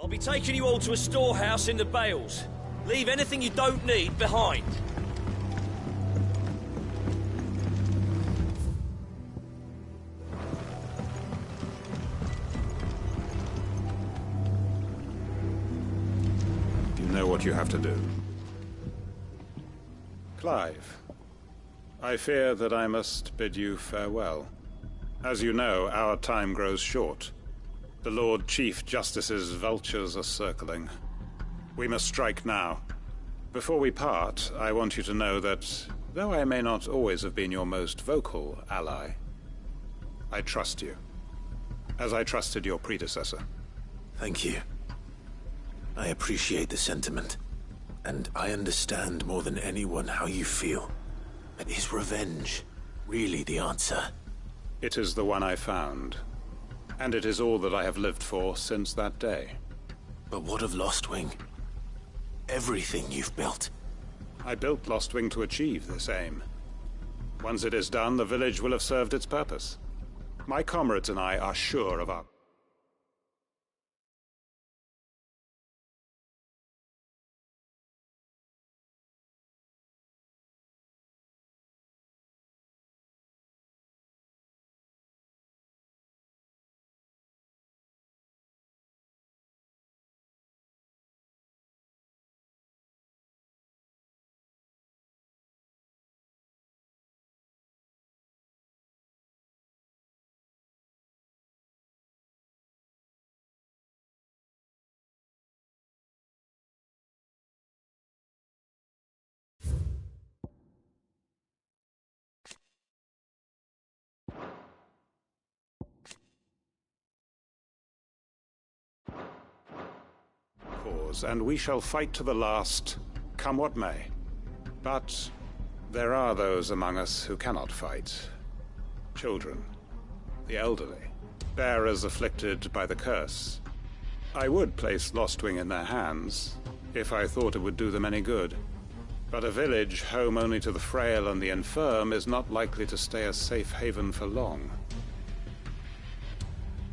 I'll be taking you all to a storehouse in the Bales. Leave anything you don't need behind. You know what you have to do. Clive, I fear that I must bid you farewell. As you know, our time grows short. The Lord Chief Justice's vultures are circling. We must strike now. Before we part, I want you to know that, though I may not always have been your most vocal ally, I trust you, as I trusted your predecessor. Thank you. I appreciate the sentiment, and I understand more than anyone how you feel. But is revenge really the answer? It is the one I found, and it is all that I have lived for since that day. But what of Lostwing? Everything you've built. I built Lostwing to achieve this aim. Once it is done, the village will have served its purpose. My comrades and I are sure of our... and we shall fight to the last, come what may. But there are those among us who cannot fight. Children, the elderly, bearers afflicted by the curse. I would place Lostwing in their hands, if I thought it would do them any good. But a village home only to the frail and the infirm is not likely to stay a safe haven for long.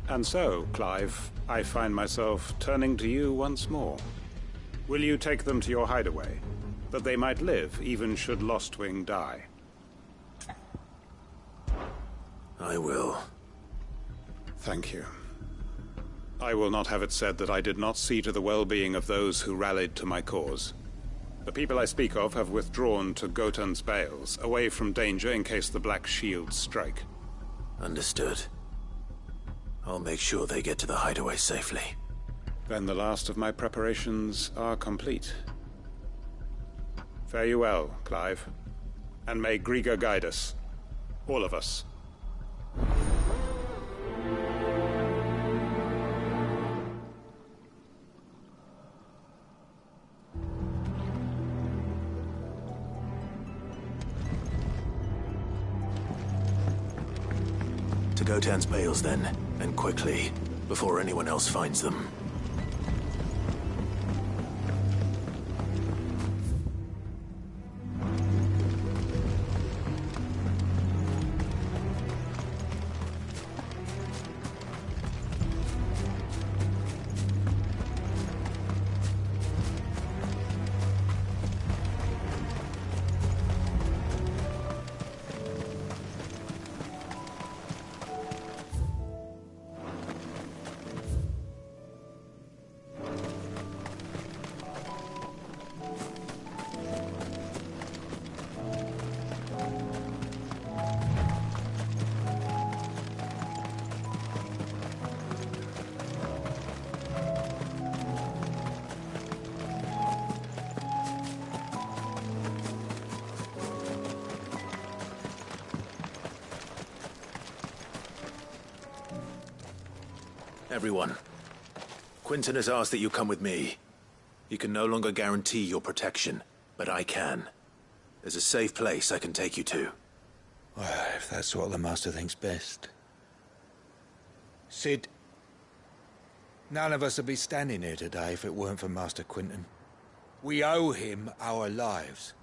And so, Clive, I find myself turning to you once more. Will you take them to your hideaway, that they might live even should Lostwing die? I will. Thank you. I will not have it said that I did not see to the well-being of those who rallied to my cause. The people I speak of have withdrawn to Gotan's Bales, away from danger in case the Black Shields strike. Understood. I'll make sure they get to the hideaway safely. Then the last of my preparations are complete. Fare you well, Clive. And may Griga guide us. All of us. To Gotan's Bales, then, and quickly, before anyone else finds them. Everyone, Quinton has asked that you come with me. He can no longer guarantee your protection, but I can. There's a safe place I can take you to. Well, if that's what the Master thinks best. Sid, none of us would be standing here today if it weren't for Master Quinton. We owe him our lives.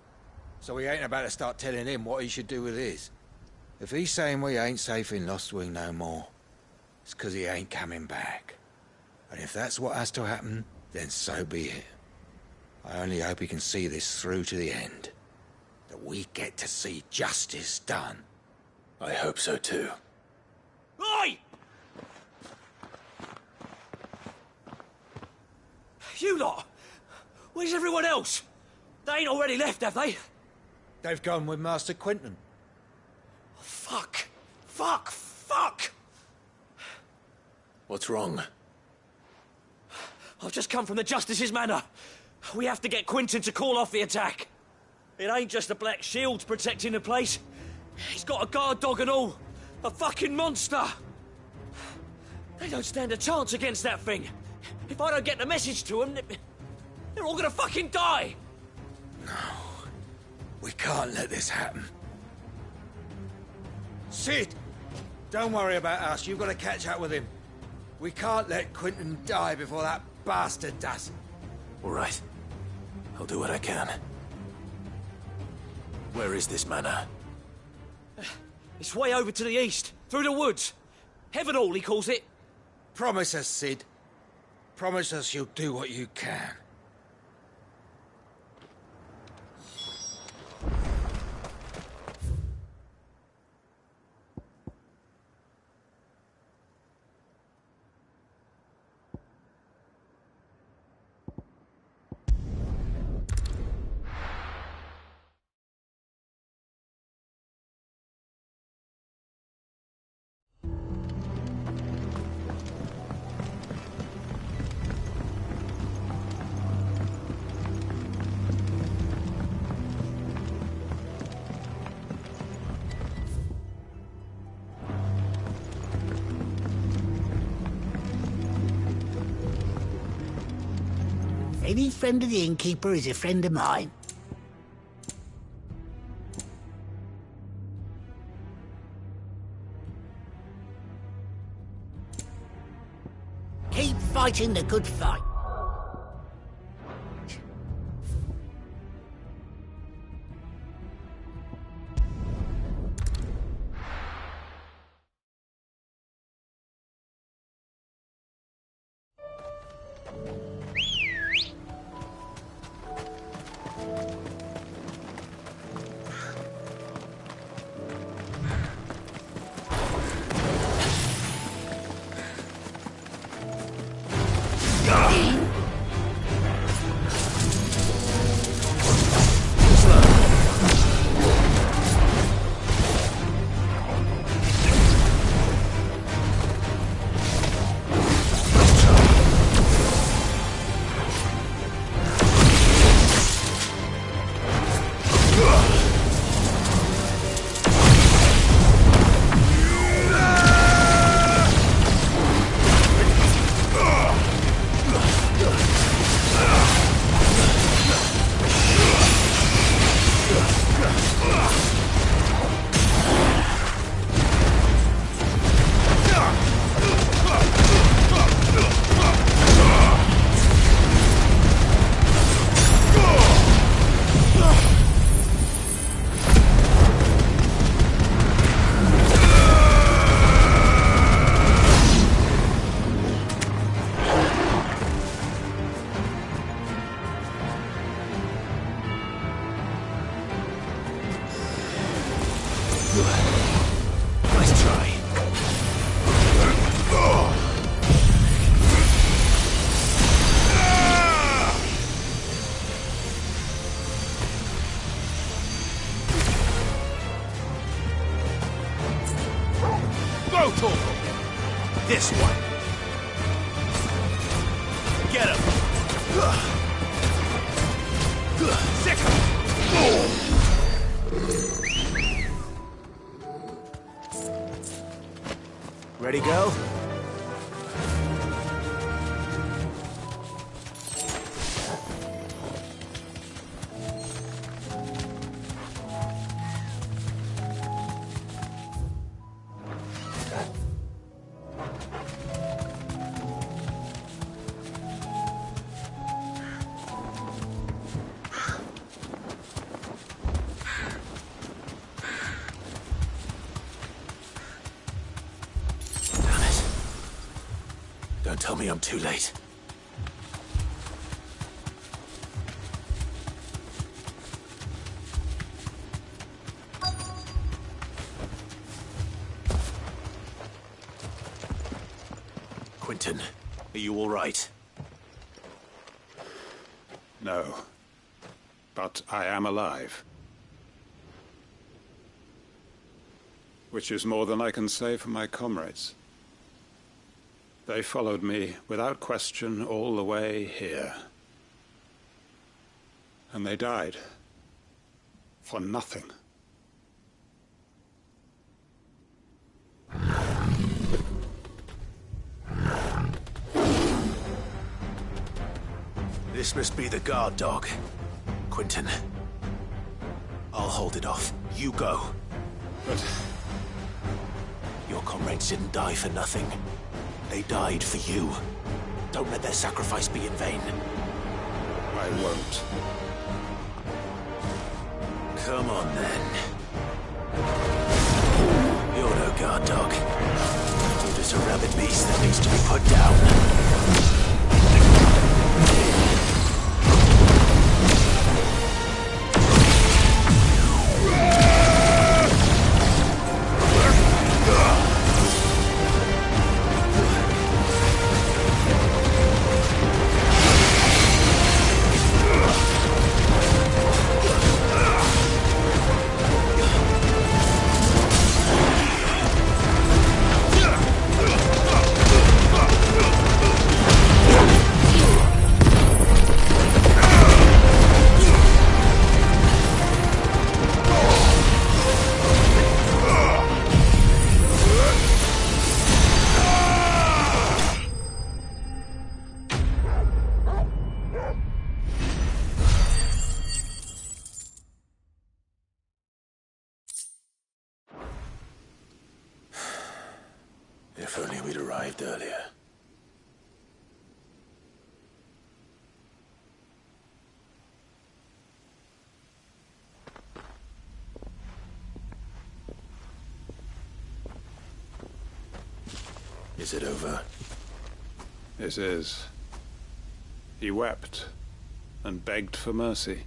So we ain't about to start telling him what he should do with his. If he's saying we ain't safe in Lostwing no more, it's 'cause he ain't coming back. And if that's what has to happen, then so be it. I only hope he can see this through to the end. That we get to see justice done. I hope so too. Oi! You lot! Where's everyone else? They ain't already left, have they? They've gone with Master Quinton. Oh, fuck! Fuck! Fuck! What's wrong? I've just come from the Justice's manor. We have to get Quinton to call off the attack. It ain't just the Black Shields protecting the place. He's got a guard dog and all. A fucking monster! They don't stand a chance against that thing. If I don't get the message to them, they're all gonna fucking die! No. We can't let this happen. Sid! Don't worry about us. You've got to catch up with him. We can't let Quinton die before that bastard does. All right. I'll do what I can. Where is this manor? It's way over to the east, through the woods. Heaven Hall, he calls it. Promise us, Sid. Promise us you'll do what you can. Any friend of the innkeeper is a friend of mine. Keep fighting the good fight. Nice try. Go, Torgal! This one. Get him! Sick him! Ready, go? Damn it. Don't tell me I'm too late. Quentin, are you all right? No. But I am alive. Which is more than I can say for my comrades. They followed me without question all the way here. And they died. For nothing. This must be the guard dog. Quentin. I'll hold it off. You go. But your comrades didn't die for nothing. They died for you. Don't let their sacrifice be in vain. I won't. Come on, then. You're no guard dog. You're just a rabid beast that needs to be put down. If only we'd arrived earlier. Is it over? It is. He wept and begged for mercy.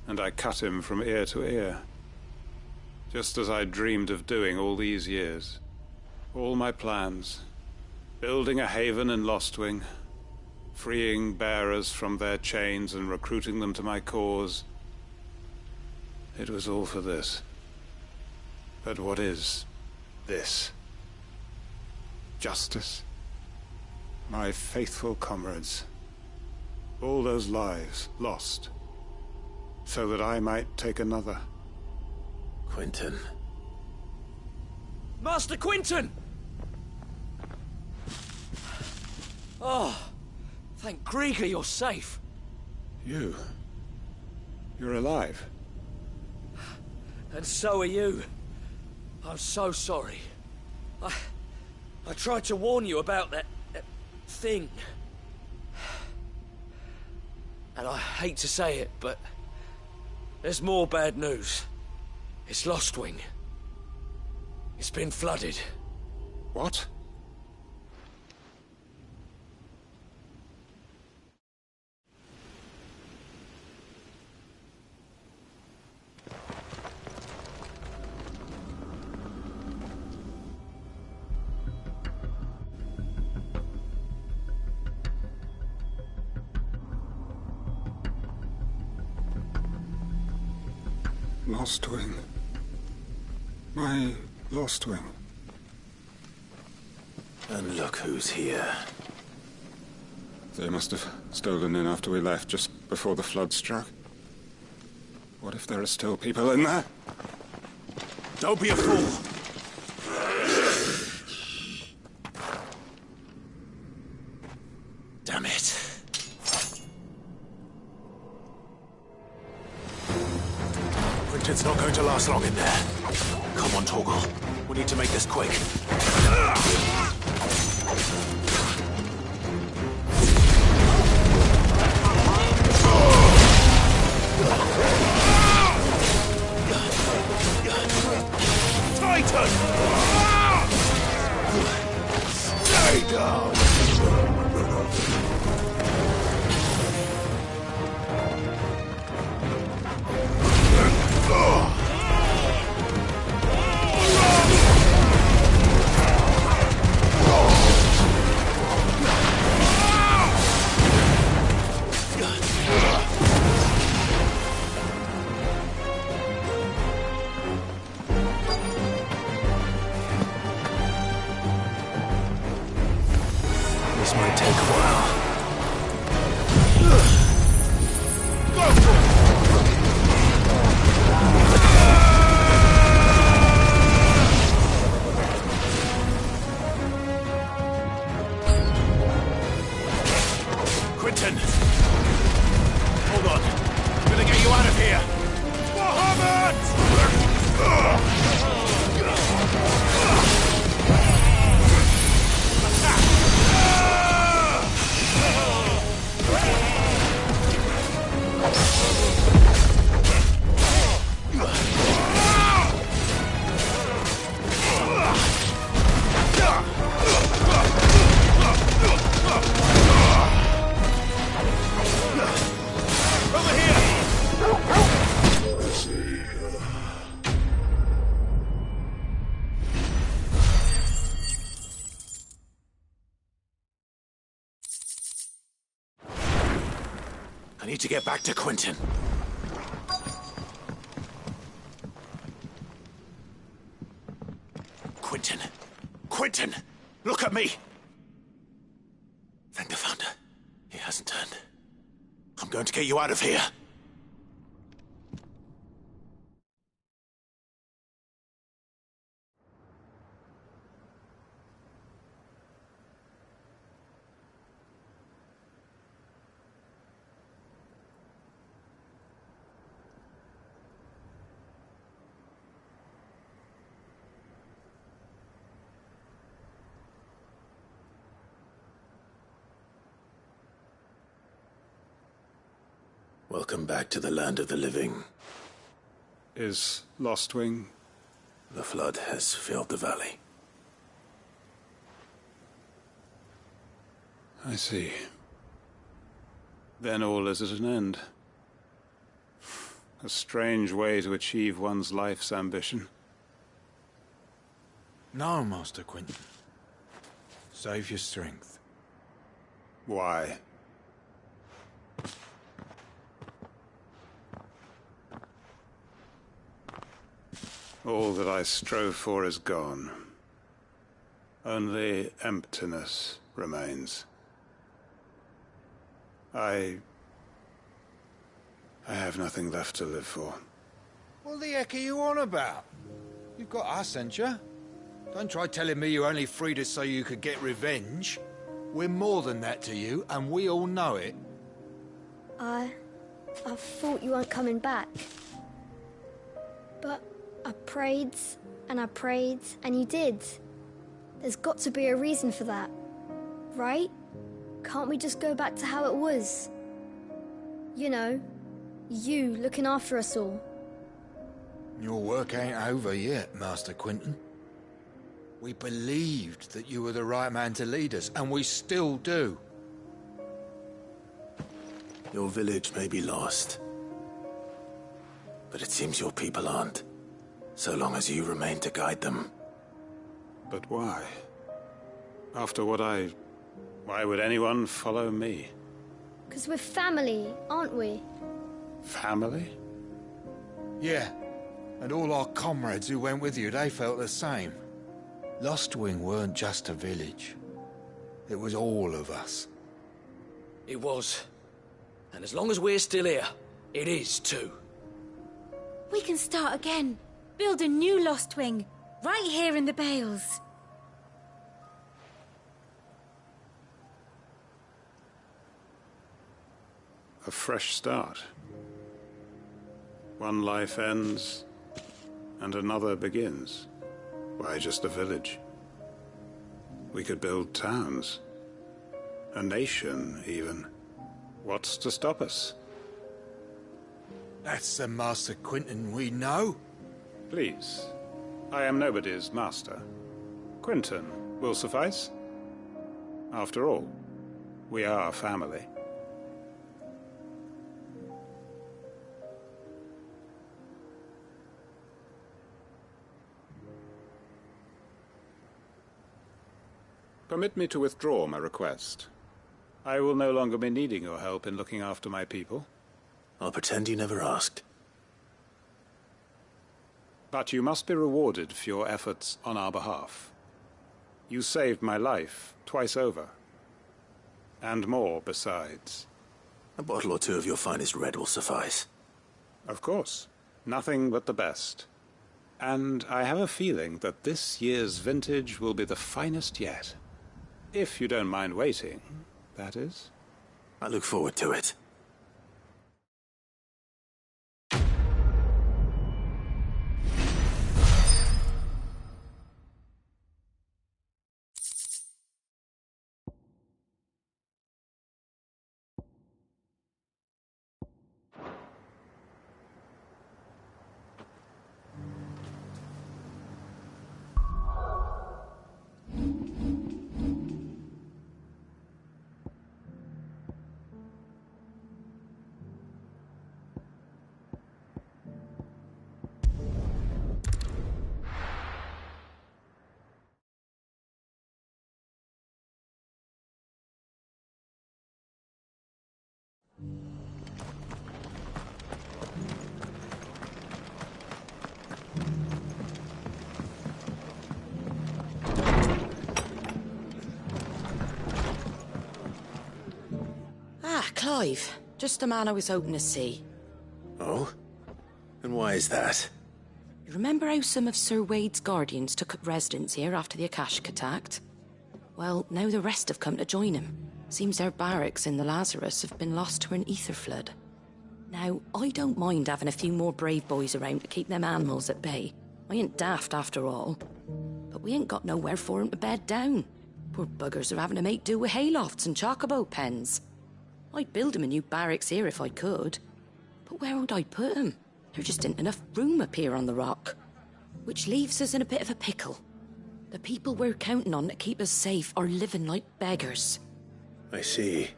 And I cut him from ear to ear. Just as I dreamed of doing all these years. All my plans. Building a haven in Lostwing. Freeing bearers from their chains and recruiting them to my cause. It was all for this. But what is this? Justice? My faithful comrades. All those lives lost. So that I might take another. Quentin. Master Quentin! Oh, thank Grieger you're safe. You're alive. And so are you. I'm so sorry. I tried to warn you about that thing. And I hate to say it, but there's more bad news. It's Lostwing. It's been flooded. What? Lostwing. My Lostwing. And look who's here. They must have stolen in after we left, just before the flood struck. What if there are still people in there? Don't be a fool! Damn it. Quentin's not going to last long in there. Come on, Torgal. We need to make this quick. Titan! Stay down! need to get back to Quentin. Quentin! Quentin! Look at me! Thank the Founder. He hasn't turned. I'm going to get you out of here. Welcome back to the land of the living. Is Lostwing? The flood has filled the valley. I see. Then all is at an end. A strange way to achieve one's life's ambition. No, Master Quentin. Save your strength. Why? All that I strove for is gone. Only emptiness remains. I have nothing left to live for. What the heck are you on about? You've got us, ain't you? Don't try telling me you only freed us so you could get revenge. We're more than that to you, and we all know it. I thought you weren't coming back. But I prayed, and you did. There's got to be a reason for that, right? Can't we just go back to how it was? You know, you looking after us all. Your work ain't over yet, Master Quentin. We believed that you were the right man to lead us, and we still do. Your village may be lost, but it seems your people aren't, so long as you remain to guide them. But why? After what why would anyone follow me? 'Cause we're family, aren't we? Family? Yeah, and all our comrades who went with you, they felt the same. Lostwing weren't just a village. It was all of us. It was. And as long as we're still here, it is too. We can start again. Build a new Lostwing, right here in the Bales. A fresh start. One life ends, and another begins. Why just a village? We could build towns. A nation, even. What's to stop us? That's the Master Quentin we know. Please. I am nobody's master. Quentin will suffice. After all, we are family. Permit me to withdraw my request. I will no longer be needing your help in looking after my people. I'll pretend you never asked. But you must be rewarded for your efforts on our behalf. You saved my life twice over. And more besides. A bottle or two of your finest red will suffice. Of course. Nothing but the best. And I have a feeling that this year's vintage will be the finest yet. If you don't mind waiting, that is. I look forward to it. Clive. Just the man I was hoping to see. Oh? And why is that? You remember how some of Sir Wade's guardians took up residence here after the Akashic attacked? Well, now the rest have come to join him. Seems their barracks in the Lazarus have been lost to an ether flood. Now, I don't mind having a few more brave boys around to keep them animals at bay. I ain't daft after all. But we ain't got nowhere for 'em to bed down. Poor buggers are having to make do with haylofts and chocobo pens. I'd build 'em a new barracks here if I could. But where would I put 'em? There just ain't enough room up here on the rock. Which leaves us in a bit of a pickle. The people we're counting on to keep us safe are living like beggars. I see.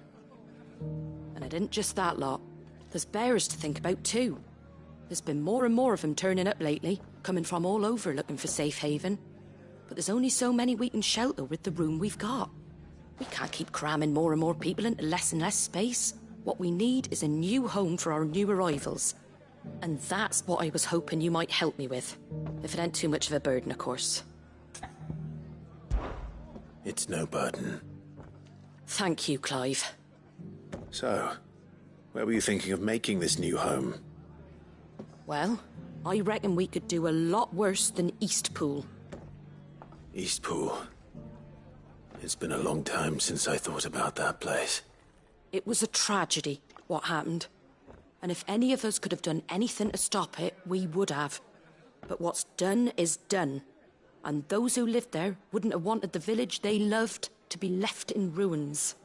And it isn't just that lot. There's bears to think about too. There's been more and more of them turning up lately, coming from all over looking for safe haven. But there's only so many we can shelter with the room we've got. We can't keep cramming more and more people into less and less space. What we need is a new home for our new arrivals. And that's what I was hoping you might help me with. If it ain't too much of a burden, of course. It's no burden. Thank you, Clive. So, where were you thinking of making this new home? Well, I reckon we could do a lot worse than Eastpool. Eastpool. It's been a long time since I thought about that place. It was a tragedy, what happened. And if any of us could have done anything to stop it, we would have. But what's done is done. And those who lived there wouldn't have wanted the village they loved to be left in ruins.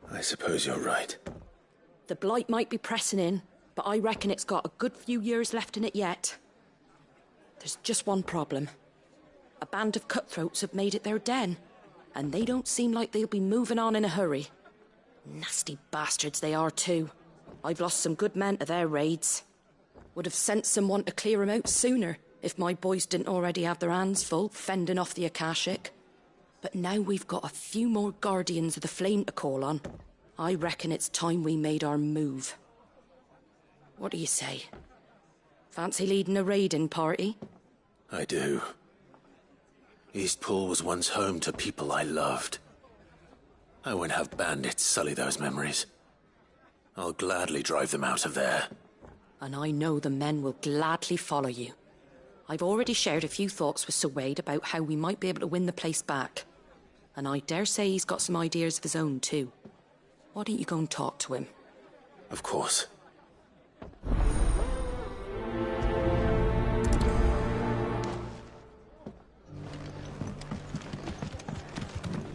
I suppose you're right. The blight might be pressing in, but I reckon it's got a good few years left in it yet. There's just one problem. A band of cutthroats have made it their den, and they don't seem like they'll be moving on in a hurry. Nasty bastards they are too. I've lost some good men to their raids. Would have sent someone to clear 'em out sooner if my boys didn't already have their hands full fending off the Akashic. But now we've got a few more guardians of the flame to call on. I reckon it's time we made our move. What do you say? Fancy leading a raiding party? I do. Eastpool was once home to people I loved. I won't have bandits sully those memories. I'll gladly drive them out of there. And I know the men will gladly follow you. I've already shared a few thoughts with Sir Wade about how we might be able to win the place back. And I dare say he's got some ideas of his own too. Why don't you go and talk to him? Of course.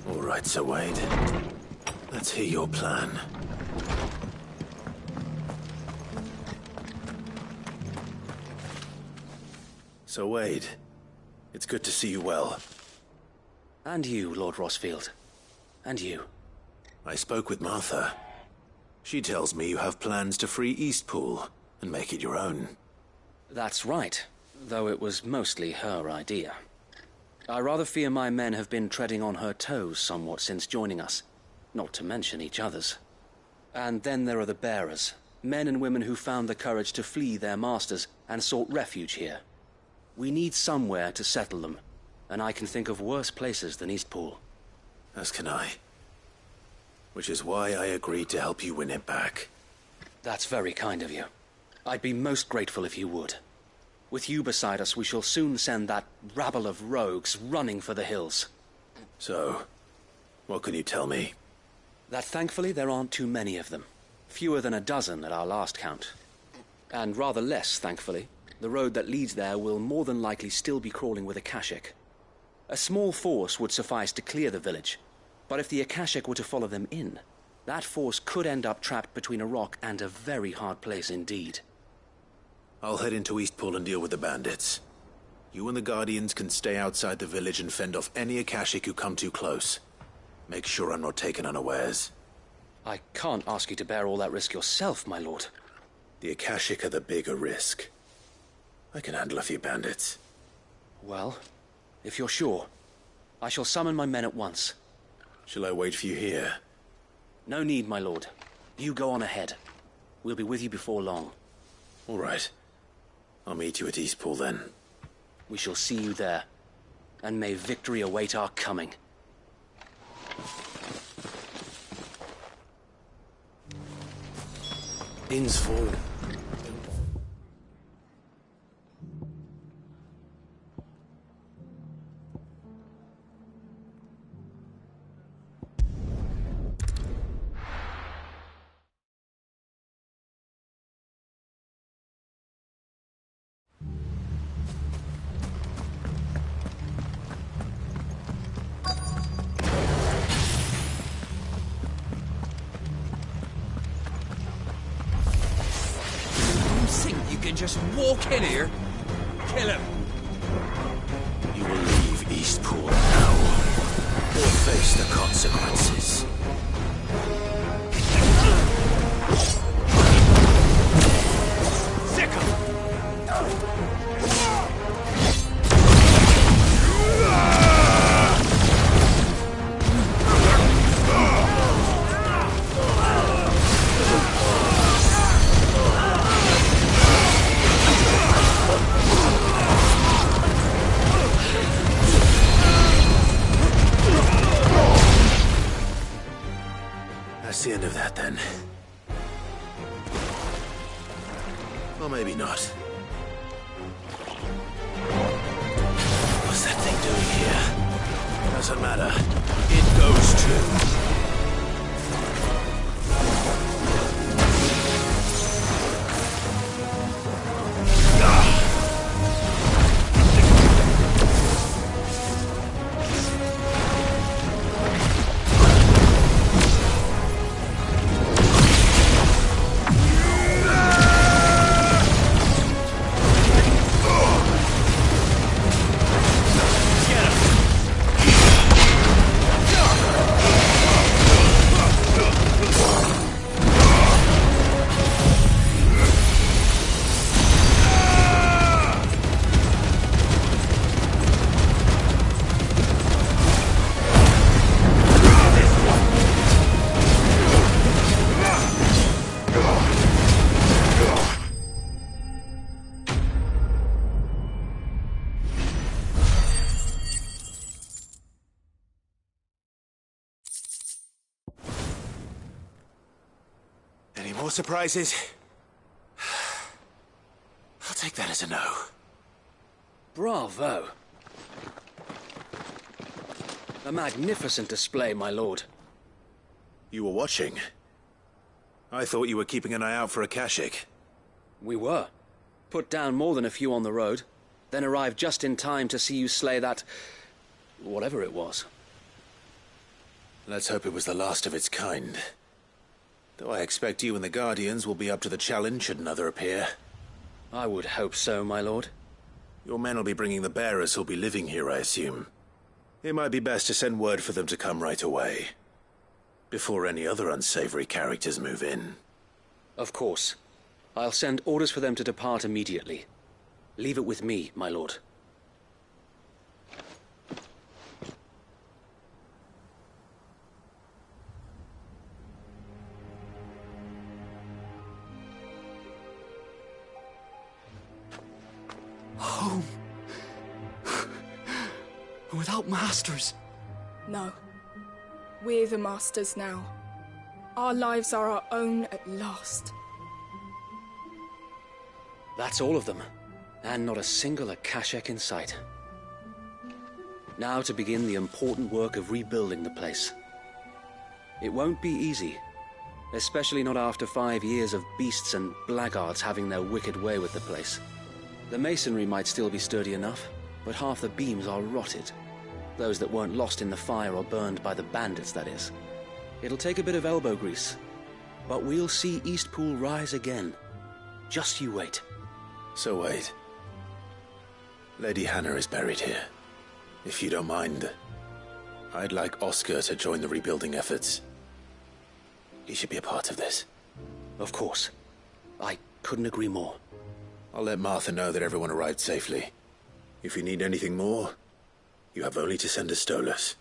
All right, Sir Wade. Let's hear your plan. So, Wade, it's good to see you well. And you, Lord Rossfield. And you. I spoke with Martha. She tells me you have plans to free Eastpool and make it your own. That's right, though it was mostly her idea. I rather fear my men have been treading on her toes somewhat since joining us, not to mention each other's. And then there are the bearers, men and women who found the courage to flee their masters and sought refuge here. We need somewhere to settle them, and I can think of worse places than Eastpool. As can I. Which is why I agreed to help you win it back. That's very kind of you. I'd be most grateful if you would. With you beside us, we shall soon send that rabble of rogues running for the hills. So, what can you tell me? That thankfully there aren't too many of them. Fewer than a dozen at our last count. And rather less, thankfully. The road that leads there will more than likely still be crawling with Akashic. A small force would suffice to clear the village, but if the Akashic were to follow them in, that force could end up trapped between a rock and a very hard place indeed. I'll head into Eastpool and deal with the bandits. You and the Guardians can stay outside the village and fend off any Akashic who come too close. Make sure I'm not taken unawares. I can't ask you to bear all that risk yourself, my lord. The Akashic are the bigger risk. I can handle a few bandits. Well, if you're sure, I shall summon my men at once. Shall I wait for you here? No need, my lord. You go on ahead. We'll be with you before long. All right. I'll meet you at Eastpool then. We shall see you there. And may victory await our coming. Innsfall. You can just walk in here, kill him. You will leave Eastpool now, or face the consequences. Sick 'em! That's the end of that, then. Or maybe not. What's that thing doing here? Doesn't matter. It goes too. Any more surprises? I'll take that as a no. Bravo. A magnificent display, my lord. You were watching. I thought you were keeping an eye out for a Kashik. We were. Put down more than a few on the road, then arrived just in time to see you slay that... whatever it was. Let's hope it was the last of its kind. Though I expect you and the Guardians will be up to the challenge should another appear. I would hope so, my lord. Your men will be bringing the bearers who'll be living here, I assume. It might be best to send word for them to come right away, before any other unsavory characters move in. Of course. I'll send orders for them to depart immediately. Leave it with me, my lord. Home. Without masters. No. We're the masters now. Our lives are our own at last. That's all of them, and not a single Akashek in sight. Now to begin the important work of rebuilding the place. It won't be easy, especially not after 5 years of beasts and blackguards having their wicked way with the place. The masonry might still be sturdy enough, but half the beams are rotted. Those that weren't lost in the fire or burned by the bandits, that is. It'll take a bit of elbow grease, but we'll see Eastpool rise again. Just you wait. So wait. Lady Hannah is buried here. If you don't mind, I'd like Oscar to join the rebuilding efforts. He should be a part of this. Of course. I couldn't agree more. I'll let Martha know that everyone arrived safely. If you need anything more, you have only to send a Stolas.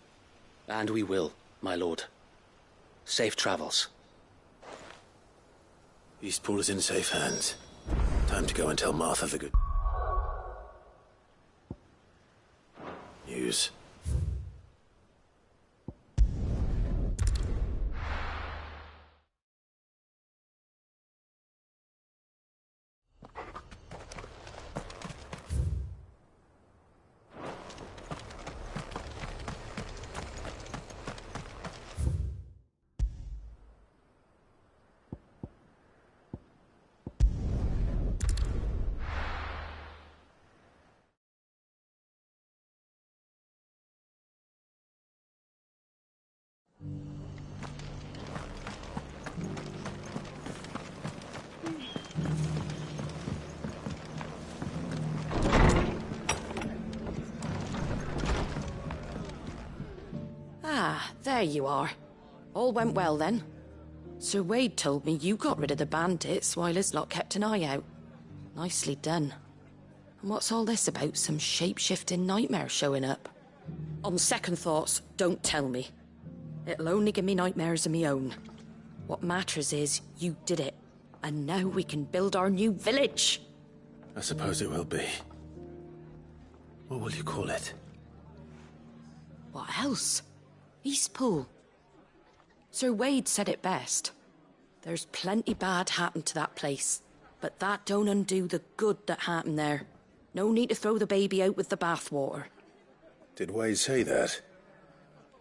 And we will, my lord. Safe travels. Eastpool is in safe hands. Time to go and tell Martha the good news. There you are. All went well then. Sir Wade told me you got rid of the bandits while his lot kept an eye out. Nicely done. And what's all this about some shape-shifting nightmare showing up? On second thoughts, don't tell me. It'll only give me nightmares of me own. What matters is you did it. And now we can build our new village. I suppose it will be. What will you call it? What else? Eastpool. Sir Wade said it best. There's plenty bad happened to that place, but that don't undo the good that happened there. No need to throw the baby out with the bathwater. Did Wade say that?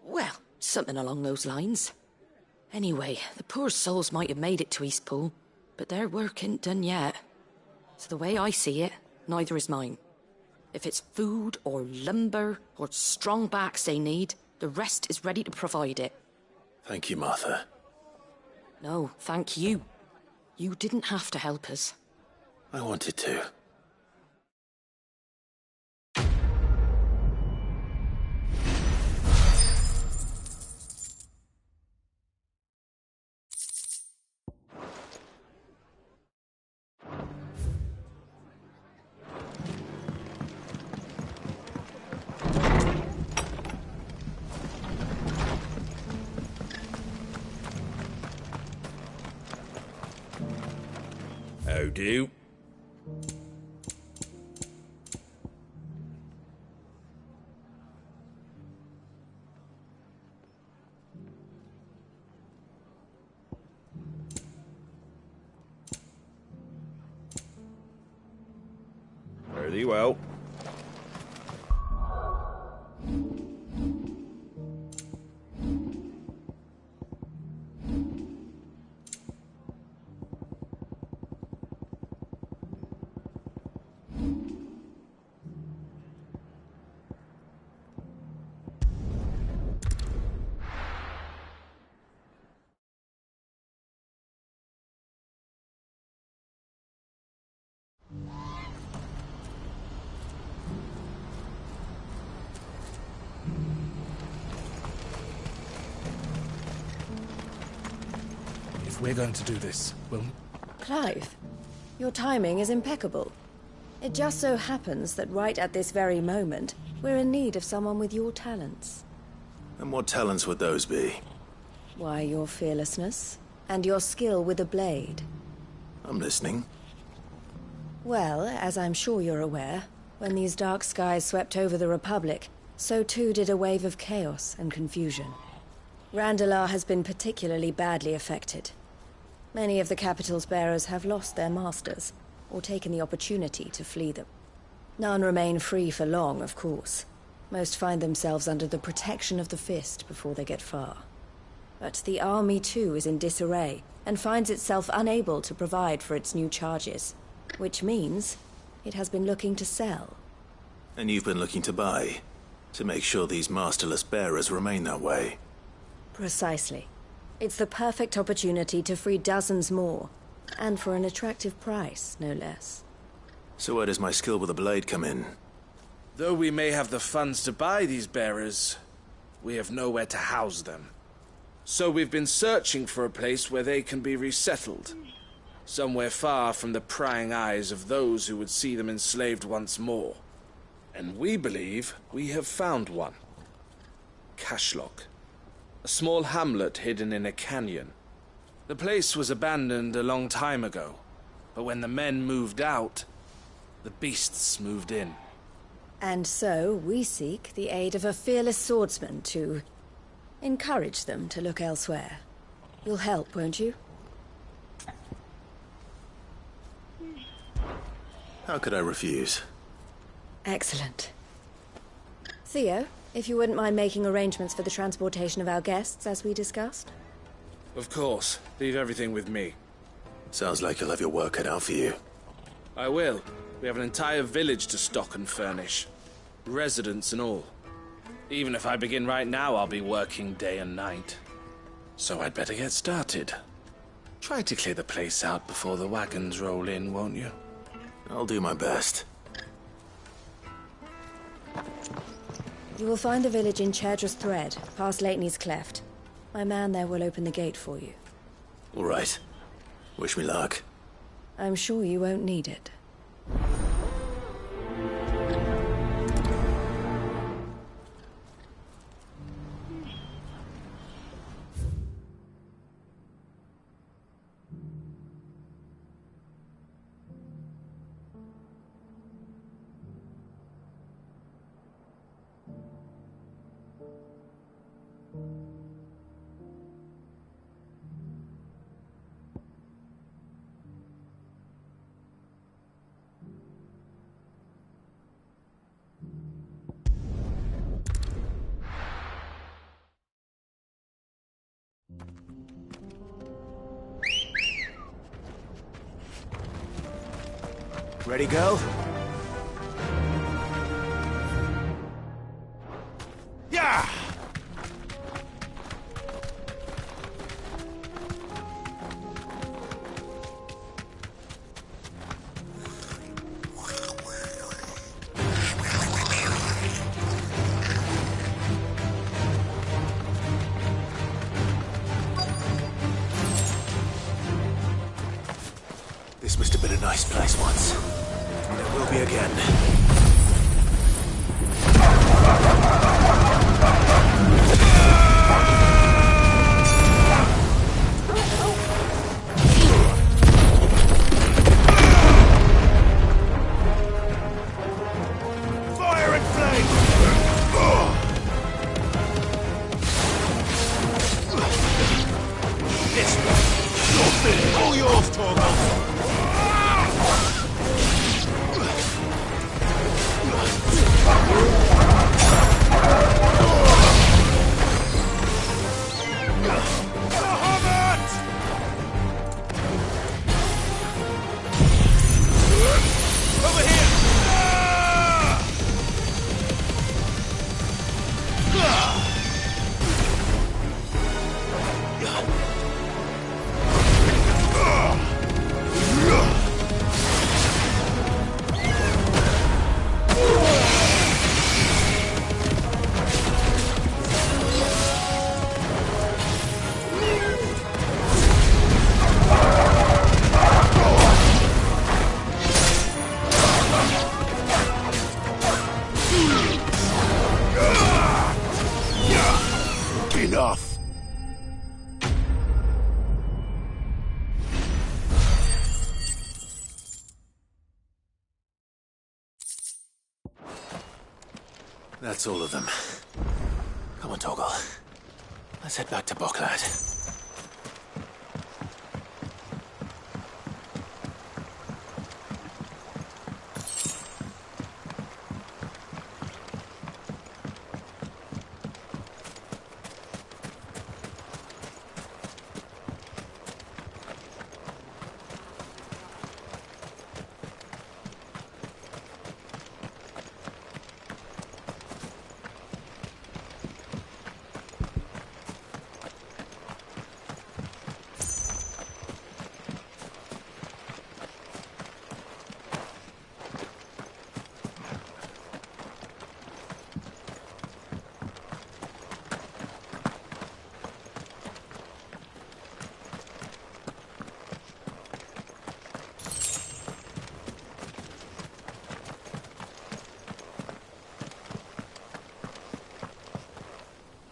Well, something along those lines. Anyway, the poor souls might have made it to Eastpool, but their work ain't done yet. So the way I see it, neither is mine. If it's food or lumber or strong backs they need, the rest is ready to provide it. Thank you, Martha. No, thank you. You didn't have to help us. I wanted to. How do? Fare thee well. If we're going to do this, we'll... Clive, your timing is impeccable. It just so happens that right at this very moment, we're in need of someone with your talents. And what talents would those be? Why, your fearlessness, and your skill with a blade. I'm listening. Well, as I'm sure you're aware, when these dark skies swept over the Republic, so too did a wave of chaos and confusion. Randalar has been particularly badly affected. Many of the capital's bearers have lost their masters, or taken the opportunity to flee them. None remain free for long, of course. Most find themselves under the protection of the Fist before they get far. But the army too is in disarray, and finds itself unable to provide for its new charges. Which means it has been looking to sell. And you've been looking to buy, to make sure these masterless bearers remain that way. Precisely. It's the perfect opportunity to free dozens more, and for an attractive price, no less. So where does my skill with a blade come in? Though we may have the funds to buy these bearers, we have nowhere to house them. So we've been searching for a place where they can be resettled. Somewhere far from the prying eyes of those who would see them enslaved once more. And we believe we have found one. Cashlock. A small hamlet hidden in a canyon. The place was abandoned a long time ago, but when the men moved out, the beasts moved in. And so we seek the aid of a fearless swordsman to encourage them to look elsewhere. You'll help, won't you? How could I refuse? Excellent. Theo, if you wouldn't mind making arrangements for the transportation of our guests, as we discussed. Of course. Leave everything with me. Sounds like you'll have your work cut out for you. I will. We have an entire village to stock and furnish. Residents and all. Even if I begin right now, I'll be working day and night. So I'd better get started. Try to clear the place out before the wagons roll in, won't you? I'll do my best. You will find the village in Chairdras Thread, past Lateney's Cleft. My man there will open the gate for you. All right. Wish me luck. I'm sure you won't need it. Ready, go? Yeah! This must have been a nice place once. And it will be again. Fire and flame! This one! You're finished! All yours, Torgal! Enough! That's all of them. Come on, Torgal. Let's head back to Boklad.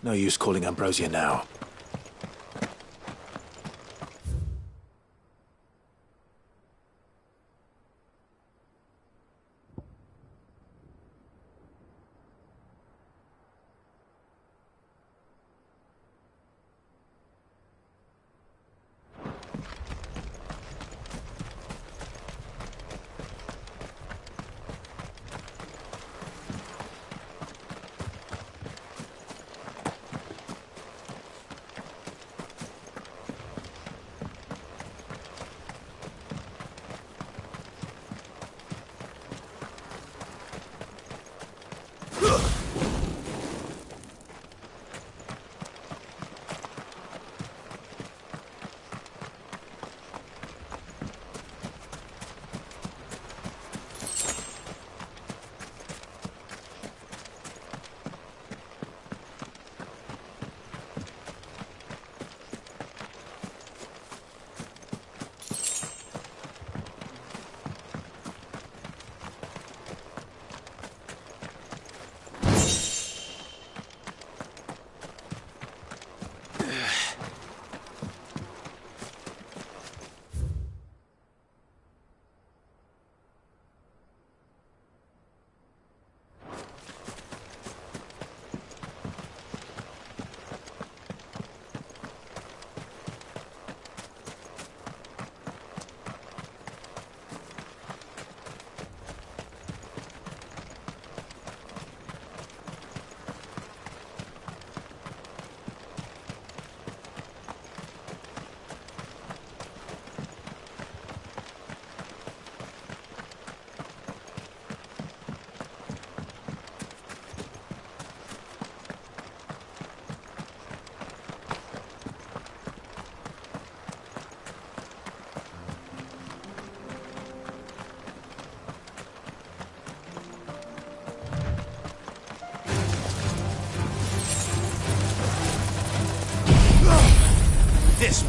No use calling Ambrosia now.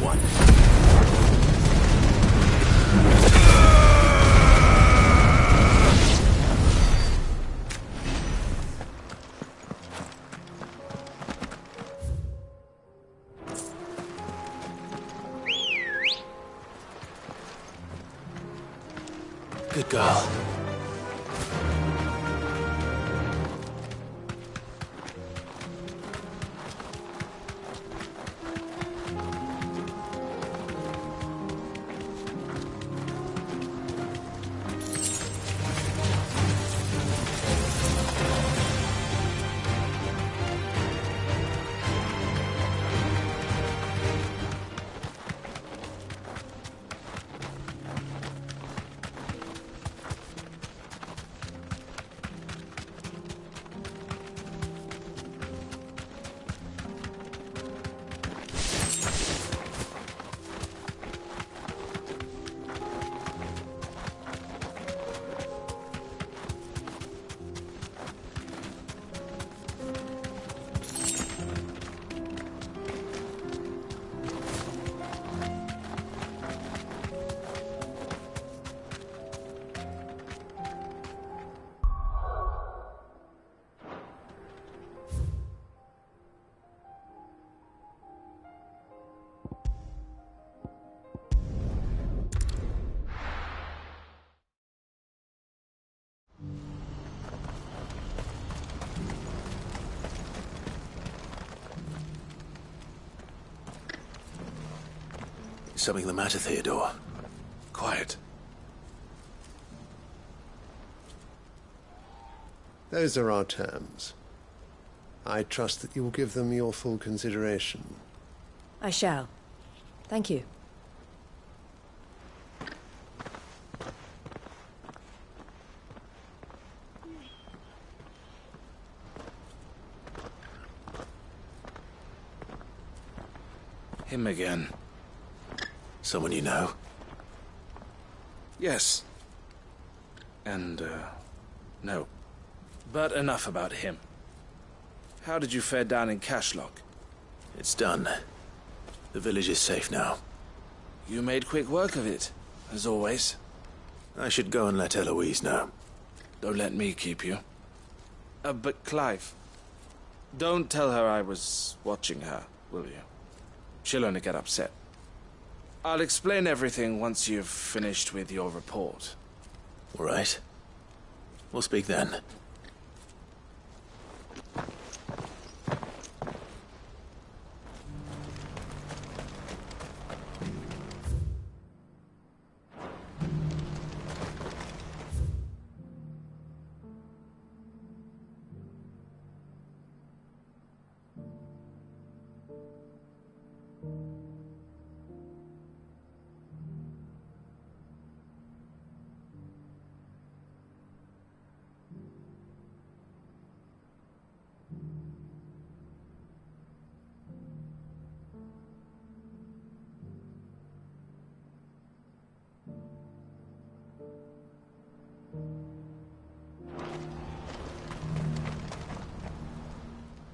one. Good girl. Is something the matter, Theodore? Quiet. Those are our terms. I trust that you will give them your full consideration. I shall. Thank you. Him again. Someone you know? Yes. And, no. But enough about him. How did you fare down in Cashlock? It's done. The village is safe now. You made quick work of it, as always. I should go and let Eloise know. Don't let me keep you. But Clive, don't tell her I was watching her, will you? She'll only get upset. I'll explain everything once you've finished with your report. All right. We'll speak then.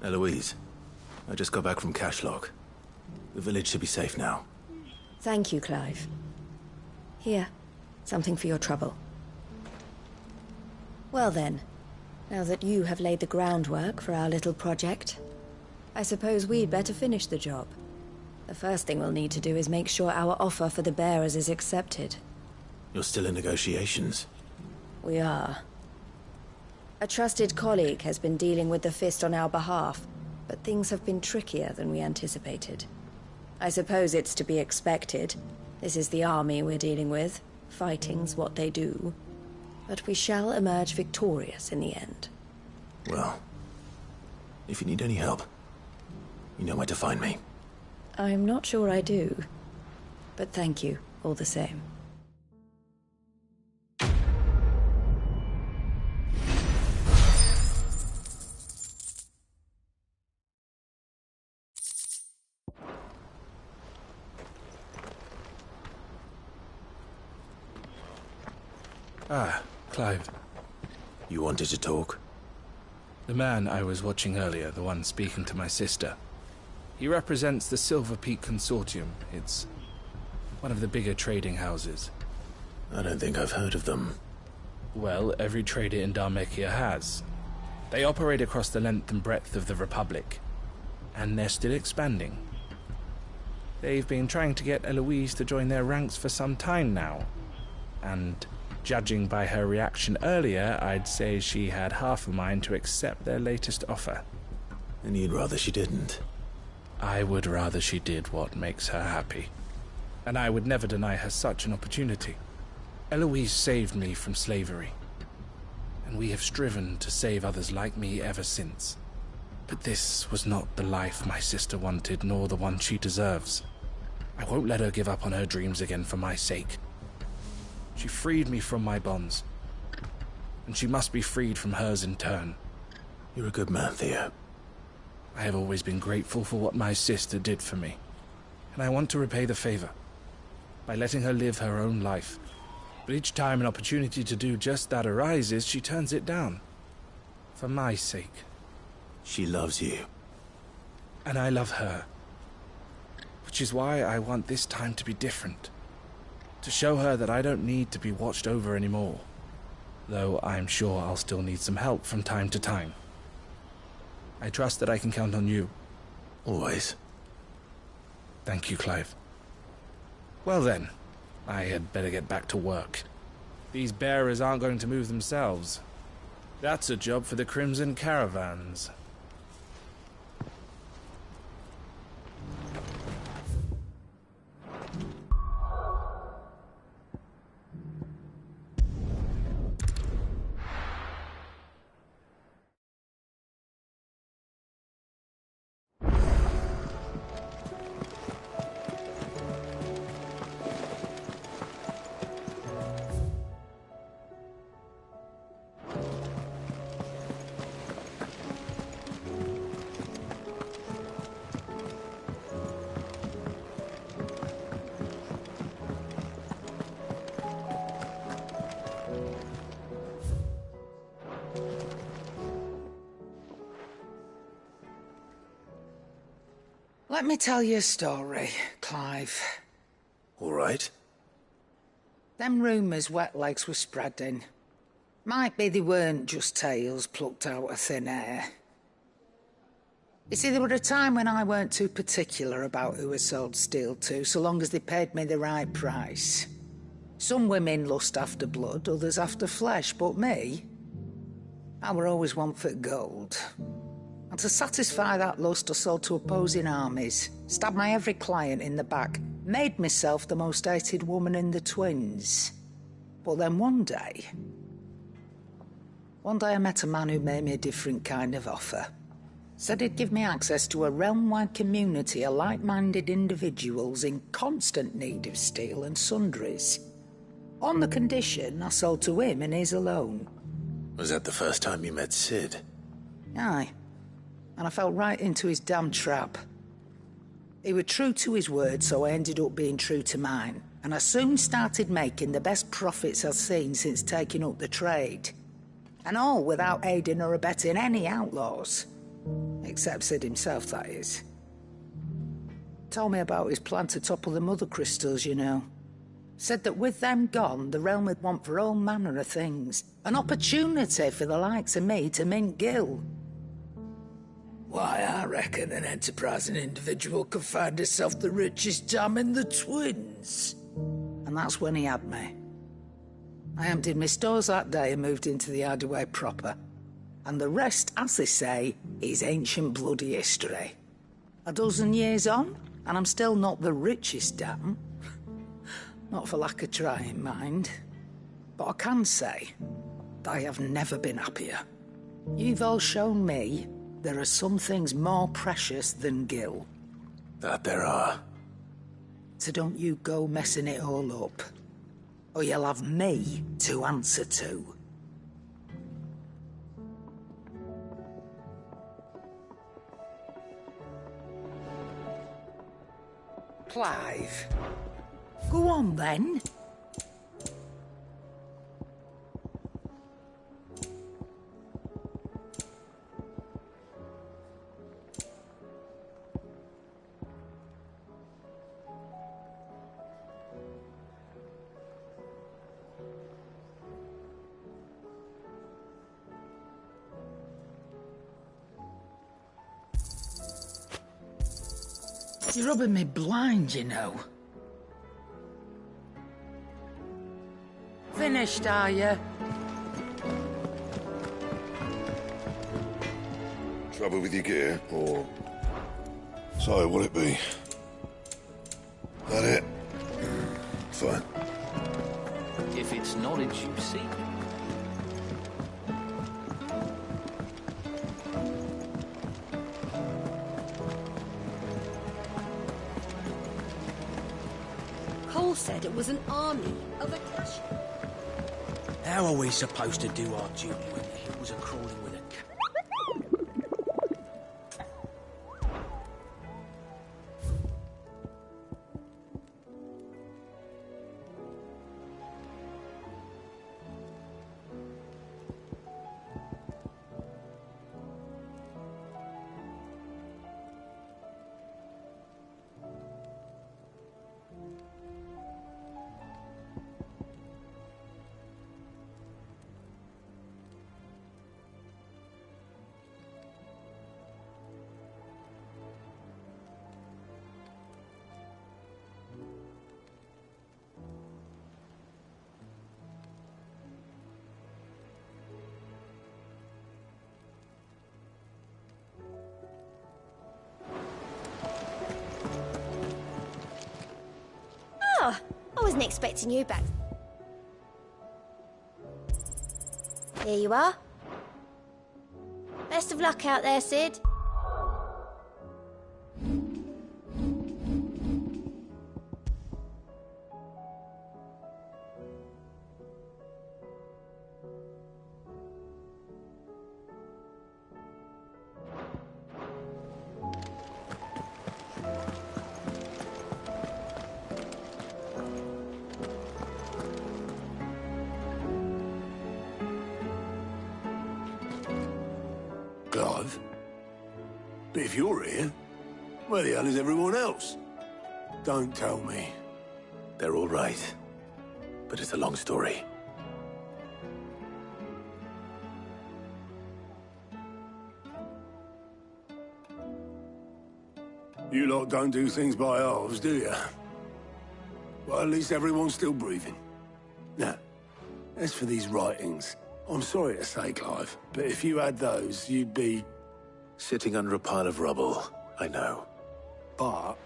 Eloise, I just got back from Cashlock. The village should be safe now. Thank you, Clive. Here, something for your trouble. Well then, now that you have laid the groundwork for our little project, I suppose we'd better finish the job. The first thing we'll need to do is make sure our offer for the bearers is accepted. You're still in negotiations? We are. A trusted colleague has been dealing with the Fist on our behalf, but things have been trickier than we anticipated. I suppose it's to be expected. This is the army we're dealing with. Fighting's what they do. But we shall emerge victorious in the end. Well, if you need any help, you know where to find me. I'm not sure I do. But thank you, all the same. Ah, Clive. You wanted to talk? The man I was watching earlier, the one speaking to my sister. He represents the Silver Peak Consortium. It's one of the bigger trading houses. I don't think I've heard of them. Well, every trader in Dharmekia has. They operate across the length and breadth of the Republic, and they're still expanding. They've been trying to get Eloise to join their ranks for some time now, and judging by her reaction earlier, I'd say she had half a mind to accept their latest offer. And you'd rather she didn't? I would rather she did what makes her happy, and I would never deny her such an opportunity. Eloise saved me from slavery, and we have striven to save others like me ever since. But this was not the life my sister wanted, nor the one she deserves. I won't let her give up on her dreams again for my sake. She freed me from my bonds, and she must be freed from hers in turn. You're a good man, Theo. I have always been grateful for what my sister did for me, and I want to repay the favor by letting her live her own life. But each time an opportunity to do just that arises, she turns it down. For my sake. She loves you. And I love her. Which is why I want this time to be different. To show her that I don't need to be watched over anymore. Though I'm sure I'll still need some help from time to time. I trust that I can count on you. Always. Thank you, Clive. Well then, I had better get back to work. These bearers aren't going to move themselves. That's a job for the Crimson Caravans. Let me tell you a story, Clive. All right. Them rumours wet legs were spreading. Might be they weren't just tales plucked out of thin air. You see, there were a time when I weren't too particular about who I sold steel to, so long as they paid me the right price. Some women lust after blood, others after flesh, but me, I were always one for gold. And to satisfy that lust, I sold to opposing armies, stabbed my every client in the back, made myself the most hated woman in the twins. But then one day I met a man who made me a different kind of offer. Said he'd give me access to a realm-wide community of like-minded individuals in constant need of steel and sundries. On the condition I sold to him and his alone. Was that the first time you met Sid? Aye. And I fell right into his damn trap. He was true to his word, so I ended up being true to mine. And I soon started making the best profits I've seen since taking up the trade. And all without aiding or abetting any outlaws. Except Sid himself, that is. Told me about his plan to topple the mother crystals, you know. Said that with them gone, the realm would want for all manner of things. An opportunity for the likes of me to mint Gil. Why, I reckon an enterprising individual could find herself the richest dam in the twins. And that's when he had me. I emptied my stores that day and moved into the hideaway proper. And the rest, as they say, is ancient bloody history. A dozen years on, and I'm still not the richest dam. Not for lack of trying, mind. But I can say, I have never been happier. You've all shown me there are some things more precious than Gil. That there are. So don't you go messing it all up. Or you'll have me to answer to. Clive. Go on, then. You're rubbing me blind, you know. Finished, are you? Trouble with your gear, or... So, will it be? That it? Fine. If it's knowledge you seek. Cole said it was an army of Akash. How are we supposed to do our duty when the hills are crawling with a Oh, I wasn't expecting you back. Here you are. Best of luck out there, Sid. Clive? But if you're here, where the hell is everyone else? Don't tell me. They're all right. But it's a long story. You lot don't do things by halves, do you? Well, at least everyone's still breathing. Now, as for these writings, I'm sorry to say, Clive, but if you had those, you'd be... Sitting under a pile of rubble, I know. But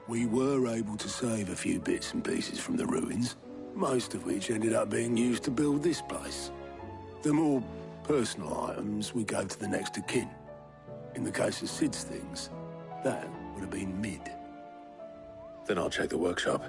we were able to save a few bits and pieces from the ruins, most of which ended up being used to build this place. The more personal items we gave to the next of kin. In the case of Sid's things, that would have been mid. Then I'll check the workshop.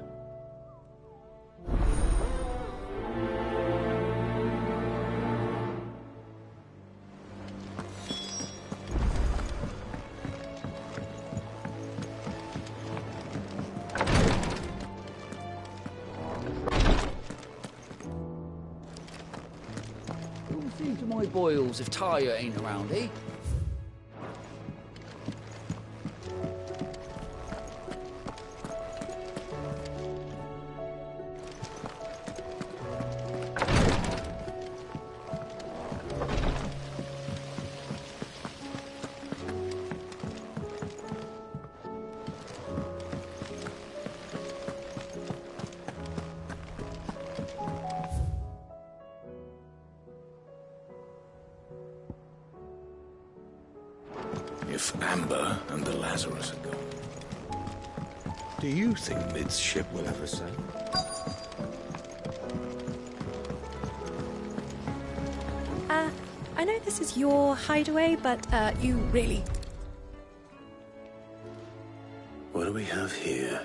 See to my boils if Tyre ain't around, eh? If Amber and the Lazarus are gone, Do you think Mid's ship will ever sail? I know this is your hideaway, but, you really... What do we have here?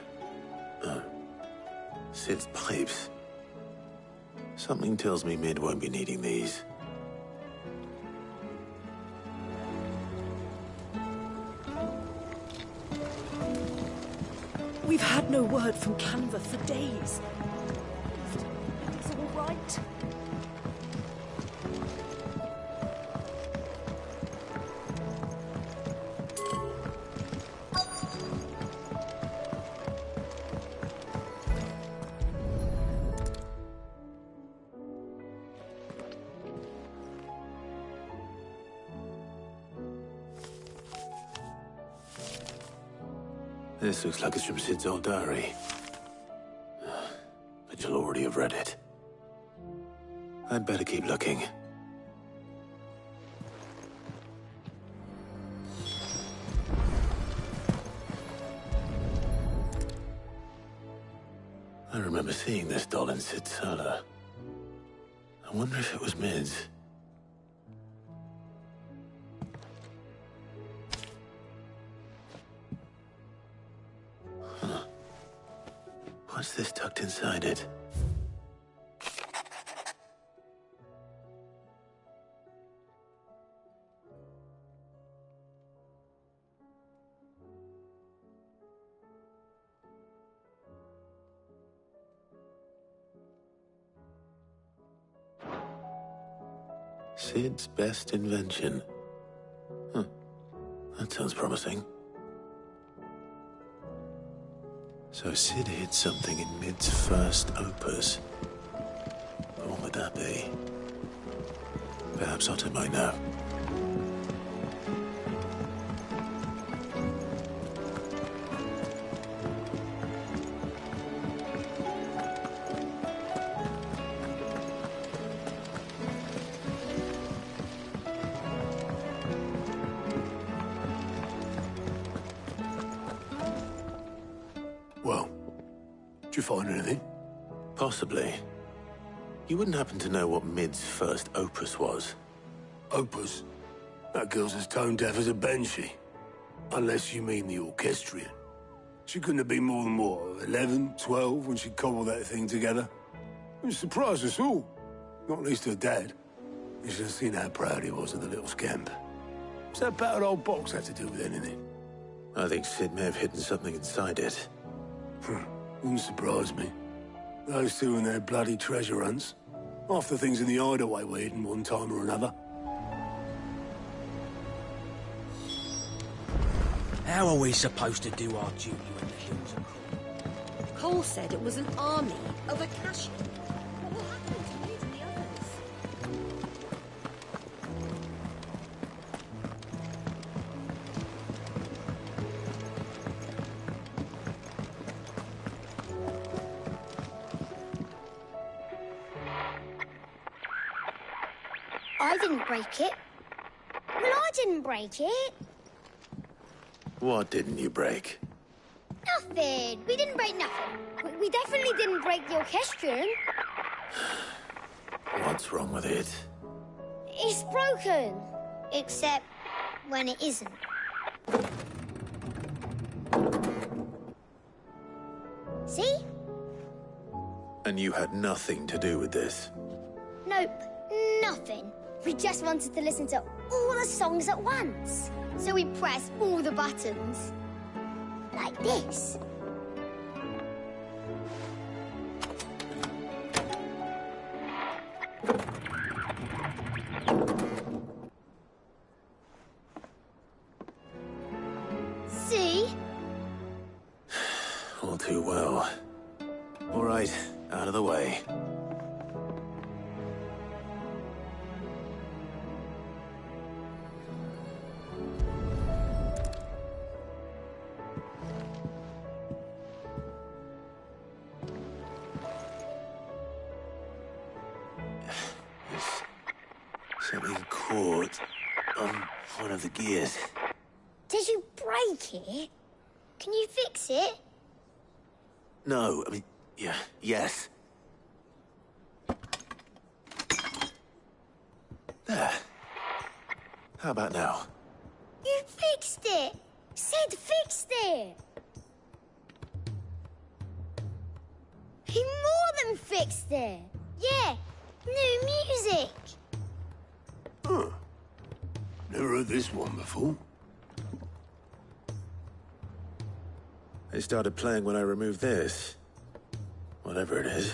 Oh. Sid's pipes. Something tells me Mid won't be needing these. We've had no word from Canva for days. It's all right. This looks like it's from Sid's old diary. But you'll already have read it. I'd better keep looking. I remember seeing this doll in Sid's cellar. I wonder if it was Mid's. Huh. What's this tucked inside it? Sid's best invention. Huh. That sounds promising. So Sid hid something in Mid's first opus. What would that be? Perhaps Otto might know. Well, did you find anything? Possibly. You wouldn't happen to know what Mid's first opus was? Opus? That girl's as tone deaf as a banshee. Unless you mean the orchestrion. She couldn't have been more than, what, 11, 12 when she cobbled that thing together? It surprised us all. Not least her dad. You should have seen how proud he was of the little scamp. What's that battered old box have to do with anything? I think Sid may have hidden something inside it. Wouldn't surprise me. Those two and their bloody treasure hunts. Half the things in the hideaway were hidden one time or another. How are we supposed to do our duty when the hills are cruel? Cole said it was an army of Akashi. What will happen to Mid and the others? I didn't break it. Well, I didn't break it. What didn't you break? Nothing. We didn't break nothing. We definitely didn't break the orchestrion. What's wrong with it? It's broken. Except when it isn't. See? And you had nothing to do with this? Nope. Nothing. We just wanted to listen to all the songs at once. So we pressed all the buttons. Like this. See? All too well. All right, out of the way. Something caught on one of the gears. Did you break it? Can you fix it? No, I mean, yeah, yes. There. How about now? You fixed it! Sid fixed it! He more than fixed it! Yeah, new music! Huh. Never heard this one before. It started playing when I removed this. Whatever it is.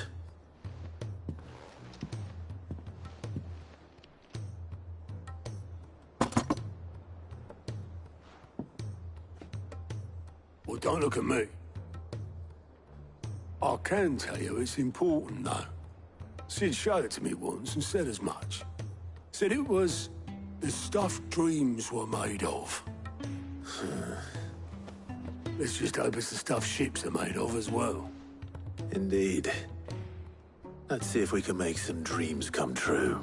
Well, don't look at me. I can tell you it's important, though. Sid showed it to me once and said as much. Said it was the stuff dreams were made of. Let's just hope it's the stuff ships are made of as well. Indeed. Let's see if we can make some dreams come true.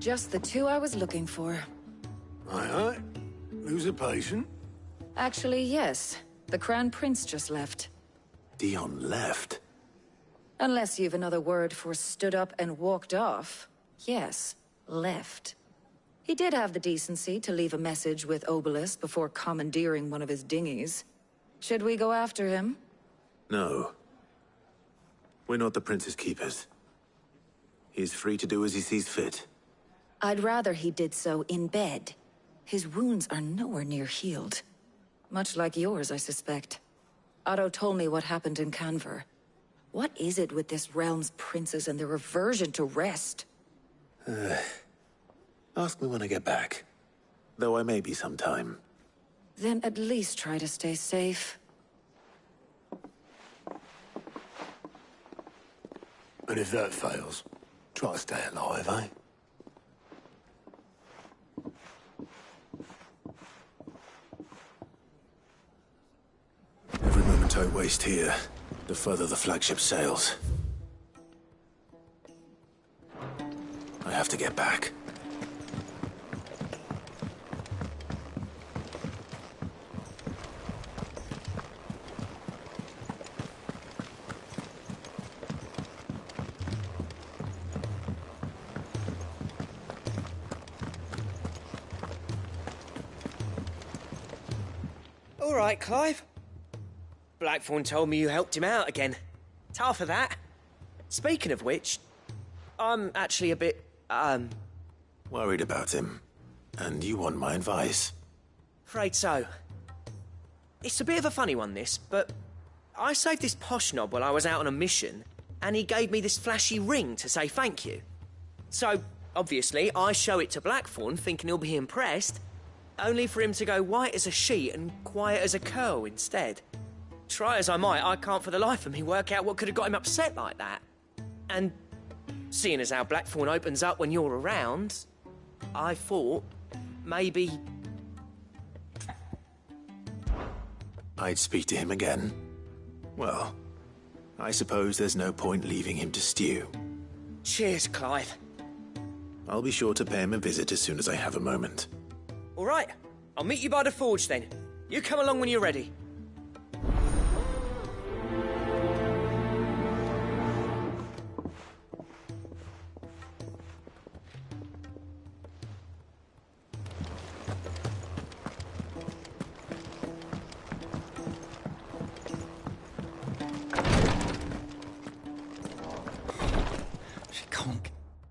Just the two I was looking for. Aye. Who's a patient? Actually, yes. The Crown Prince just left. Dion left? Unless you've another word for stood up and walked off. Yes, left. He did have the decency to leave a message with Obelisk before commandeering one of his dinghies. Should we go after him? No. We're not the Prince's keepers. He's free to do as he sees fit. I'd rather he did so in bed. His wounds are nowhere near healed. Much like yours, I suspect. Otto told me what happened in Canver. What is it with this realm's princes and their aversion to rest? Ask me when I get back. Though I may be sometime. Then at least try to stay safe. And if that fails, try to stay alive, eh? Every moment I waste here, the further the flagship sails. I have to get back. All right, Clive. Blackthorn told me you helped him out again. Tough for that. Speaking of which, I'm actually a bit, Worried about him. And you want my advice? afraid so. It's a bit of a funny one, this, but I saved this posh knob while I was out on a mission, and he gave me this flashy ring to say thank you. So, obviously, I show it to Blackthorn, thinking he'll be impressed, only for him to go white as a sheet and quiet as a curl instead. Try as I might, I can't for the life of me work out what could have got him upset like that. And seeing as how Blackthorn opens up when you're around, I thought maybe... I'd speak to him again. Well, I suppose there's no point leaving him to stew. Cheers, Clive. I'll be sure to pay him a visit as soon as I have a moment. All right, I'll meet you by the forge then. You come along when you're ready.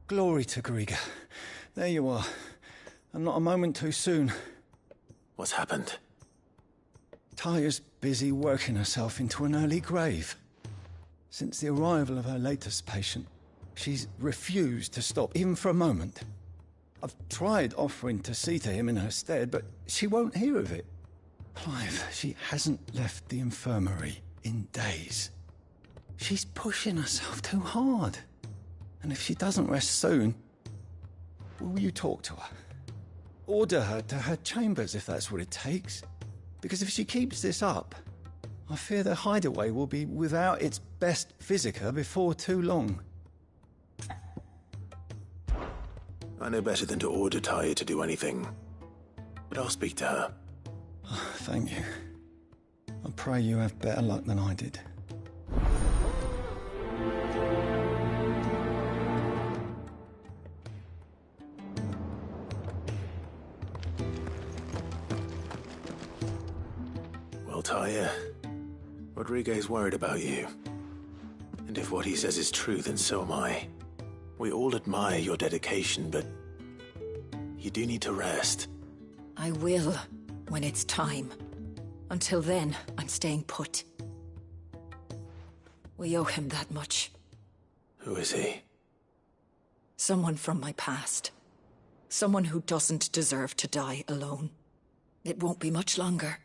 Glory to Griga. There you are. And not a moment too soon. What's happened? Taya's busy working herself into an early grave. Since the arrival of her latest patient, she's refused to stop, even for a moment. I've tried offering to see to him in her stead, but she won't hear of it. Clive, she hasn't left the infirmary in days. She's pushing herself too hard. And if she doesn't rest soon, will you talk to her? Order her to her chambers if that's what it takes. Because if she keeps this up, I fear the hideaway will be without its best physica before too long. I know better than to order Taya to do anything. But I'll speak to her. Thank you. I pray you have better luck than I did. Taya, Rodriguez worried about you. And if what he says is true, then so am I. We all admire your dedication, but you do need to rest. I will, when it's time. Until then, I'm staying put. We owe him that much. Who is he? Someone from my past. Someone who doesn't deserve to die alone. It won't be much longer.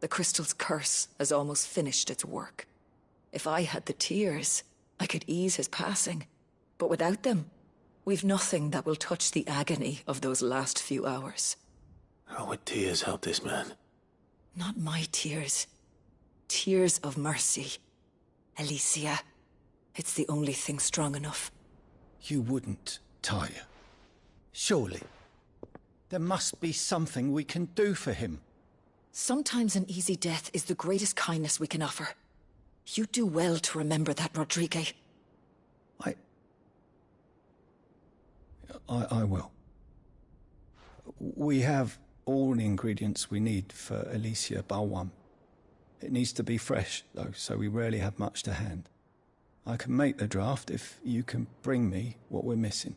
The crystal's curse has almost finished its work. If I had the tears, I could ease his passing. But without them, we've nothing that will touch the agony of those last few hours. How would tears help this man? Not my tears. Tears of mercy. Alicia, it's the only thing strong enough. You wouldn't, Tyre. Surely. There must be something we can do for him. Sometimes an easy death is the greatest kindness we can offer. You do well to remember that, Rodrigue. I will. We have all the ingredients we need for Alicia Balwam. It needs to be fresh, though, so we rarely have much to hand. I can make the draft if you can bring me what we're missing.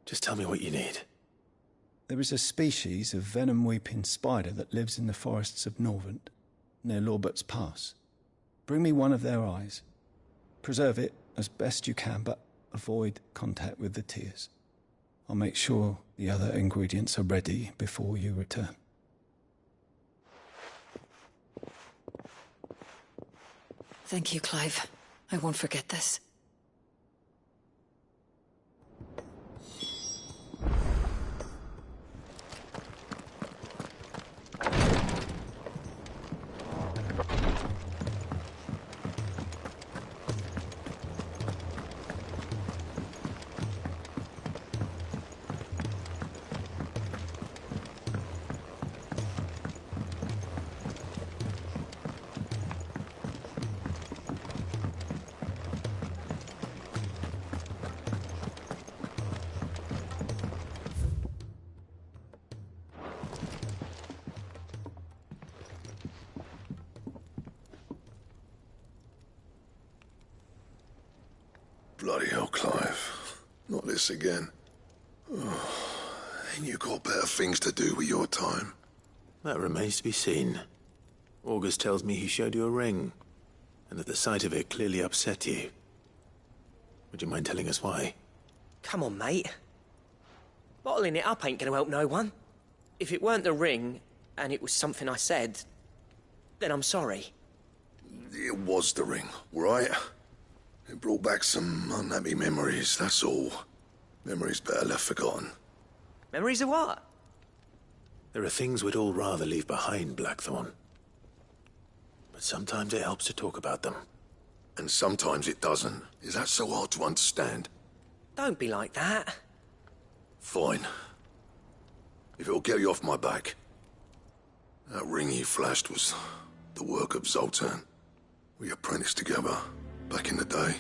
Just tell me what you need. There is a species of venom-weeping spider that lives in the forests of Norvent, near Lorbert's Pass. Bring me one of their eyes. Preserve it as best you can, but avoid contact with the tears. I'll make sure the other ingredients are ready before you return. Thank you, Clive. I won't forget this. Bloody hell, Clive. Not this again. Oh, ain't you got better things to do with your time? That remains to be seen. August tells me he showed you a ring, and that the sight of it clearly upset you. Would you mind telling us why? Come on, mate. Bottling it up ain't gonna help no one. If it weren't the ring, and it was something I said, then I'm sorry. It was the ring, right? It brought back some unhappy memories, that's all. Memories better left forgotten. Memories of what? There are things we'd all rather leave behind, Blackthorn. But sometimes it helps to talk about them. And sometimes it doesn't. Is that so hard to understand? Don't be like that. Fine. If it'll get you off my back. That ring you flashed was the work of Zoltan. We apprenticed together, back in the day.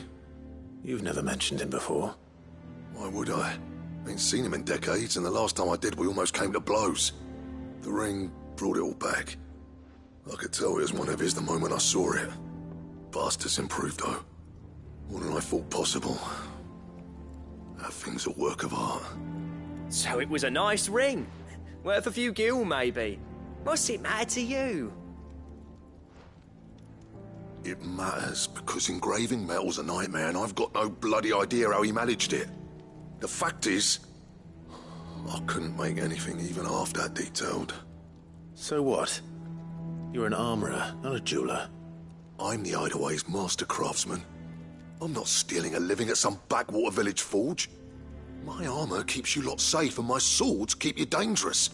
You've never mentioned him before. Why would I? Ain't seen him in decades, and the last time I did, we almost came to blows. The ring brought it all back. I could tell it was one of his the moment I saw it. Bastard's improved, though. More than I thought possible. That thing's a work of art. So it was a nice ring. Worth a few gil, maybe. What's it matter to you? It matters because engraving metal's a nightmare, and I've got no bloody idea how he managed it. The fact is, I couldn't make anything even half that detailed. So what? You're an armorer, not a jeweler. I'm the Hideaway's master craftsman. I'm not stealing a living at some backwater village forge. My armor keeps you lot safe, and my swords keep you dangerous.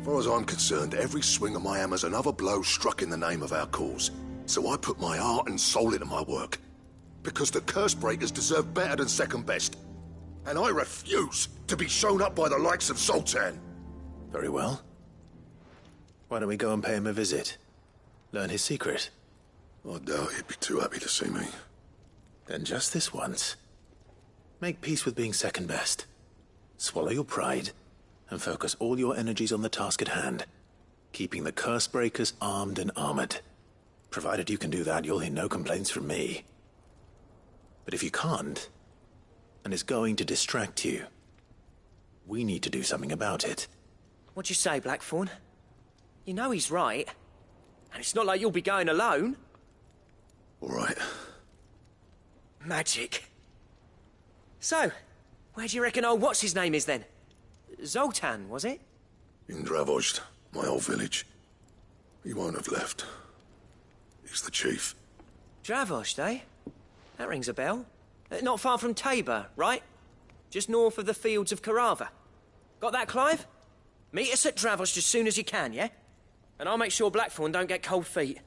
As far as I'm concerned, every swing of my hammer's another blow struck in the name of our cause. So I put my heart and soul into my work. Because the curse breakers deserve better than second best. And I refuse to be shown up by the likes of Zoltan. Very well. Why don't we go and pay him a visit? Learn his secret. I doubt he'd be too happy to see me. Then just this once. Make peace with being second best. Swallow your pride, and focus all your energies on the task at hand. Keeping the curse breakers armed and armored. Provided you can do that, you'll hear no complaints from me. But if you can't, and it's going to distract you, we need to do something about it. What'd you say, Blackthorn? You know he's right. And it's not like you'll be going alone. All right. Magic. So, where do you reckon old what's-his-name is then? Zoltan, was it? In Dravozd, my old village. He won't have left. He's the chief. Dravozd, eh? That rings a bell. Not far from Tabor, right? Just north of the fields of Carava. Got that, Clive? Meet us at Dravozd as soon as you can, yeah? And I'll make sure Blackthorn don't get cold feet.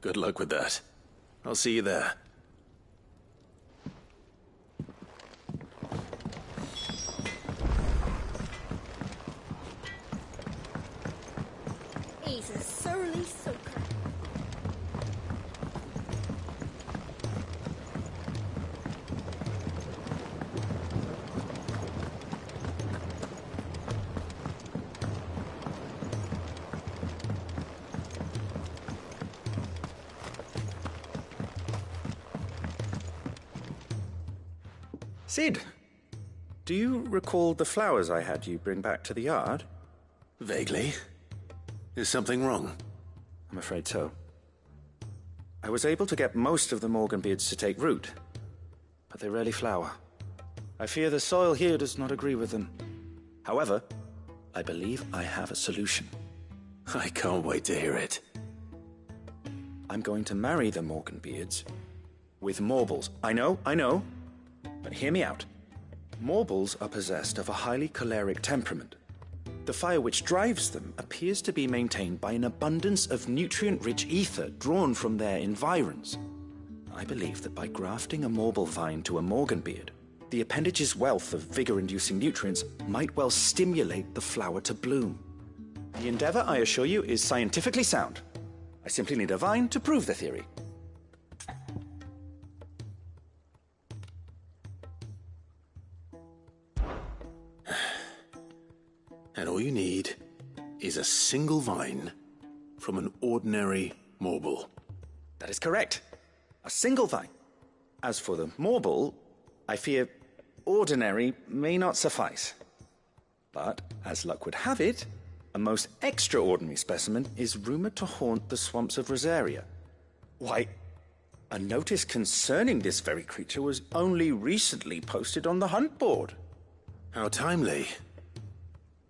Good luck with that. I'll see you there. He's a surly soaker. Sid, do you recall the flowers I had you bring back to the yard? Vaguely. Is something wrong? I'm afraid so. I was able to get most of the Morganbeards to take root, but they rarely flower. I fear the soil here does not agree with them. However, I believe I have a solution. I can't wait to hear it. I'm going to marry the Morganbeards with Morbles. I know, but hear me out. Morbles are possessed of a highly choleric temperament. The fire which drives them appears to be maintained by an abundance of nutrient-rich ether drawn from their environs. I believe that by grafting a Morble vine to a Morganbeard, the appendage's wealth of vigor-inducing nutrients might well stimulate the flower to bloom. The endeavor, I assure you, is scientifically sound. I simply need a vine to prove the theory. And all you need is a single vine from an ordinary Morble. That is correct. A single vine. As for the Morble, I fear ordinary may not suffice. But, as luck would have it, a most extraordinary specimen is rumored to haunt the swamps of Rosaria. Why, a notice concerning this very creature was only recently posted on the hunt board. How timely.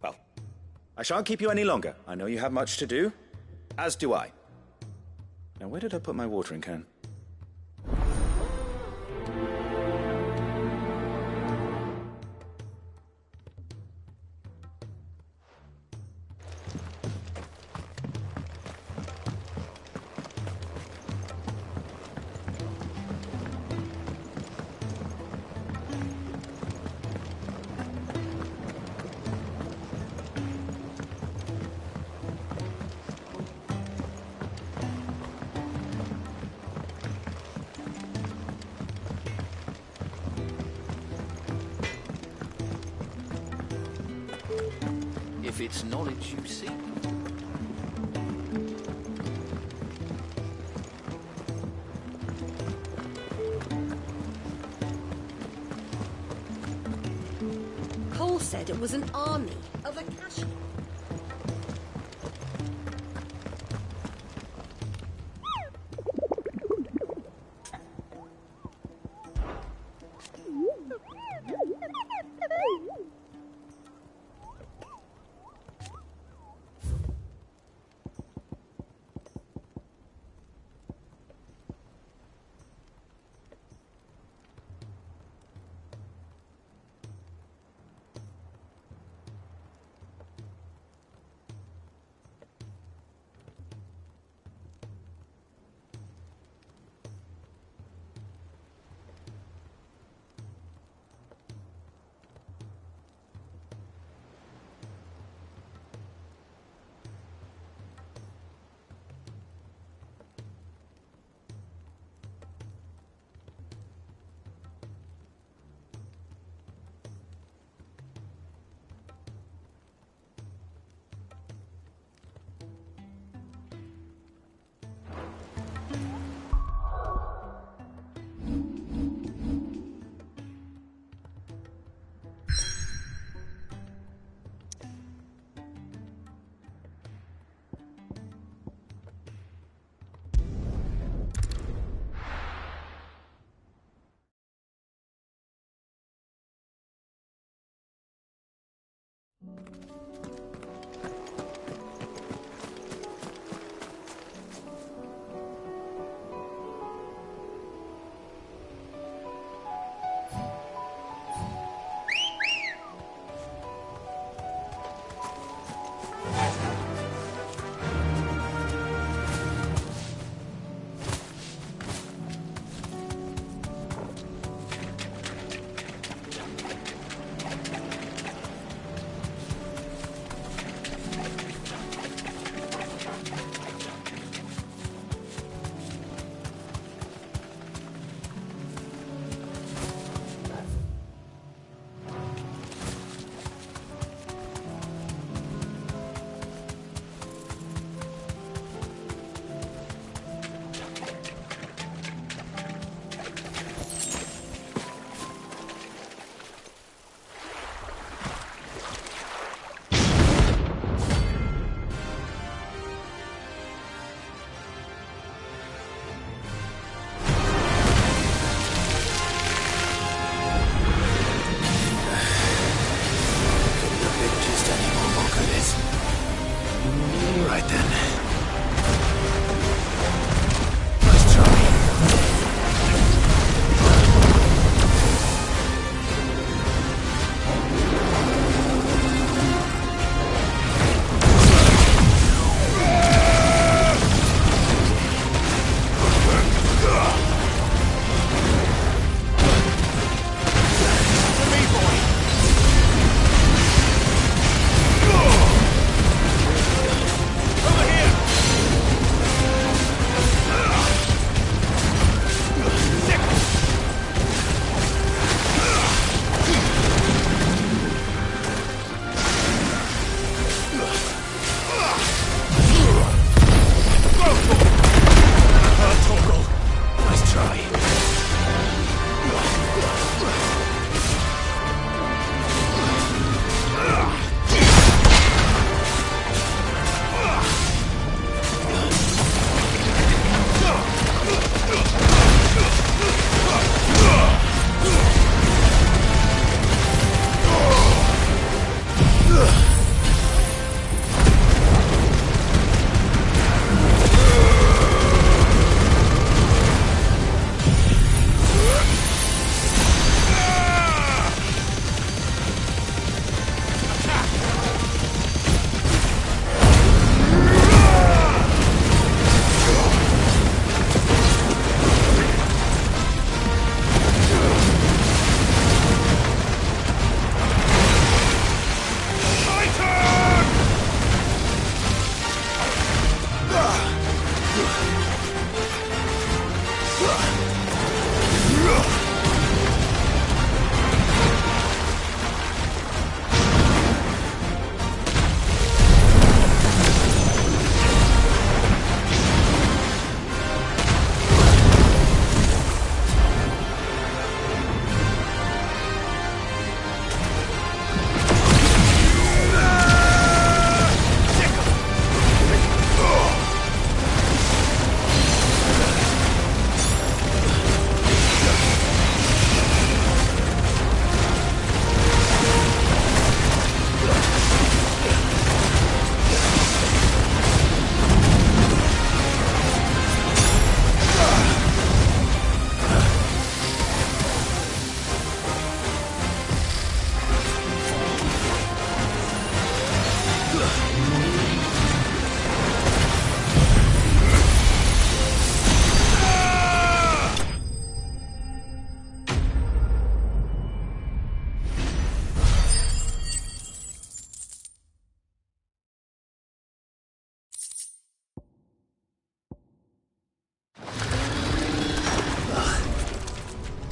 Well, I shan't keep you any longer. I know you have much to do, as do I. Now, where did I put my watering can? If it's knowledge you seek. Cole said it was an army of Akashi. All right then. Nice try.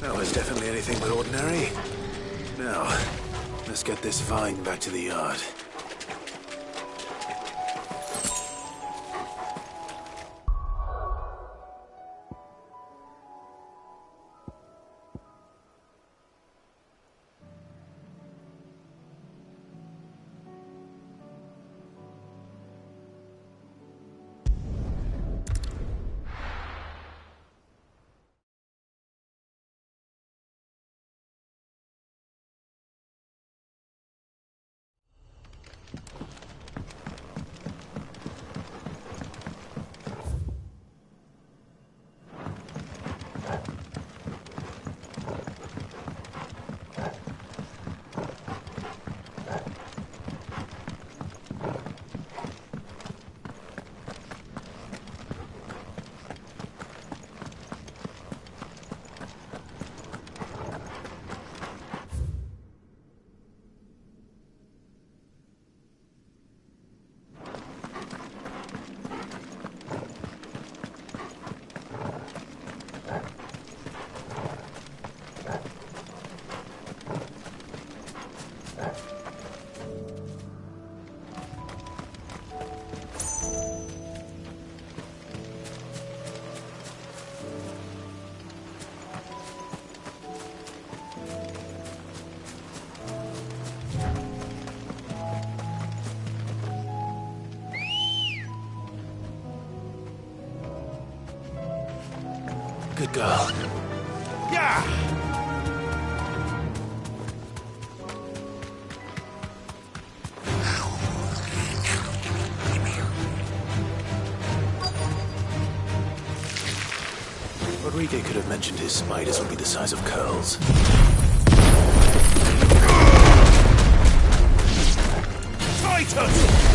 That was definitely anything but ordinary. Now, let's get this vine back to the yard. Good girl. Yeah! Rodrigo could have mentioned his spiders would be the size of curls. Titus!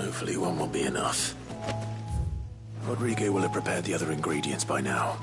Hopefully one will be enough. Rodrigo will have prepared the other ingredients by now.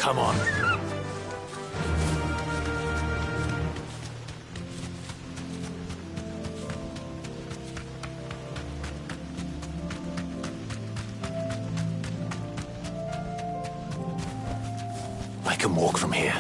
Come on. I can walk from here.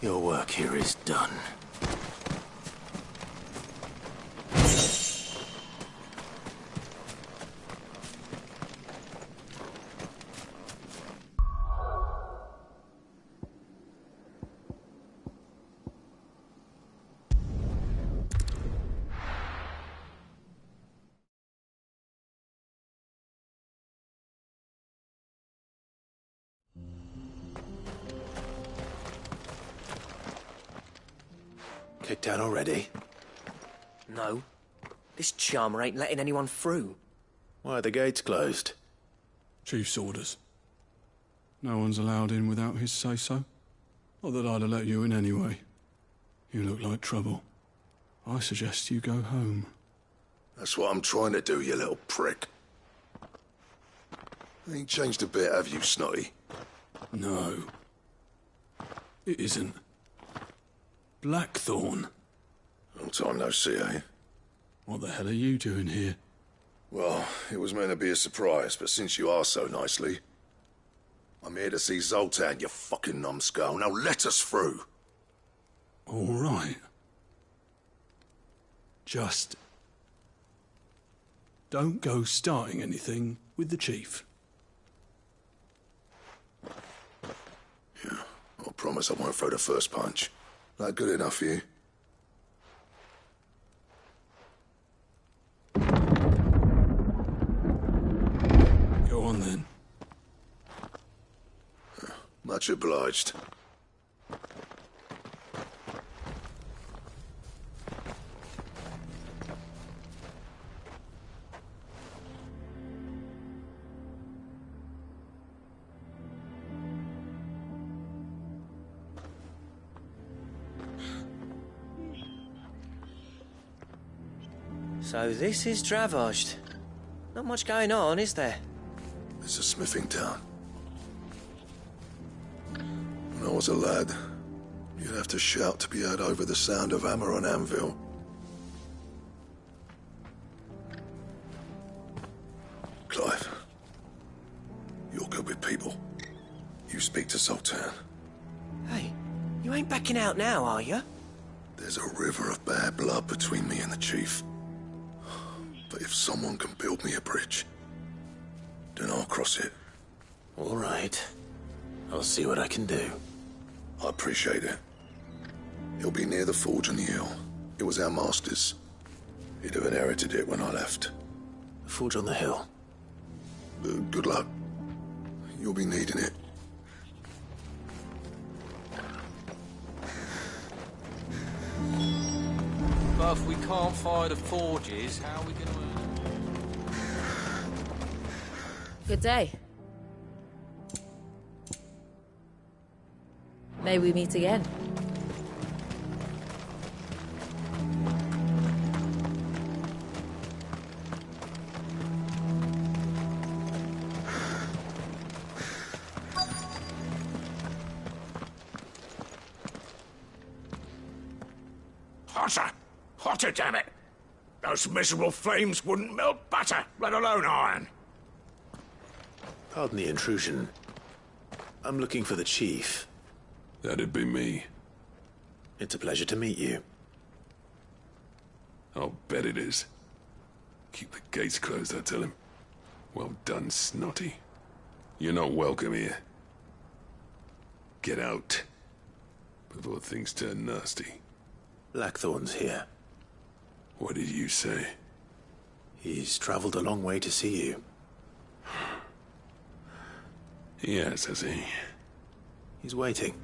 Your work here is done. Kicked out already? No. This charmer ain't letting anyone through. Why are the gates closed? Chief's orders. No one's allowed in without his say-so. Not that I'd have let you in anyway. You look like trouble. I suggest you go home. That's what I'm trying to do, you little prick. Ain't changed a bit, have you, Snotty? No. It isn't. Blackthorn. Long time no see, eh? What the hell are you doing here? Well, it was meant to be a surprise, but since you are so nicely, I'm here to see Zoltan, you fucking numbskull. Now let us through. All right. Just don't go starting anything with the chief. Yeah, I promise I won't throw the first punch. That good enough for you? Go on then. Much obliged. So this is Dravaged. Not much going on, is there? It's a smithing town. When I was a lad, you'd have to shout to be heard over the sound of hammer on anvil. Clive, you're good with people. You speak to Zoltan. Hey, you ain't backing out now, are you? There's a river of bad blood between me and the chief. But if someone can build me a bridge, then I'll cross it. All right. I'll see what I can do. I appreciate it. He'll be near the forge on the hill. It was our master's. He'd have inherited it when I left. The forge on the hill? Good luck. You'll be needing it. But if we can't fire the forges, how are we going to earn it? Good day. May we meet again. Hotter! Hotter, damn it! Those miserable flames wouldn't melt butter, let alone iron. Pardon the intrusion. I'm looking for the chief. That'd be me. It's a pleasure to meet you. I'll bet it is. Keep the gates closed, I tell him. Well done, Snotty. You're not welcome here. Get out. Before things turn nasty. Blackthorn's here. What did you say? He's traveled a long way to see you. Yes, has he? He's waiting.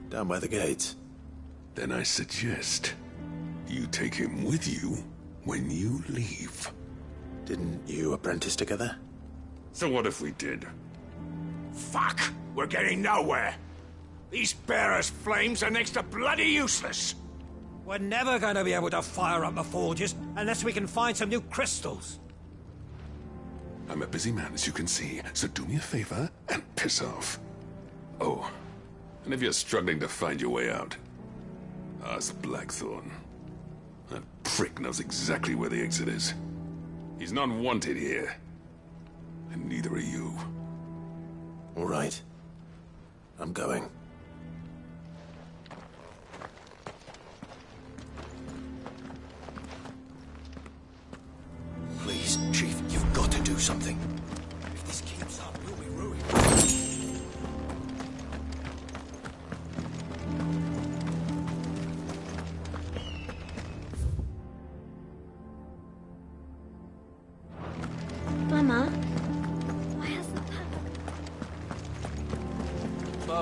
Down by the gates. Then I suggest you take him with you when you leave. Didn't you apprentice together? So what if we did? Fuck! We're getting nowhere! These bearers' flames are next to bloody useless! We're never going to be able to fire up the forges unless we can find some new crystals. I'm a busy man, as you can see, so do me a favor and piss off. Oh, and if you're struggling to find your way out, ask Blackthorn. That prick knows exactly where the exit is. He's not wanted here. And neither are you. All right. I'm going.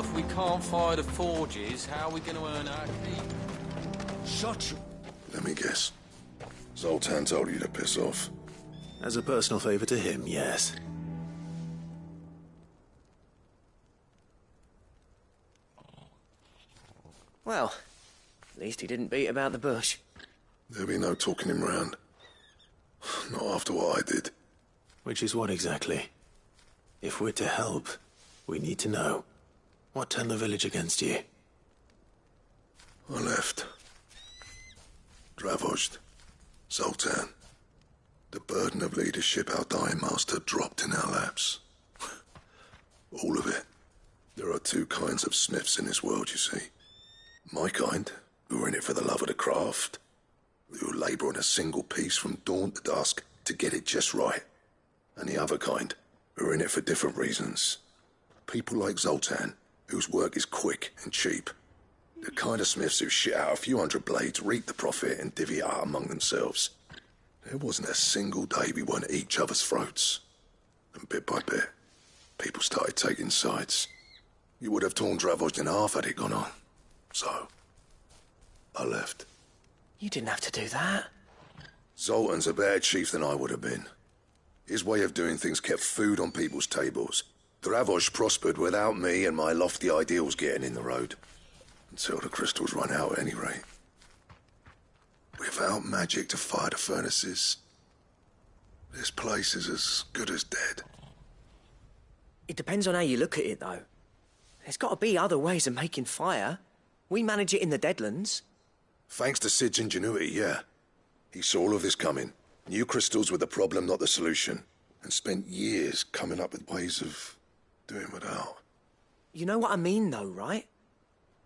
if we can't fire the forges, how are we going to earn our keep? Shut you. Let me guess. Zoltan told you to piss off. As a personal favor to him, yes. Well, at least he didn't beat about the bush. There'll be no talking him round. Not after what I did. Which is what exactly? If we're to help, we need to know. What turned the village against you? I left. Dravozd. Zoltan. The burden of leadership our dying master dropped in our laps. All of it. There are two kinds of smiths in this world, you see. My kind, who are in it for the love of the craft, who labour on a single piece from dawn to dusk to get it just right. And the other kind, who are in it for different reasons. People like Zoltan, whose work is quick and cheap. The kind of smiths who shit out a few hundred blades, reap the profit, and divvy it out among themselves. There wasn't a single day we weren't at each other's throats. And bit by bit, people started taking sides. You would have torn Dravozd in half had it gone on. So, I left. You didn't have to do that. Zoltan's a better chief than I would have been. His way of doing things kept food on people's tables. Dravozd prospered without me and my lofty ideals getting in the road. Until the crystals run out at any rate. Without magic to fire the furnaces, this place is as good as dead. It depends on how you look at it, though. There's got to be other ways of making fire. We manage it in the Deadlands. Thanks to Sid's ingenuity, yeah. He saw all of this coming. Knew crystals were the problem, not the solution. And spent years coming up with ways of doing without. You know what I mean, though, right?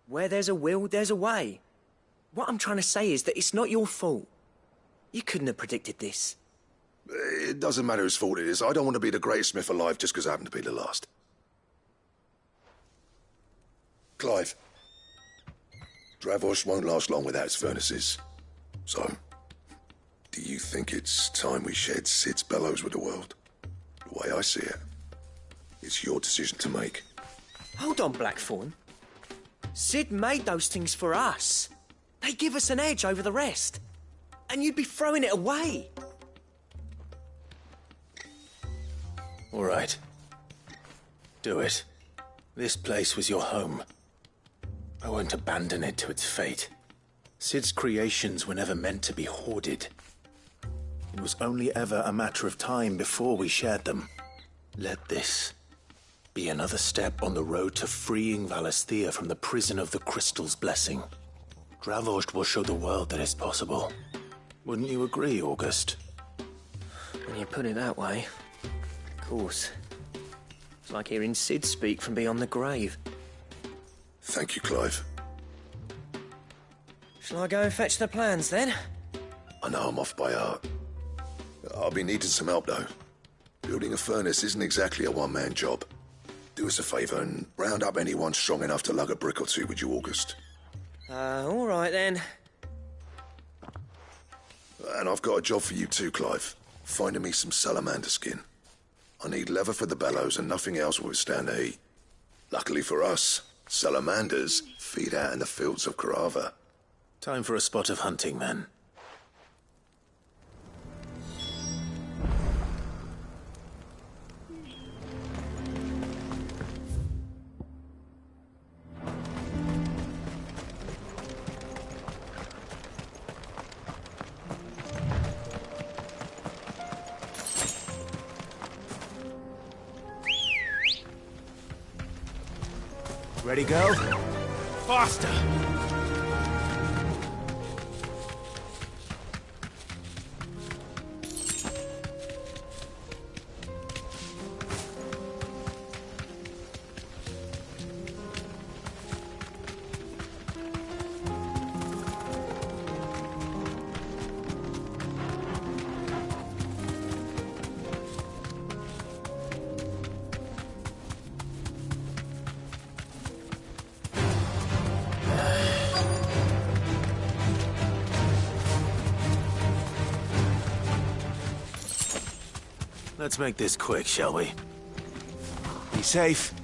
Where there's a will, there's a way. What I'm trying to say is that it's not your fault. You couldn't have predicted this. It doesn't matter whose fault it is. I don't want to be the greatest smith alive just because I happen to be the last. Clive. Dravozd won't last long without its furnaces. So, do you think it's time we shared Sid's bellows with the world? The way I see it, it's your decision to make. Hold on, Blackthorn. Sid made those things for us. They give us an edge over the rest. And you'd be throwing it away. All right. Do it. This place was your home. I won't abandon it to its fate. Sid's creations were never meant to be hoarded. It was only ever a matter of time before we shared them. Let this be another step on the road to freeing Valisthea from the prison of the Crystal's blessing. Dravozd will show the world that it's possible. Wouldn't you agree, August? When you put it that way, of course. It's like hearing Sid speak from beyond the grave. Thank you, Clive. Shall I go and fetch the plans, then? I know I'm off by heart. I'll be needing some help, though. Building a furnace isn't exactly a one-man job. Do us a favour and round up anyone strong enough to lug a brick or two, would you, August? All right, then. And I've got a job for you too, Clive. Finding me some salamander skin. I need leather for the bellows and nothing else will withstand the heat. Luckily for us, salamanders feed out in the fields of Carava. Time for a spot of hunting, then. Ready, go? Faster! Let's make this quick, shall we? Be safe.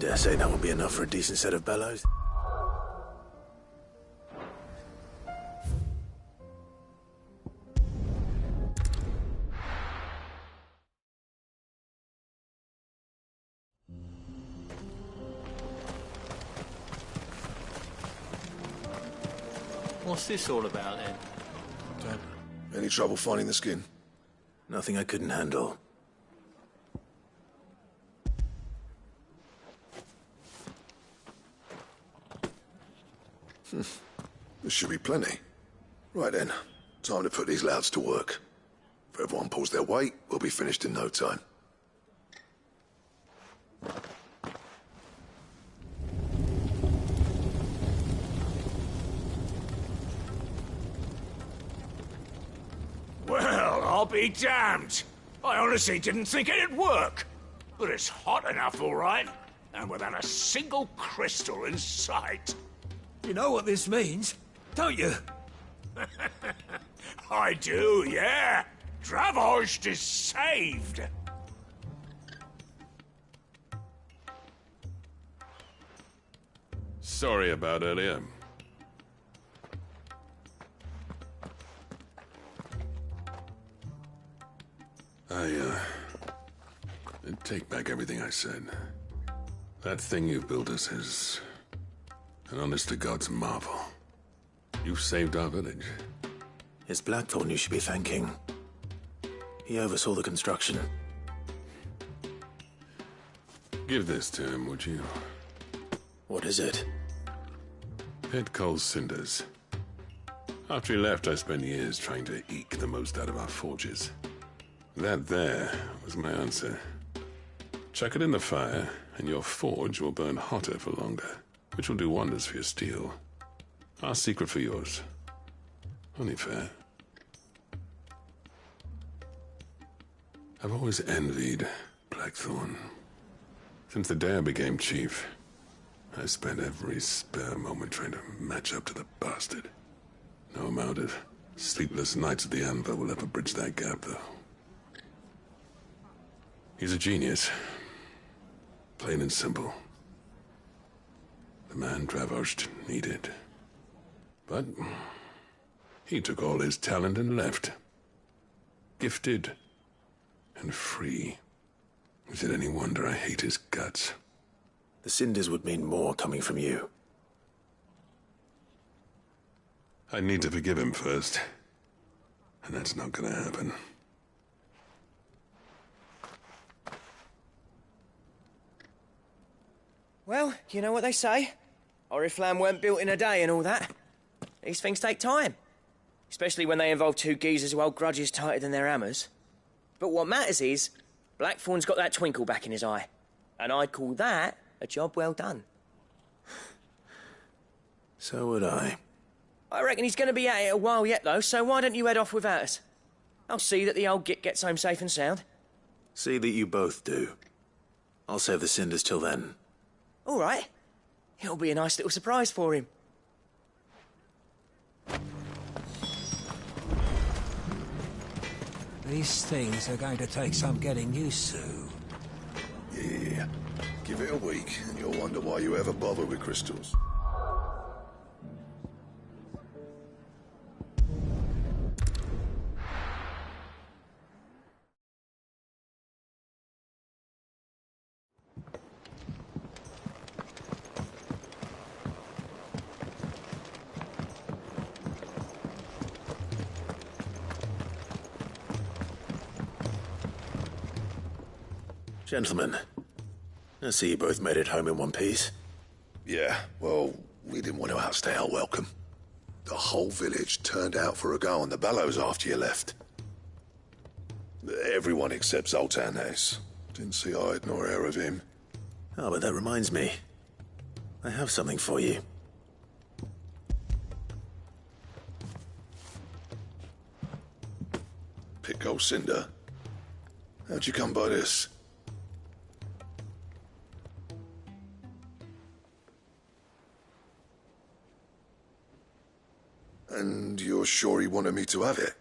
dare say that won't be enough for a decent set of bellows. What's this all about then? Any trouble finding the skin? Nothing I couldn't handle. There should be plenty. Right then, time to put these louds to work. If everyone pulls their weight, we'll be finished in no time. Well, I'll be damned. I honestly didn't think it'd work. But it's hot enough, all right. And without a single crystal in sight. You know what this means, don't you? I do, yeah. Dravost is saved. Sorry about earlier. I take back everything I said. That thing you built us is an honest-to-God's marvel. You saved our village. It's Blackthorn you should be thanking. He oversaw the construction. Give this to him, would you? What is it? Pit Coal's cinders. After he left, I spent years trying to eke the most out of our forges. That there was my answer. Chuck it in the fire, and your forge will burn hotter for longer, which will do wonders for your steel. Our secret for yours. Only fair. I've always envied Blackthorn. Since the day I became chief, I spent every spare moment trying to match up to the bastard. No amount of sleepless nights at the anvil will ever bridge that gap, though. He's a genius. Plain and simple. The man Dravost needed. But he took all his talent and left. Gifted and free. Is it any wonder I hate his guts? The cinders would mean more coming from you. I need to forgive him first. And that's not gonna happen. Well, you know what they say. Oriflamme weren't built in a day and all that. These things take time. Especially when they involve two geezers who hold grudges tighter than their hammers. But what matters is, Blackthorn's got that twinkle back in his eye. And I'd call that a job well done. So would I. I reckon he's going to be at it a while yet, though, so why don't you head off without us? I'll see that the old git gets home safe and sound. See that you both do. I'll save the cinders till then. All right. It'll be a nice little surprise for him. These things are going to take some getting used to. Yeah. Give it a week, and you'll wonder why you ever bother with crystals. Gentlemen, I see you both made it home in one piece. Yeah, well, we didn't want to outstay our welcome. The whole village turned out for a go on the bellows after you left. Everyone except Zoltan has. Didn't see hide nor hair of him. Oh, but that reminds me. I have something for you. Pico Cinder. How'd you come by this? And you're sure he wanted me to have it?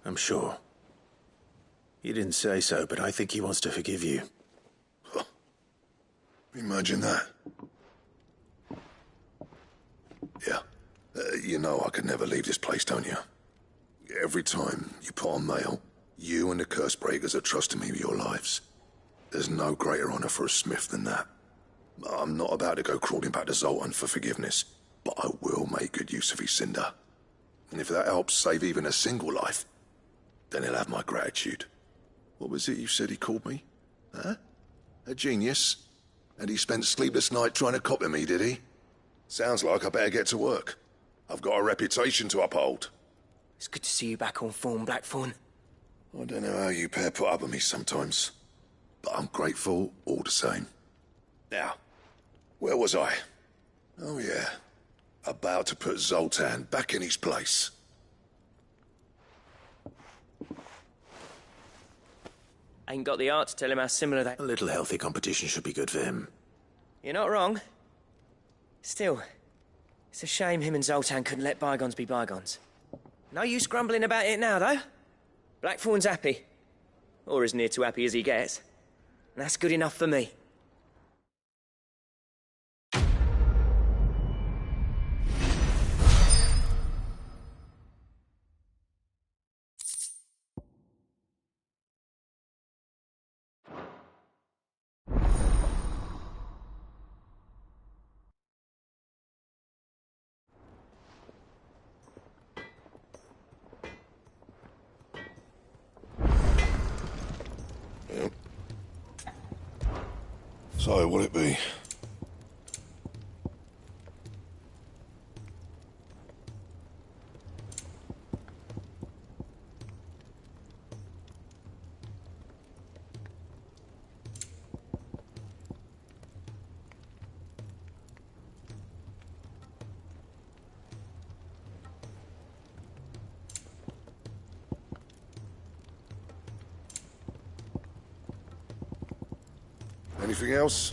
I'm sure. He didn't say so, but I think he wants to forgive you. Imagine that. Yeah. You know I could never leave this place, don't you? Every time you put on mail, you and the curse breakers are trusting me with your lives. There's no greater honor for a smith than that. I'm not about to go crawling back to Zoltan for forgiveness, but I will make good use of his cinder. And if that helps save even a single life, then he'll have my gratitude. What was it you said he called me? Huh? A genius? And he spent sleepless night trying to copy me, did he? Sounds like I better get to work. I've got a reputation to uphold. It's good to see you back on form, Blackthorn. I don't know how you pair put up with me sometimes, but I'm grateful all the same. Now, where was I? Oh yeah, about to put Zoltan back in his place. Ain't got the art to tell him how similar they... A little healthy competition should be good for him. You're not wrong. Still, it's a shame him and Zoltan couldn't let bygones be bygones. No use grumbling about it now, though. Blackthorn's happy. Or as near to happy as he gets. And that's good enough for me. Yep. So, what'll it be? Anything else?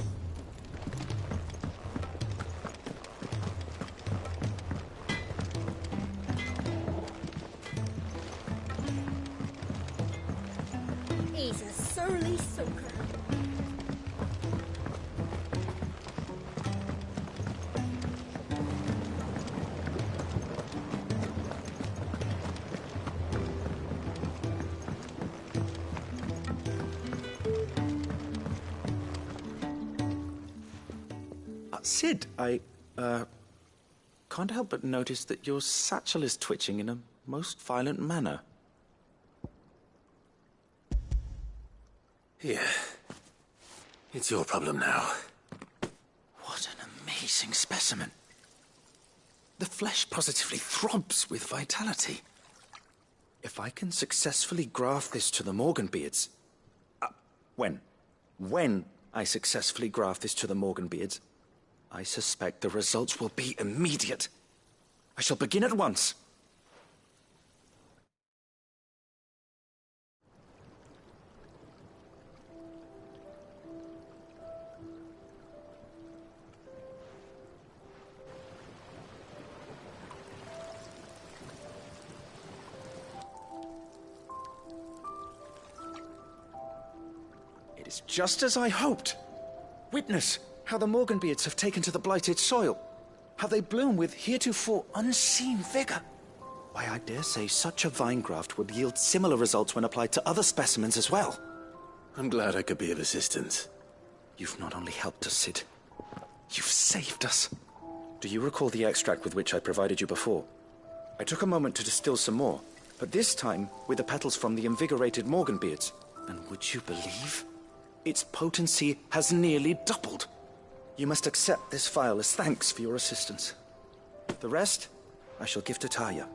He's a surly soaker. Sid, I can't help but notice that your satchel is twitching in a most violent manner. Here. It's your problem now. What an amazing specimen. The flesh positively throbs with vitality. If I can successfully graft this to the Morganbeards... When I successfully graft this to the Morganbeards, I suspect the results will be immediate. I shall begin at once. It is just as I hoped. Witness how the Morganbeards have taken to the blighted soil. How they bloom with heretofore unseen vigor. Why, I dare say such a vine graft would yield similar results when applied to other specimens as well. I'm glad I could be of assistance. You've not only helped us, Sid, you've saved us. Do you recall the extract with which I provided you before? I took a moment to distill some more, but this time with the petals from the invigorated Morganbeards. And would you believe? Its potency has nearly doubled. You must accept this vial as thanks for your assistance. The rest, I shall give to Taya.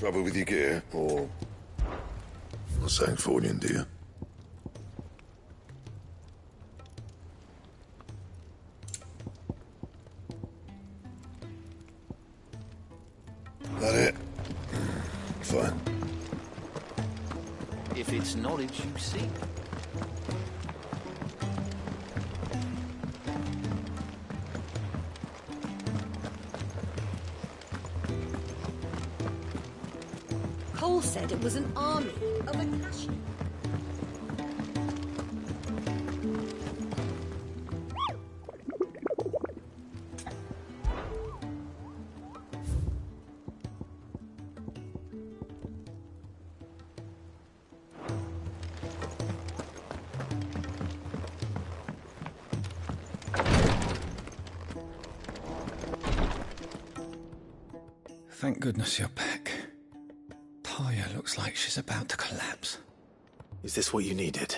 Trouble with your gear, or... Not saying Fordian, do you? That it? Fine. If it's knowledge you seek. Cole said it was an army of Akashi. Thank goodness you're back. Taya looks like she's about to collapse. Is this what you needed?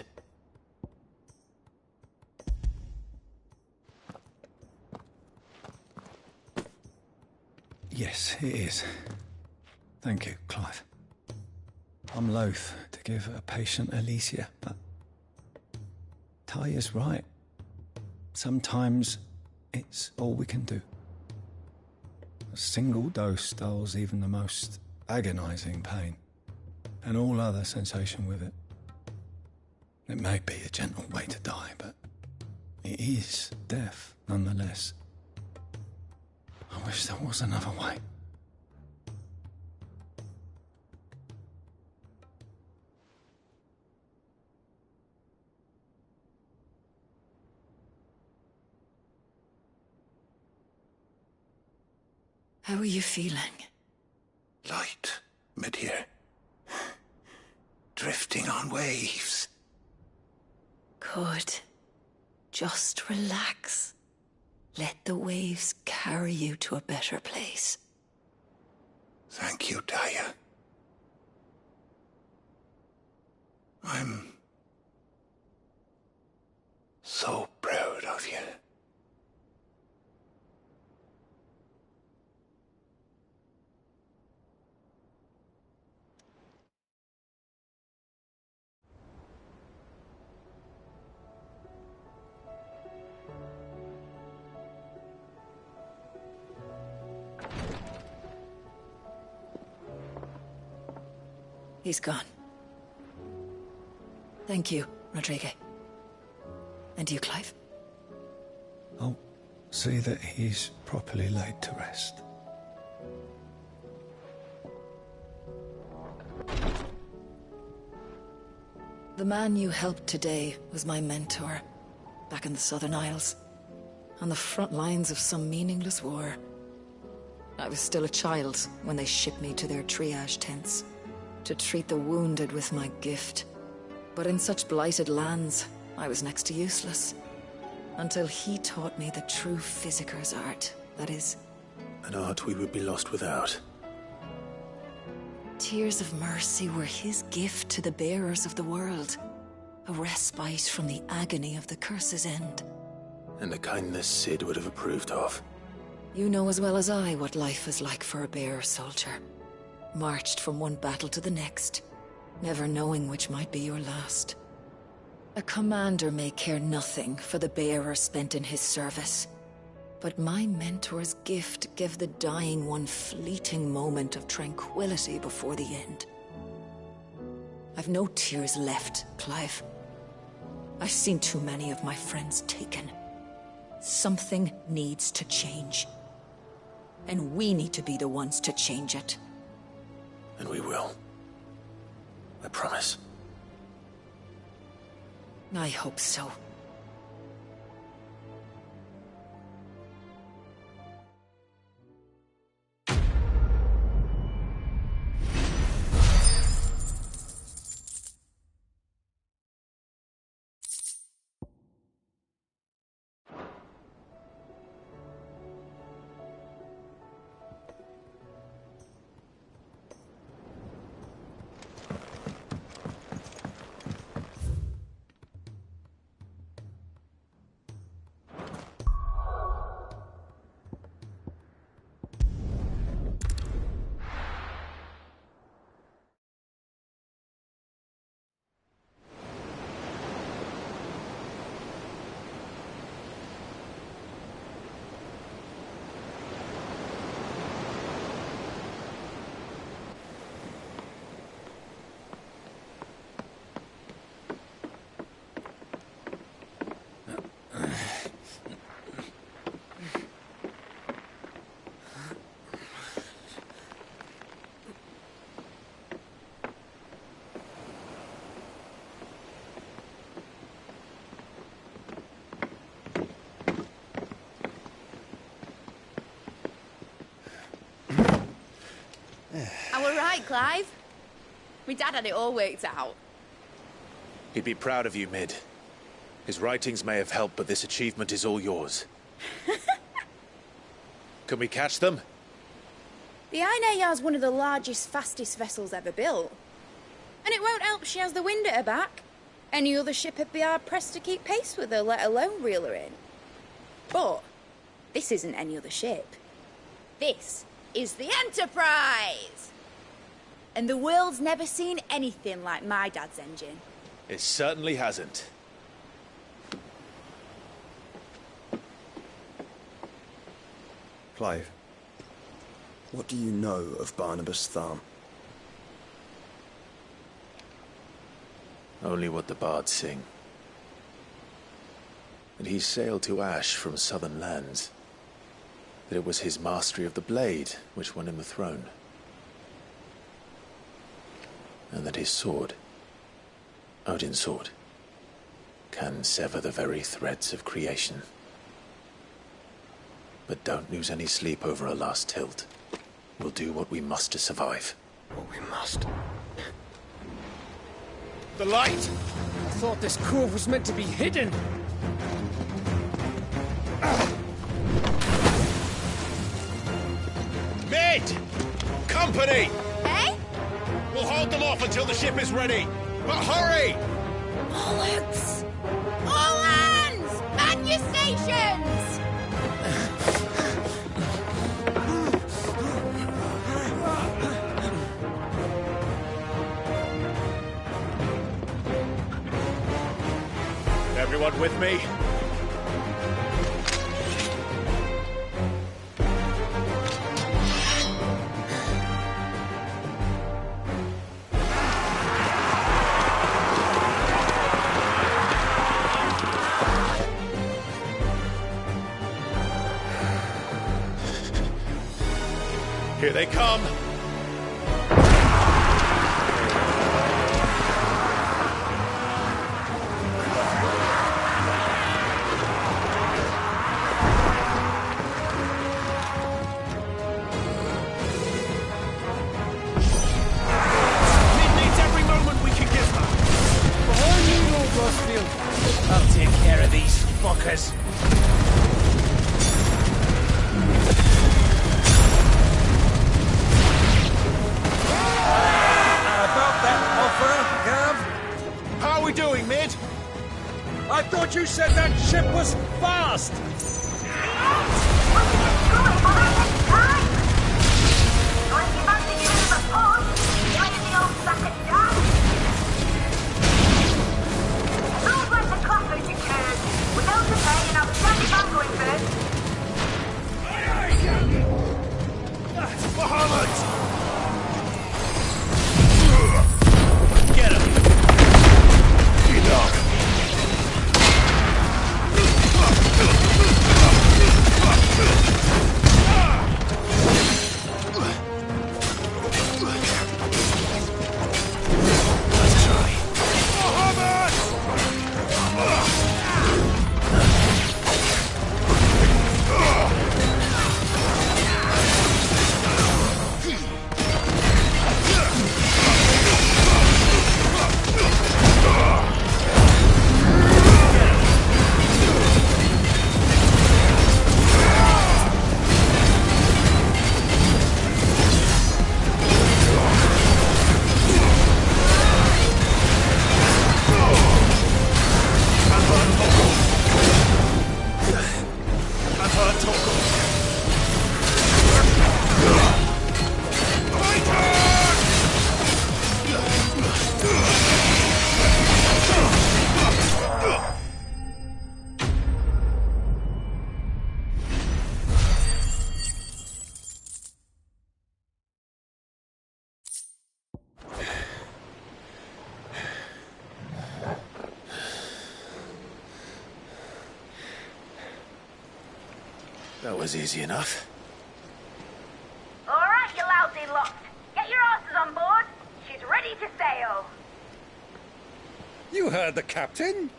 Yes, it is. Thank you, Clive. I'm loath to give a patient Alicia, but Taya's right. Sometimes it's all we can do. A single dose dulls even the most agonizing pain, and all other sensation with it. It may be a gentle way to die, but it is death nonetheless. I wish there was another way. How are you feeling? Light, mid-here. Drifting on waves. Good. Just relax. Let the waves carry you to a better place. Thank you, Taya. I'm so proud of you. He's gone. Thank you, Rodrigue. And you, Clive? I'll see that he's properly laid to rest. The man you helped today was my mentor, back in the Southern Isles, on the front lines of some meaningless war. I was still a child when they shipped me to their triage tents, to treat the wounded with my gift. But in such blighted lands, I was next to useless. Until he taught me the true physicker's art, that is... An art we would be lost without. Tears of mercy were his gift to the bearers of the world. A respite from the agony of the curse's end. And a kindness Sid would have approved of. You know as well as I what life is like for a bearer soldier. Marched from one battle to the next, never knowing which might be your last. A commander may care nothing for the bearer spent in his service, but my mentor's gift gave the dying one fleeting moment of tranquility before the end. I've no tears left, Clive. I've seen too many of my friends taken. Something needs to change. And we need to be the ones to change it. And we will. I promise. I hope so. Clive. My dad had it all worked out. He'd be proud of you, Mid. His writings may have helped, but this achievement is all yours. Can we catch them? The Ainayar's one of the largest, fastest vessels ever built. And it won't help she has the wind at her back. Any other ship would be hard-pressed to keep pace with her, let alone reel her in. But this isn't any other ship. This is the Enterprise! And the world's never seen anything like my dad's engine. It certainly hasn't. Clive, what do you know of Barnabas Tharm? Only what the bards sing. That he sailed to Ash from southern lands. That it was his mastery of the blade which won him the throne. And that his sword, Odin's sword, can sever the very threads of creation. But don't lose any sleep over a last tilt. We'll do what we must to survive. What we must. The light! I thought this cove was meant to be hidden. Mid! Company! Eh? We'll hold them off until the ship is ready. But hurry! Bollocks! All hands! Man your stations! Everyone with me? Here they come! I'll take care of these fuckers. About that offer, Gav? How are we doing, Mid? I thought you said that ship was fast! Get him! Enough! That was easy enough. All right, you lousy lot. Get your asses on board. She's ready to sail. You heard the captain?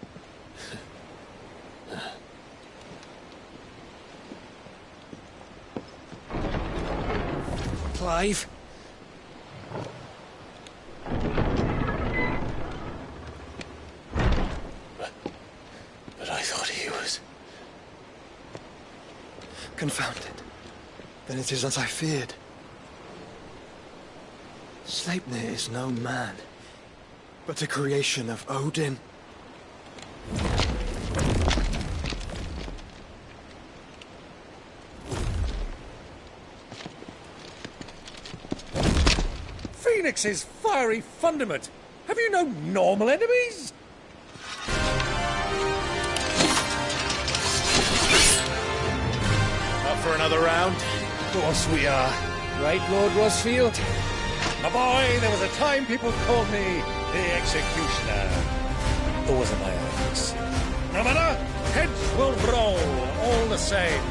Clive? Confounded. Then it is as I feared. Sleipnir is no man, but a creation of Odin. Phoenix's fiery fundament. Have you no normal enemies? Up for another round? Of course we are. Right, Lord Rosfield? My boy, there was a time people called me the Executioner. Or was it my eyes? No matter, heads will roll all the same.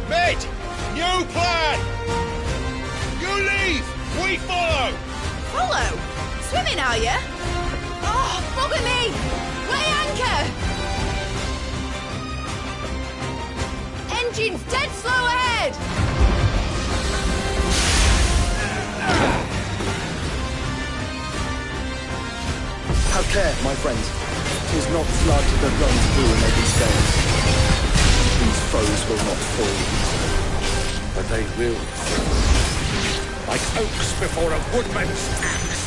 Mate, new plan! You leave, we follow! Follow? Swimming, are you? Oh, bugger me! Weigh anchor! Engine's dead slow ahead! Have care, my friends. 'Tis not blood that runs through and making scales. These foes will not fall easily, but they will fall. Like oaks before a woodman's axe.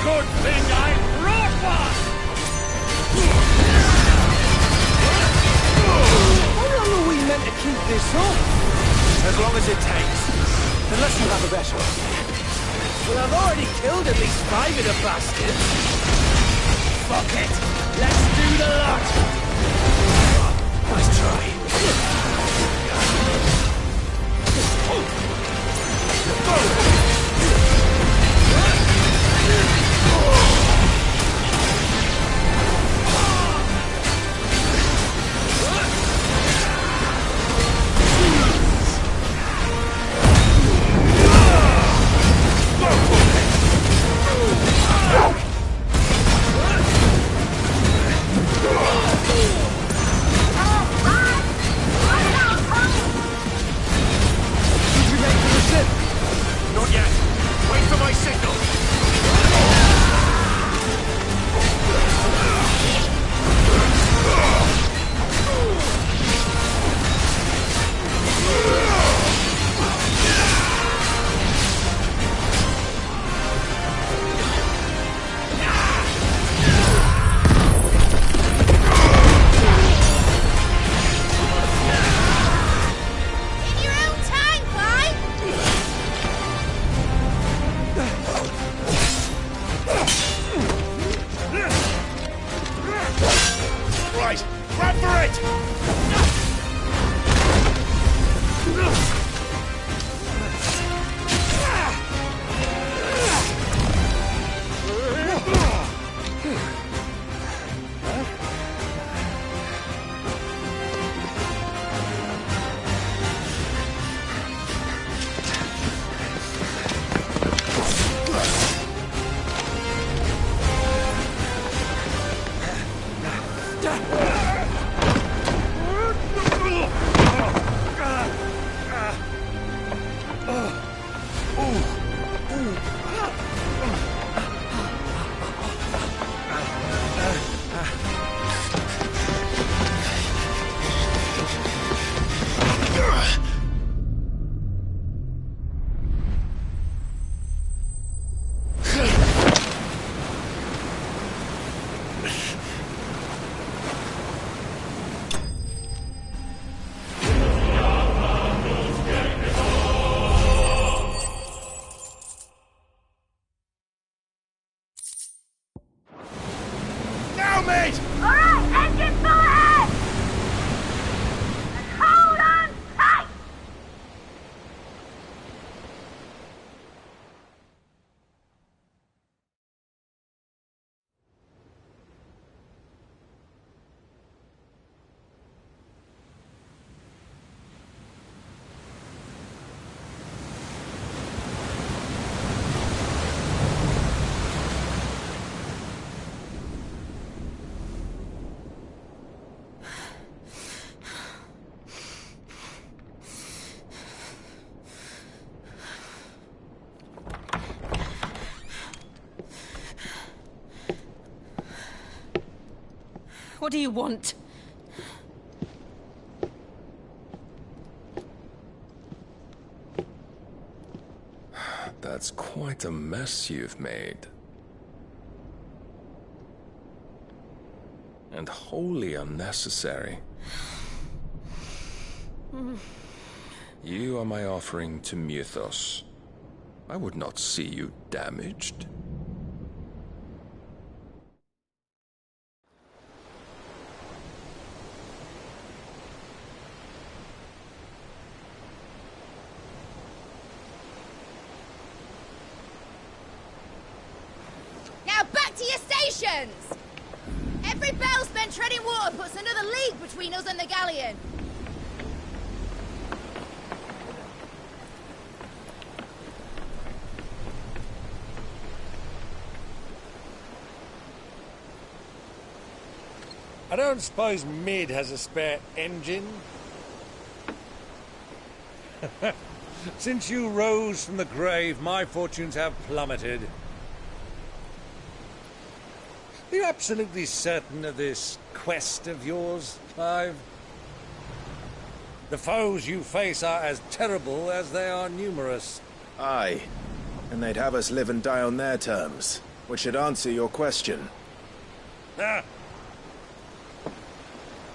Good thing I brought one! How long are we meant to keep this up? As long as it takes. Unless you have a better one. Well, I've already killed at least 5 of the bastards. Fuck it. Let's do the lot. Nice try. What do you want? That's quite a mess you've made. And wholly unnecessary. You are my offering to Mythos. I would not see you damaged. Now back to your stations! Every bell spent treading water puts another league between us and the galleon. I don't suppose Mid has a spare engine? Since you rose from the grave, my fortunes have plummeted. Are you absolutely certain of this quest of yours, Clive? The foes you face are as terrible as they are numerous. Aye. And they'd have us live and die on their terms, which should answer your question. Ah!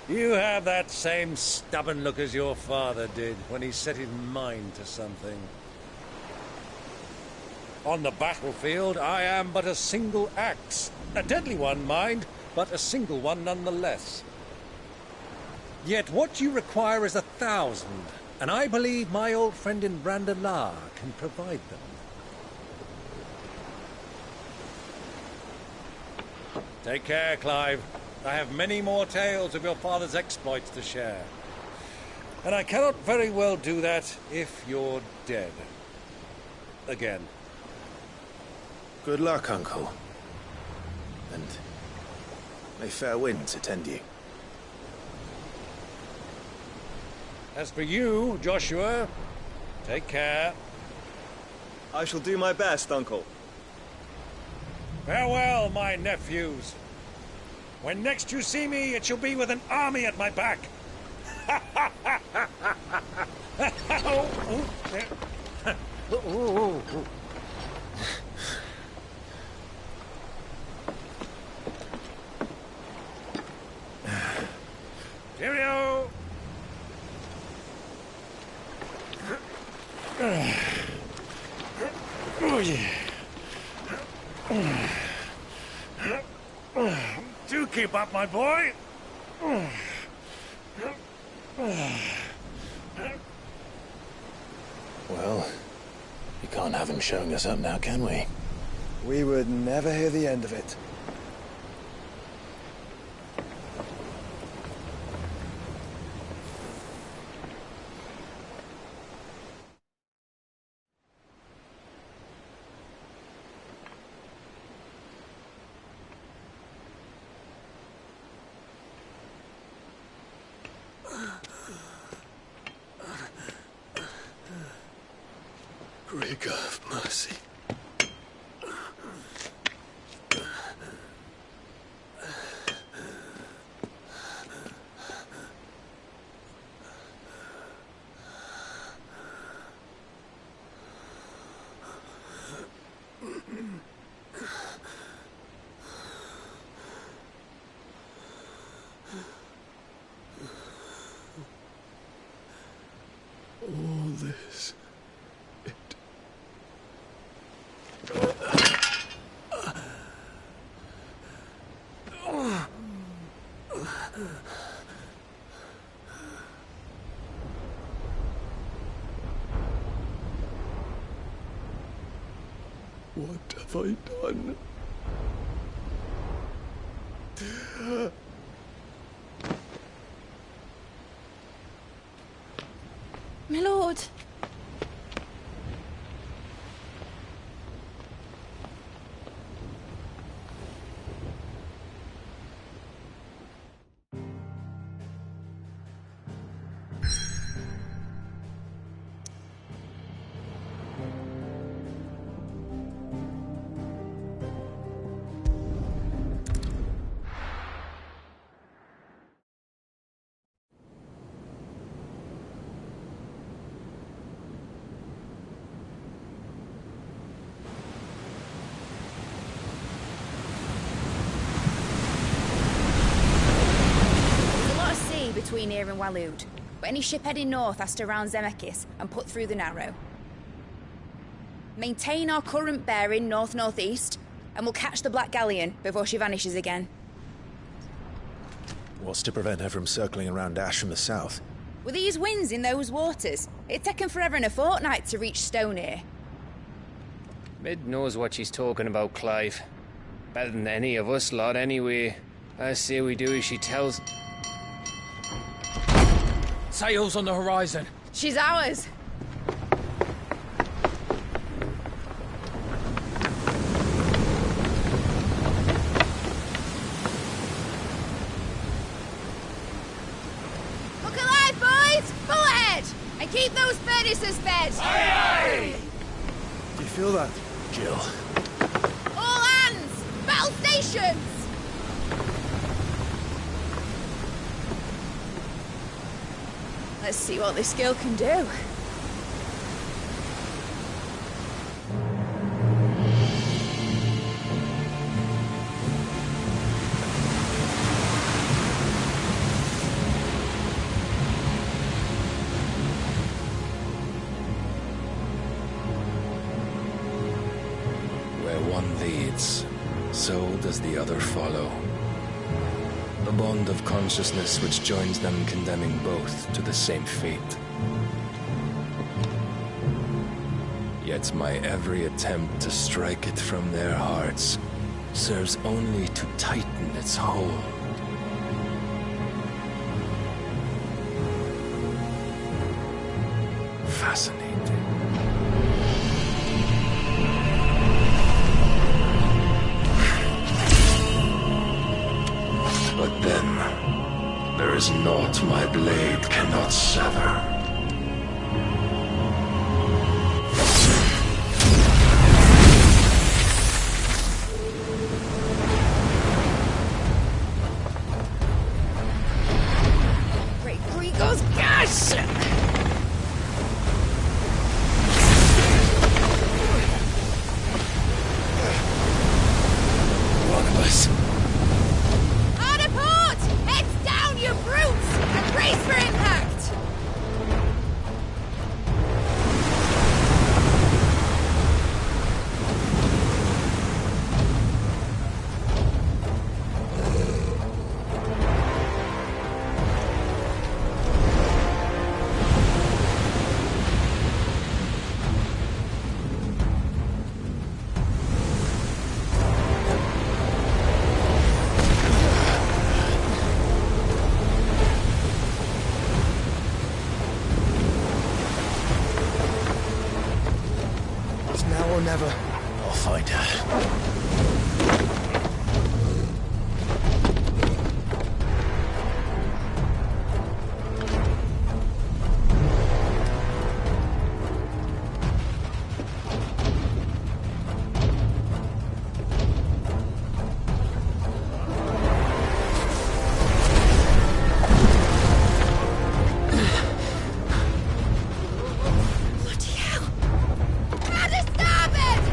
You have that same stubborn look as your father did when he set his mind to something. On the battlefield, I am but a single axe. A deadly one, mind, but a single one nonetheless. Yet what you require is 1,000, and I believe my old friend in Brandalar can provide them. Take care, Clive. I have many more tales of your father's exploits to share. And I cannot very well do that if you're dead. Again. Good luck, Uncle. And may fair winds attend you. As for you, Joshua, take care. I shall do my best, Uncle. Farewell, my nephews. When next you see me, it shall be with an army at my back. Cheerio! Oh, yeah. Do keep up, my boy. Well, we can't have him showing us up now, can we? We would never hear the end of it. Great God of mercy. All this. What have I done? My lord. Waloed, but any ship heading north has to round Zemeckis and put through the Narrow. Maintain our current bearing north-northeast, and we'll catch the Black Galleon before she vanishes again. What's to prevent her from circling around Ash from the south? With these winds in those waters, it'd taken forever and a fortnight to reach Stonehenge. Mid knows what she's talking about, Clive. Better than any of us lot, anyway. I say we do as she tells. Sails on the horizon. She's ours. Look alive, boys! Full ahead! And keep those furnaces fed! Aye, aye! Do you feel that, Jill? All hands! Battle stations! Let's see what this girl can do. Where one leads, so does the other follow. A bond of consciousness which joins them, condemning both to the same fate. Yet my every attempt to strike it from their hearts serves only to tighten its hold. Fascinating. But then, there is naught my blade cannot sever. Great Gregor's gosh! One of us. Hard apart! Heads down, you brutes! And brace for impact! It's now or never. I'll find her. Bloody hell! Out of starboard!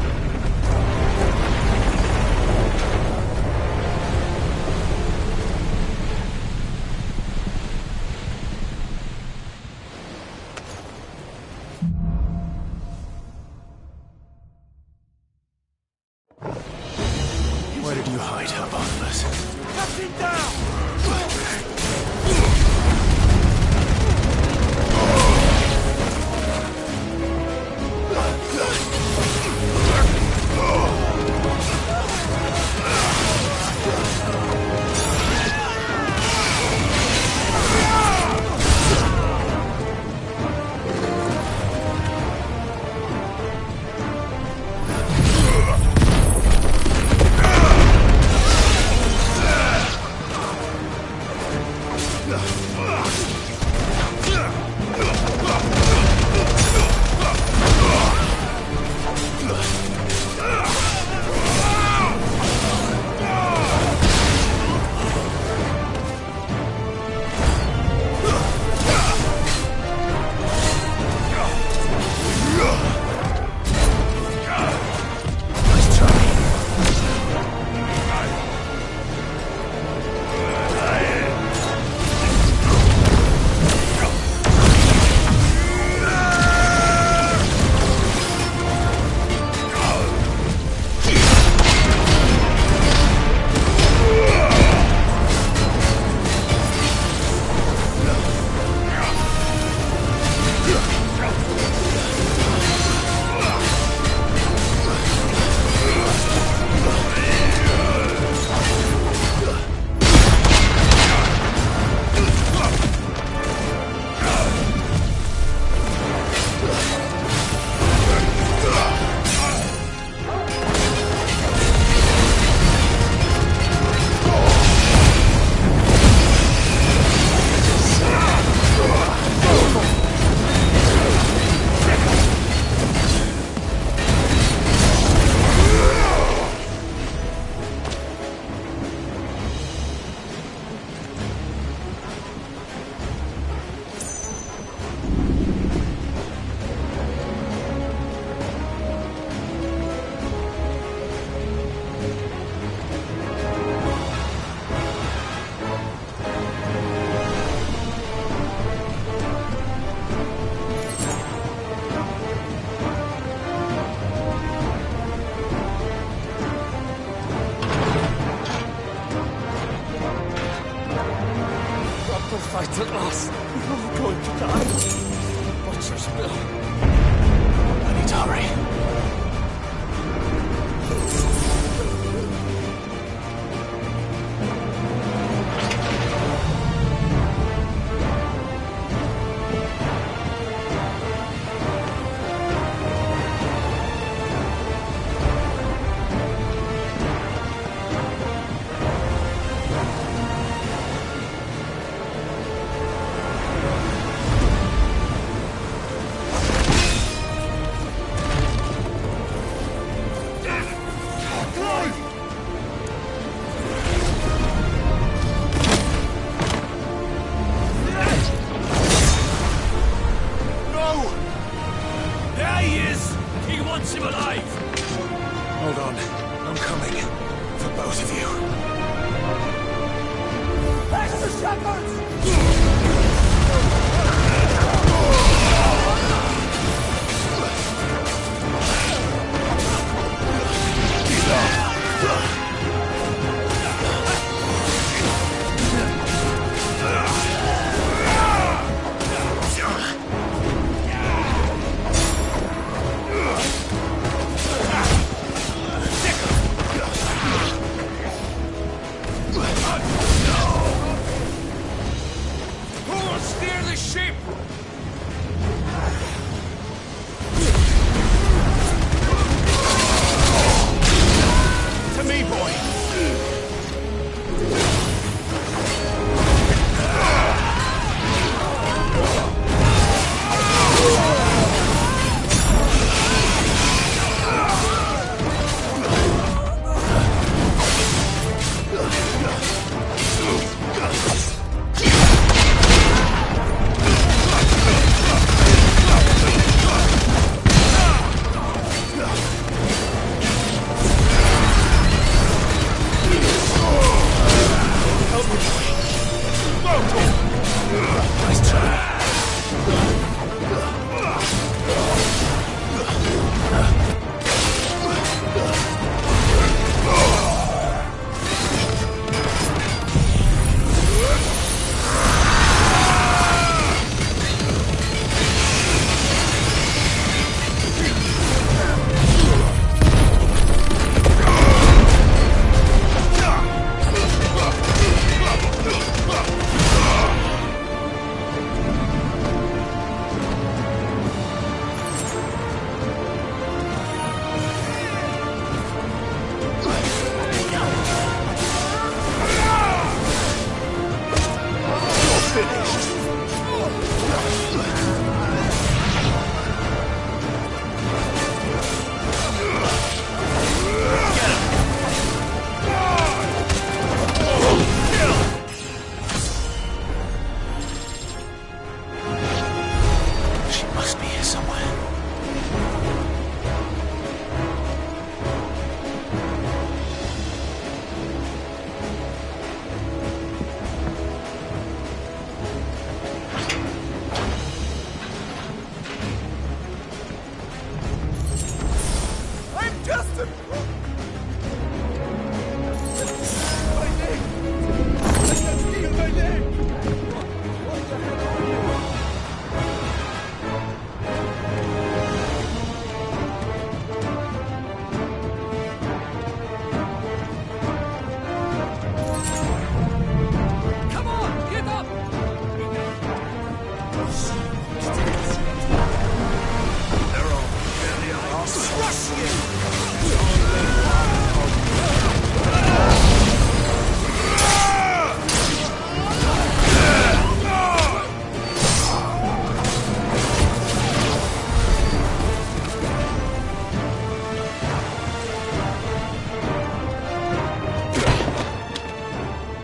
I need to hurry.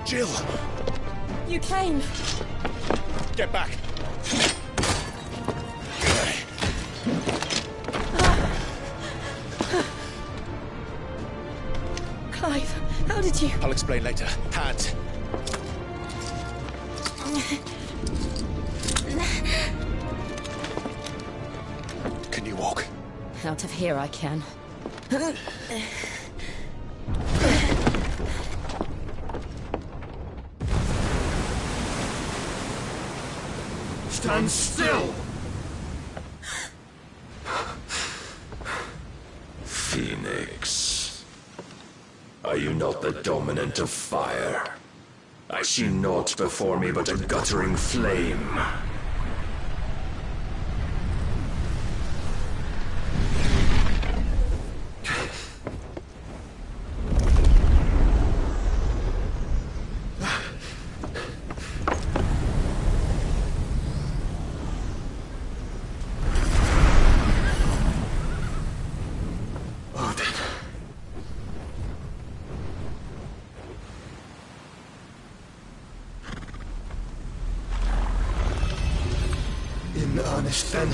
Jill! You came. Get back! Clive, how did you... I'll explain later. Hands. Can you walk? Out of here I can. Stand still! Phoenix. Are you not the dominant of fire? I see naught before me but a guttering flame. In earnest, then.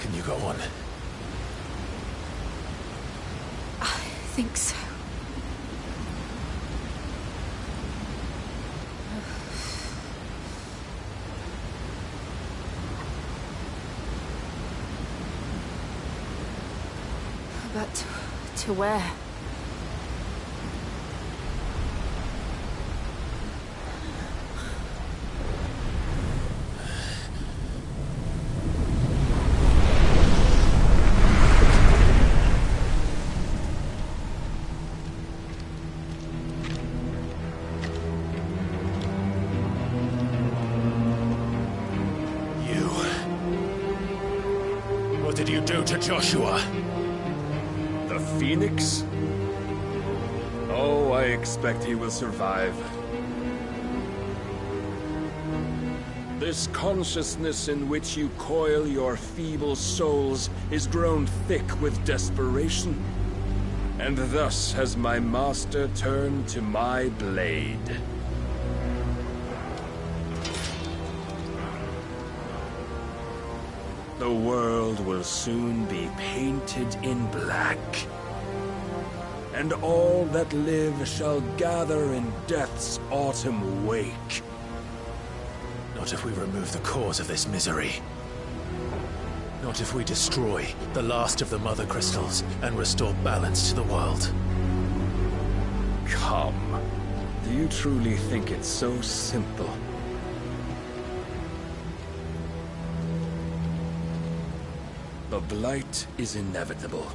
Can you go on? I think so. But to where? What did you do to Joshua? The Phoenix? Oh, I expect he will survive. This consciousness in which you coil your feeble souls is grown thick with desperation. And thus has my master turned to my blade. The world will soon be painted in black. And all that live shall gather in death's autumn wake. Not if we remove the cause of this misery. Not if we destroy the last of the Mother Crystals and restore balance to the world. Come. Do you truly think it's so simple? The Blight is inevitable.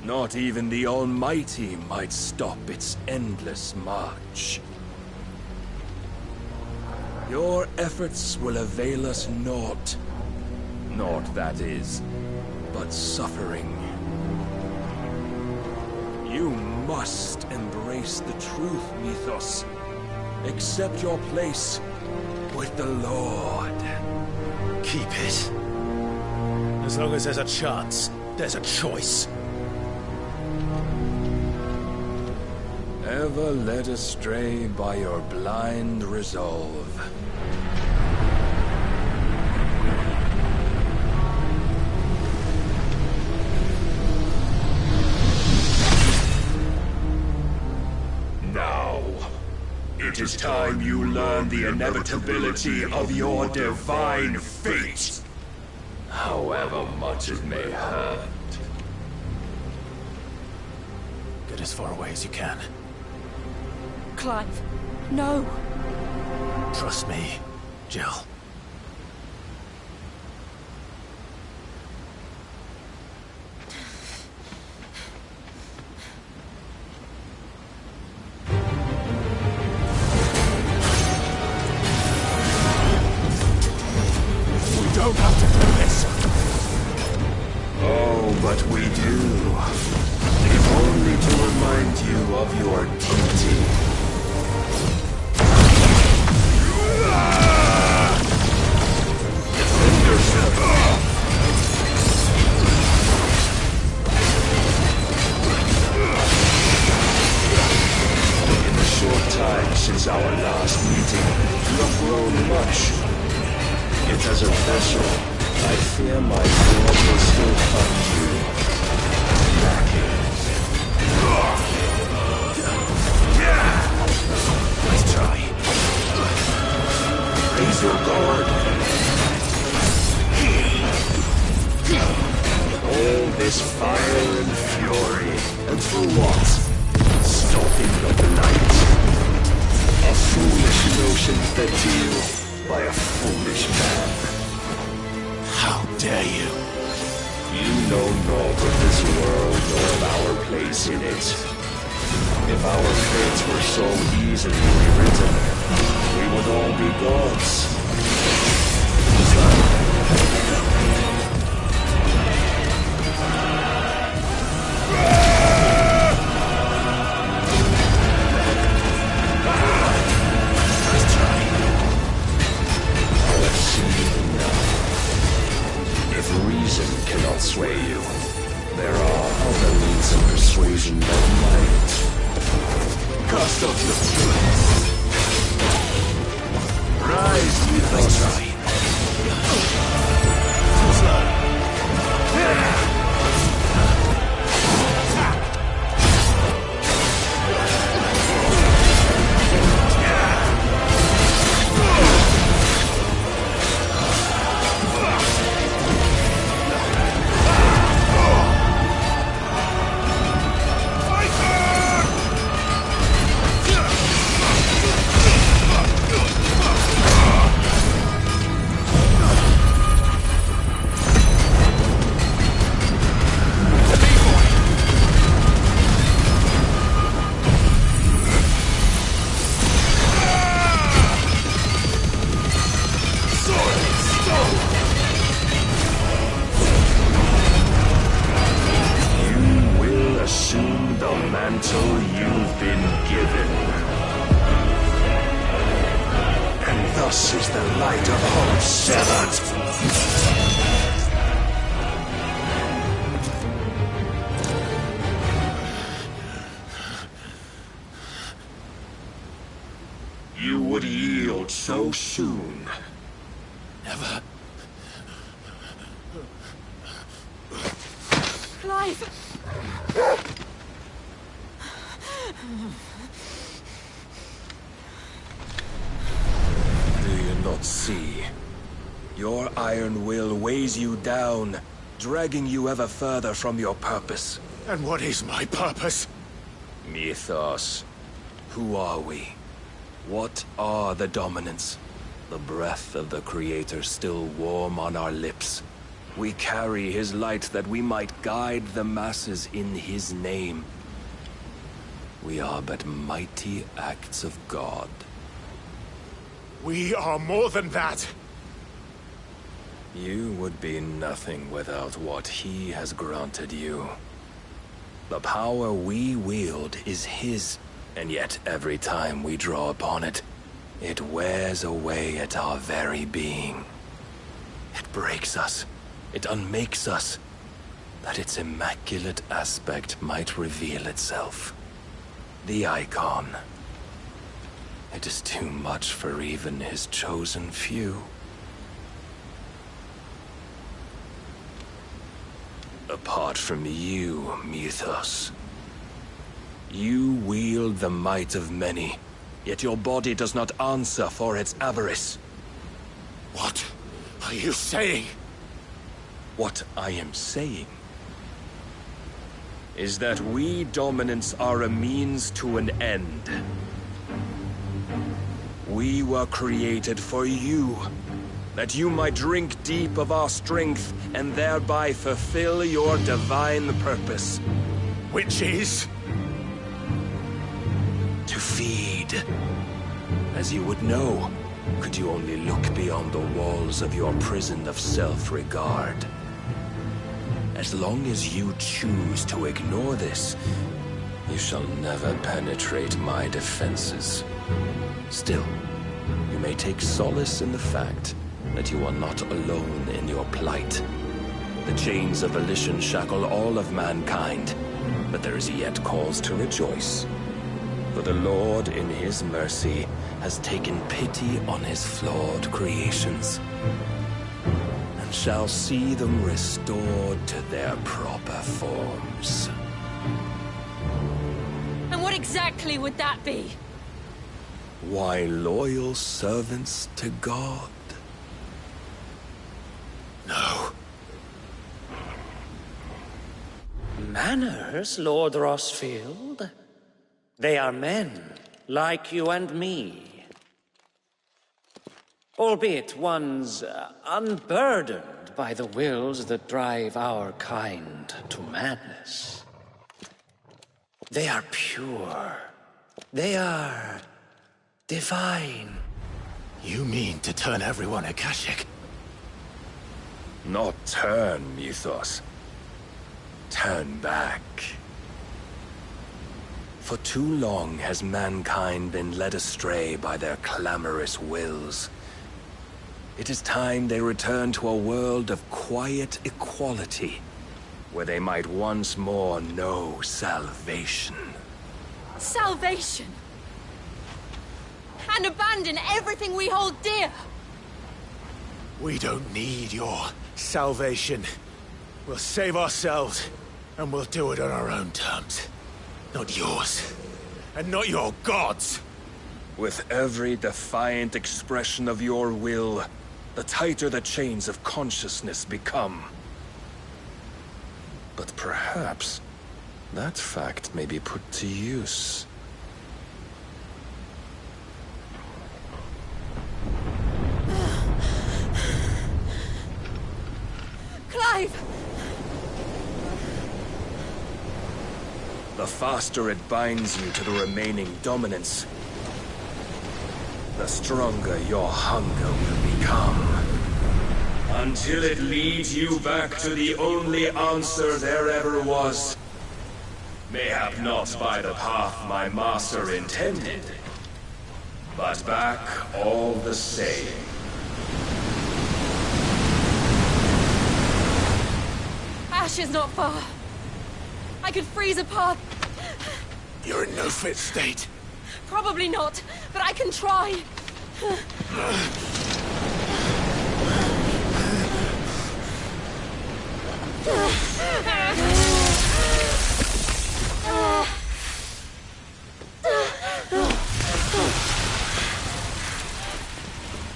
Not even the Almighty might stop its endless march. Your efforts will avail us naught. Naught, that is, but suffering. You must embrace the truth, Mythos. Accept your place with the Lord. Keep it. As long as there's a chance, there's a choice. Ever led astray by your blind resolve. Now, it is time you learn the inevitability of your divine fate. however much it may hurt. Get as far away as you can. Clive, no. Trust me, Jill. We don't have to do this. Oh, but we do. If only to remind you of your duty. Defend yourself. In the short time since our last meeting, you have grown much. Yet as a vessel, I fear my lord will still find you lacking. Nice try. Raise your guard. All this fire and fury, and for what? Stopping of the night. A foolish notion fed to you by a foolish man. How dare you? You know naught of this world nor of our place in it. If our fates were so easily rewritten, we would all be gods. Reason cannot sway you. There are other means of persuasion that might. Cast off your feelings. Rise with us. You would yield so soon. Never. Clive! Do you not see? Your iron will weighs you down, dragging you ever further from your purpose. And what is my purpose? Mythos. Who are we? What are the dominants? The breath of the Creator still warm on our lips. We carry his light that we might guide the masses in his name. We are but mighty acts of God. We are more than that. You would be nothing without what he has granted you. The power we wield is his, and yet every time we draw upon it, it wears away at our very being. It breaks us. It unmakes us, that its immaculate aspect might reveal itself. The icon. It is too much for even his chosen few. Apart from you, Mythos, you wield the might of many, yet your body does not answer for its avarice. What are you saying? What I am saying is that we dominants are a means to an end. We were created for you, that you might drink deep of our strength and thereby fulfill your divine purpose. Which is? To feed. As you would know, could you only look beyond the walls of your prison of self-regard. As long as you choose to ignore this, you shall never penetrate my defenses. Still, you may take solace in the fact that you are not alone in your plight. The chains of volition shackle all of mankind, but there is yet cause to rejoice. For the Lord, in his mercy, has taken pity on his flawed creations, and shall see them restored to their proper forms. And what exactly would that be? Why, loyal servants to God. No. Manners, Lord Rossfield? They are men, like you and me. Albeit ones unburdened by the wills that drive our kind to madness. They are pure. They are divine. You mean to turn everyone Akashic? Not turn, Mythos. Turn back. For too long has mankind been led astray by their clamorous wills. It is time they return to a world of quiet equality, where they might once more know salvation. Salvation? And abandon everything we hold dear? We don't need your salvation. We'll save ourselves, and we'll do it on our own terms. Not yours. And not your gods. With every defiant expression of your will, the tighter the chains of consciousness become. But perhaps that fact may be put to use. Clive! The faster it binds you to the remaining dominance, the stronger your hunger will become. Until it leads you back to the only answer there ever was. Mayhap not by the path my master intended, but back all the same. Ash is not far. I could freeze a path. You're in no fit state. Probably not, but I can try.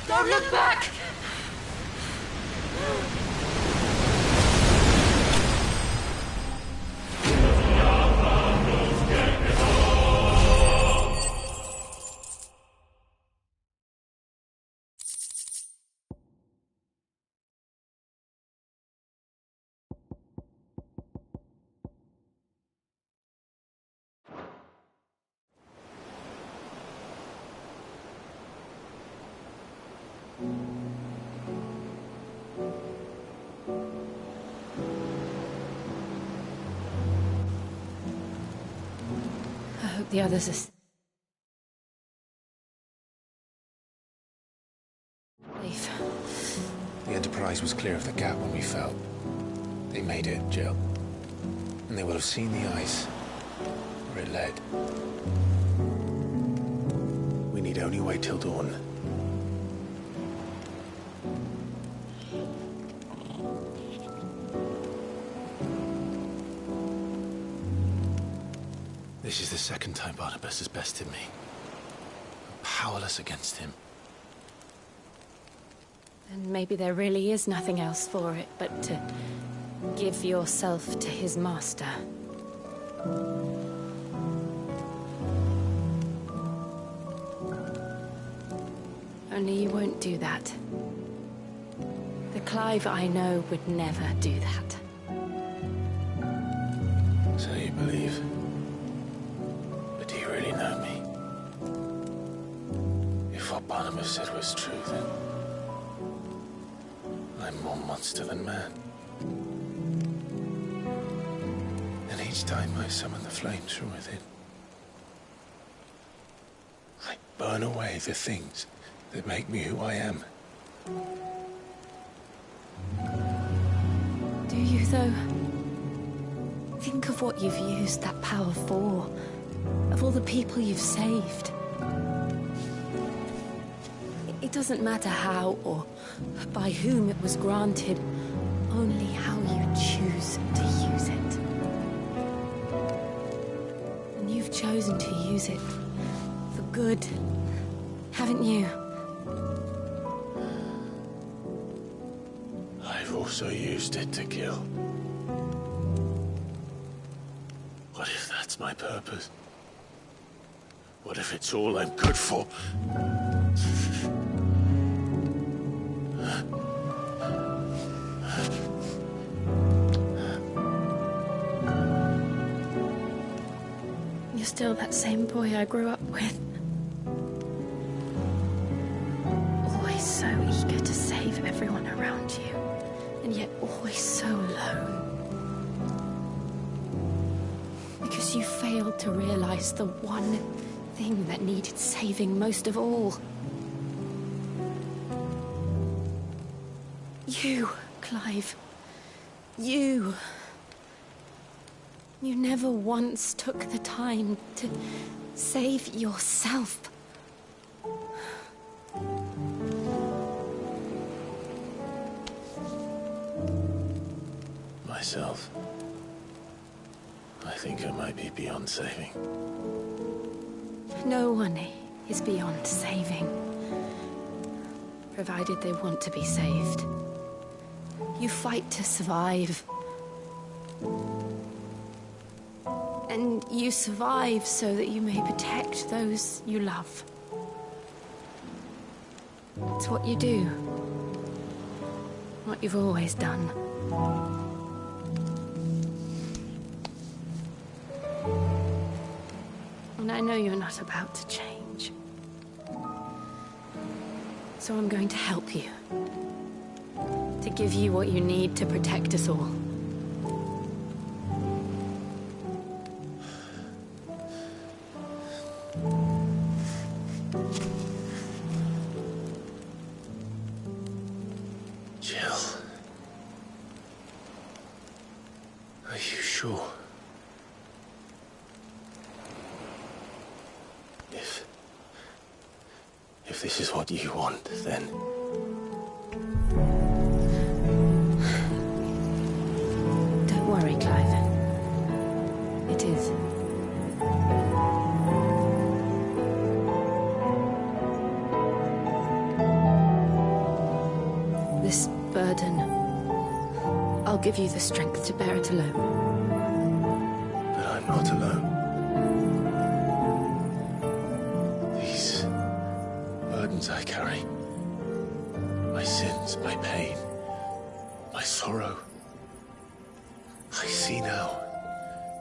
Don't look back! I hope the others are safe. The Enterprise was clear of the gap when we fell. They made it, Jill. And they will have seen the ice where it led. We need only wait till dawn. This is the second time Barnabas has bested me. I'm powerless against him. And maybe there really is nothing else for it but to give yourself to his master. Only you won't do that. The Clive I know would never do that. So you believe? But do you really know me? If what Barnabas said was true, then I'm more monster than man. And each time I summon the flames from within, I burn away the things that make me who I am. Do you, though? Think of what you've used that power for. Of all the people you've saved. It doesn't matter how or by whom it was granted, only how you choose to use it. And you've chosen to use it for good, haven't you? I've also used it to kill. What if that's my purpose? What if it's all I'm good for? You're still that same boy I grew up with. Always so eager to save everyone around you, and yet always so alone. Because you failed to realize the one thing that needed saving most of all. You, Clive. You. You never once took the time to save yourself. Myself. I think I might be beyond saving. No one is beyond saving, provided they want to be saved. You fight to survive. And you survive so that you may protect those you love. It's what you do. What you've always done. And I know you're not about to change. So I'm going to help you. To give you what you need to protect us all. Jill. Are you sure? If this is what you want, then... Don't worry, Clive. It is. This burden, I'll give you the strength to bear it alone. But I'm not alone. These burdens I carry, my sins, my pain, my sorrow, I see now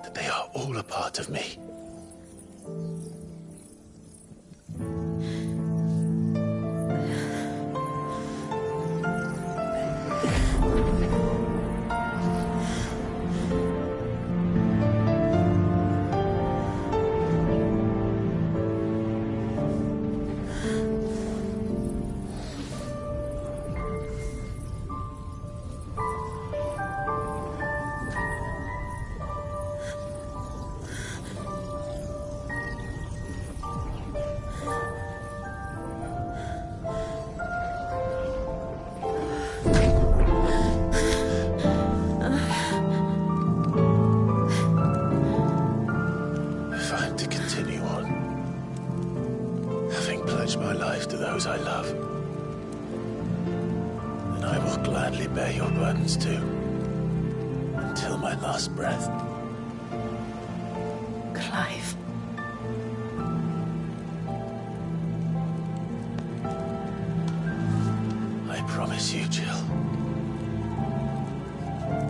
that they are all a part of me. I'll gladly bear your burdens too. Until my last breath. Clive. I promise you, Jill.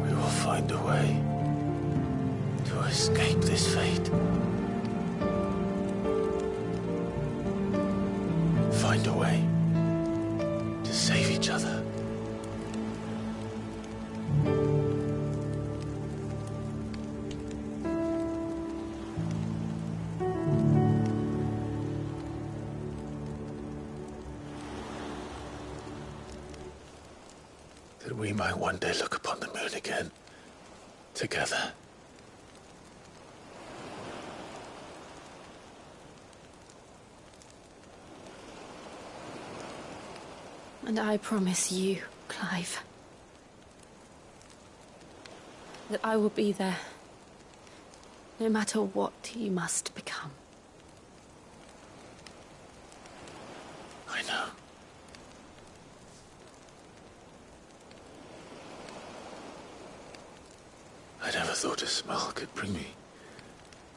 We will find a way to escape this fate. Find a way to save each other. That we might one day look upon the moon again, together. And I promise you, Clive, that I will be there, no matter what you must become. I know. I never thought a smile could bring me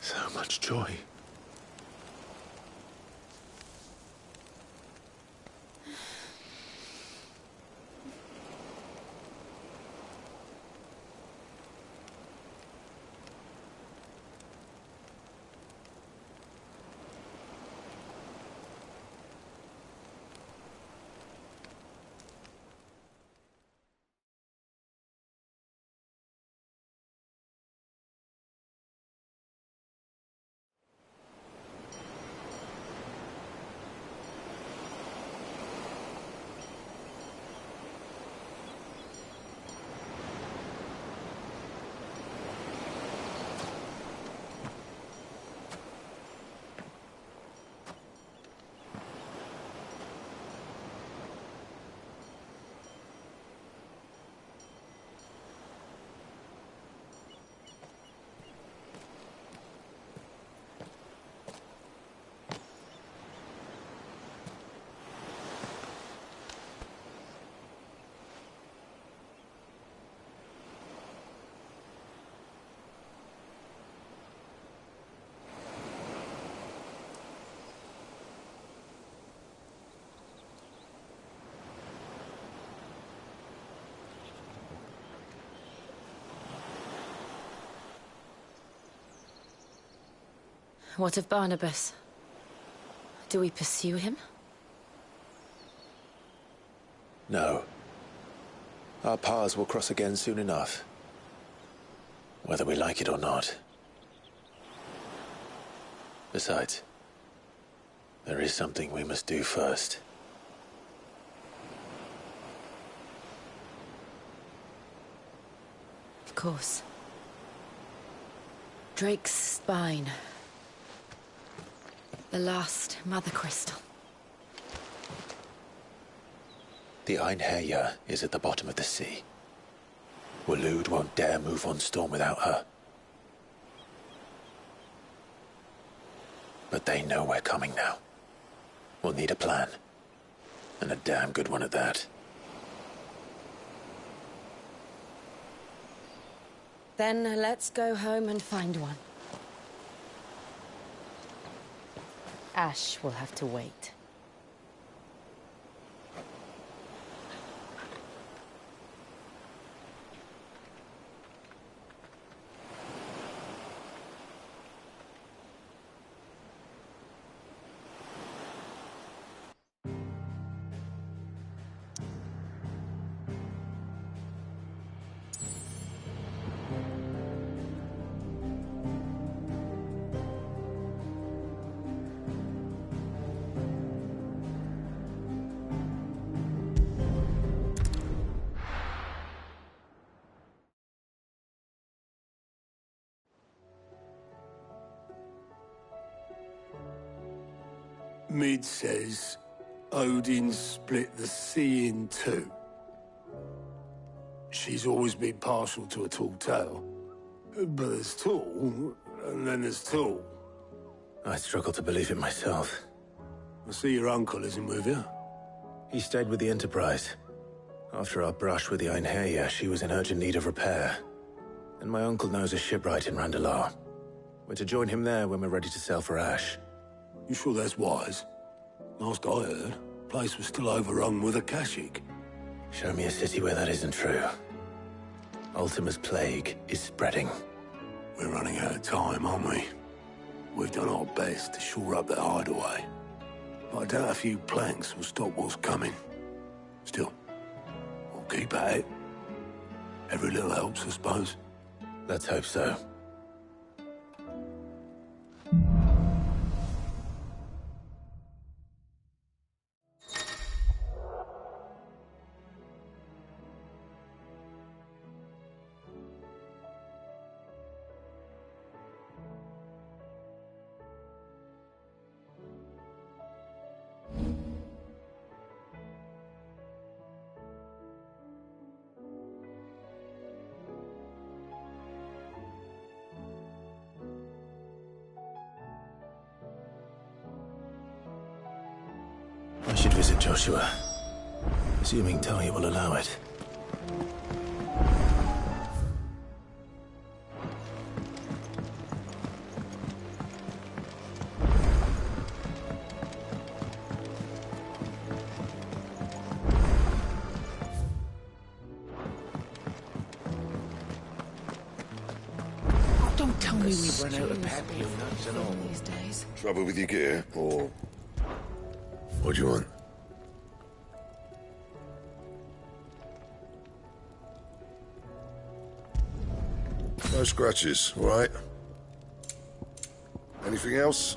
so much joy. What of Barnabas? Do we pursue him? No. Our paths will cross again soon enough. Whether we like it or not. Besides, there is something we must do first. Of course. Drake's spine. The last Mother Crystal. The Einherjar is at the bottom of the sea. Waloed won't dare move on Storm without her. But they know we're coming now. We'll need a plan. And a damn good one at that. Then let's go home and find one. Ash will have to wait. Mid says Odin split the sea in two. She's always been partial to a tall tale. But there's tall, and then there's tall. I struggle to believe it myself. I see your uncle isn't with you. He stayed with the Enterprise. After our brush with the Einherja, she was in urgent need of repair. And my uncle knows a shipwright in Randalar. We're to join him there when we're ready to sail for Ash. You sure that's wise? Last I heard, the place was still overrun with Akashic. Show me a city where that isn't true. Ultima's plague is spreading. We're running out of time, aren't we? We've done our best to shore up that hideaway. But I doubt a few planks will stop what's coming. Still, we'll keep at it. Every little helps, I suppose. Let's hope so. I should visit Joshua, assuming Tony will allow it. Don't tell me we've run out of papillon nuts and all these days. Trouble with your gear, or what do you want? No scratches, all right? Anything else?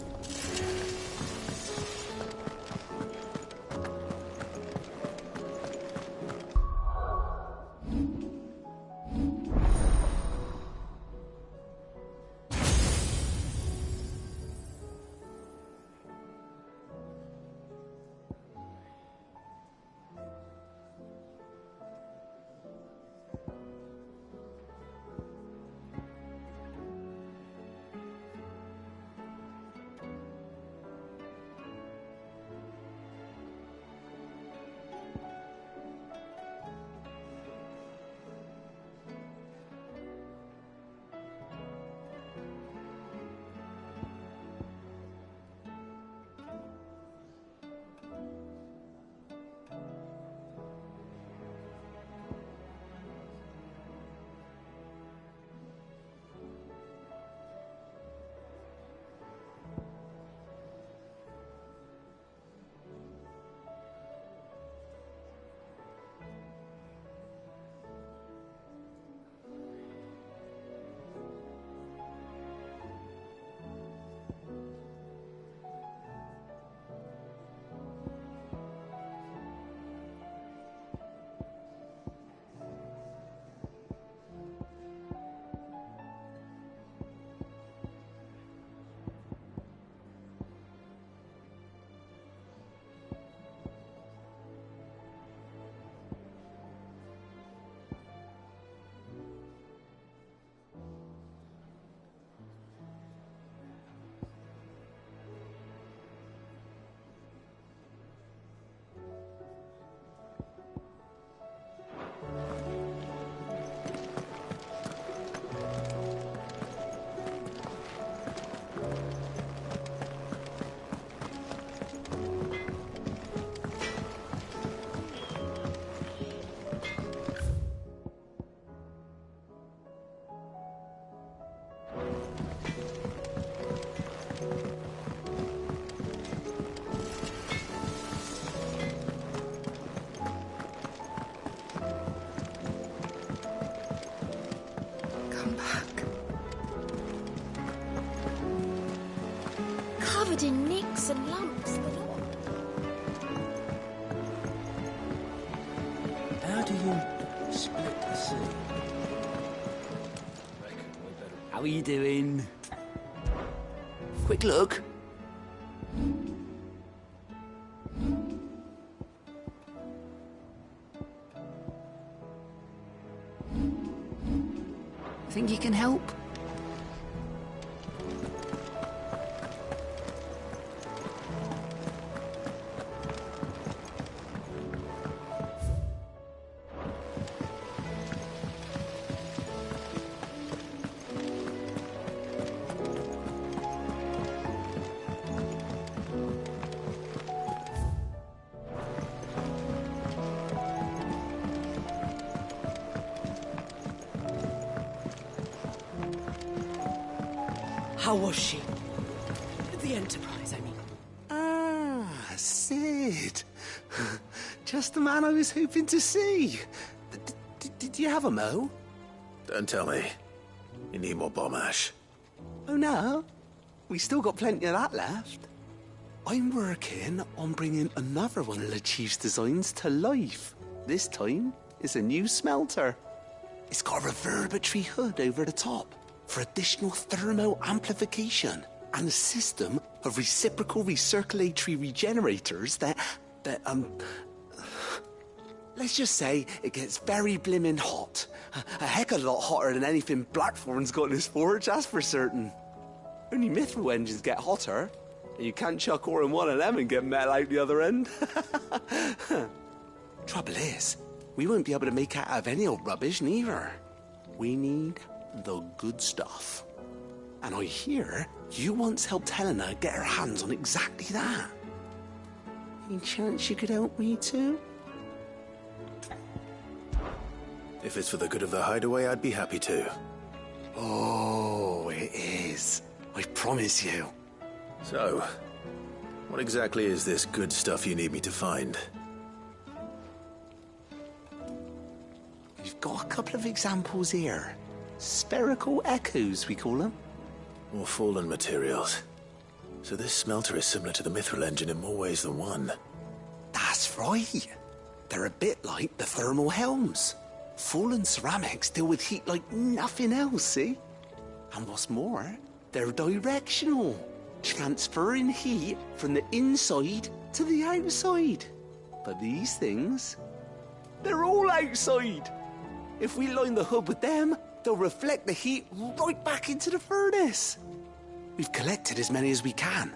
Covered in nicks and lumps galore. How do you split the sea? How are you doing? Quick look. Think you can help? How was she? The Enterprise, I mean. Ah, Sid. Just the man I was hoping to see. Did you have a mo? Don't tell me. You need more bomb ash. Oh no, we still got plenty of that left. I'm working on bringing another one of the Chief's designs to life. This time, it's a new smelter. It's got a reverberatory hood over the top for additional thermo amplification and a system of reciprocal recirculatory regenerators that let's just say it gets very blimmin' hot. A heck of a lot hotter than anything Blackthorn's got in his forge, that's for certain. Only Mithril engines get hotter, and you can't chuck ore in one of them and get metal out the other end. Trouble is, we won't be able to make out of any old rubbish neither. We need the good stuff. And I hear you once helped Helena get her hands on exactly that. Any chance you could help me too? If it's for the good of the hideaway, I'd be happy to. Oh, it is. I promise you. So, what exactly is this good stuff you need me to find? We've got a couple of examples here. Spherical echoes, we call them. More fallen materials. So this smelter is similar to the Mithril engine in more ways than one. That's right. They're a bit like the thermal helms. Fallen ceramics deal with heat like nothing else, see? And what's more, they're directional, transferring heat from the inside to the outside. But these things, they're all outside. If we line the hood with them, they'll reflect the heat right back into the furnace. We've collected as many as we can,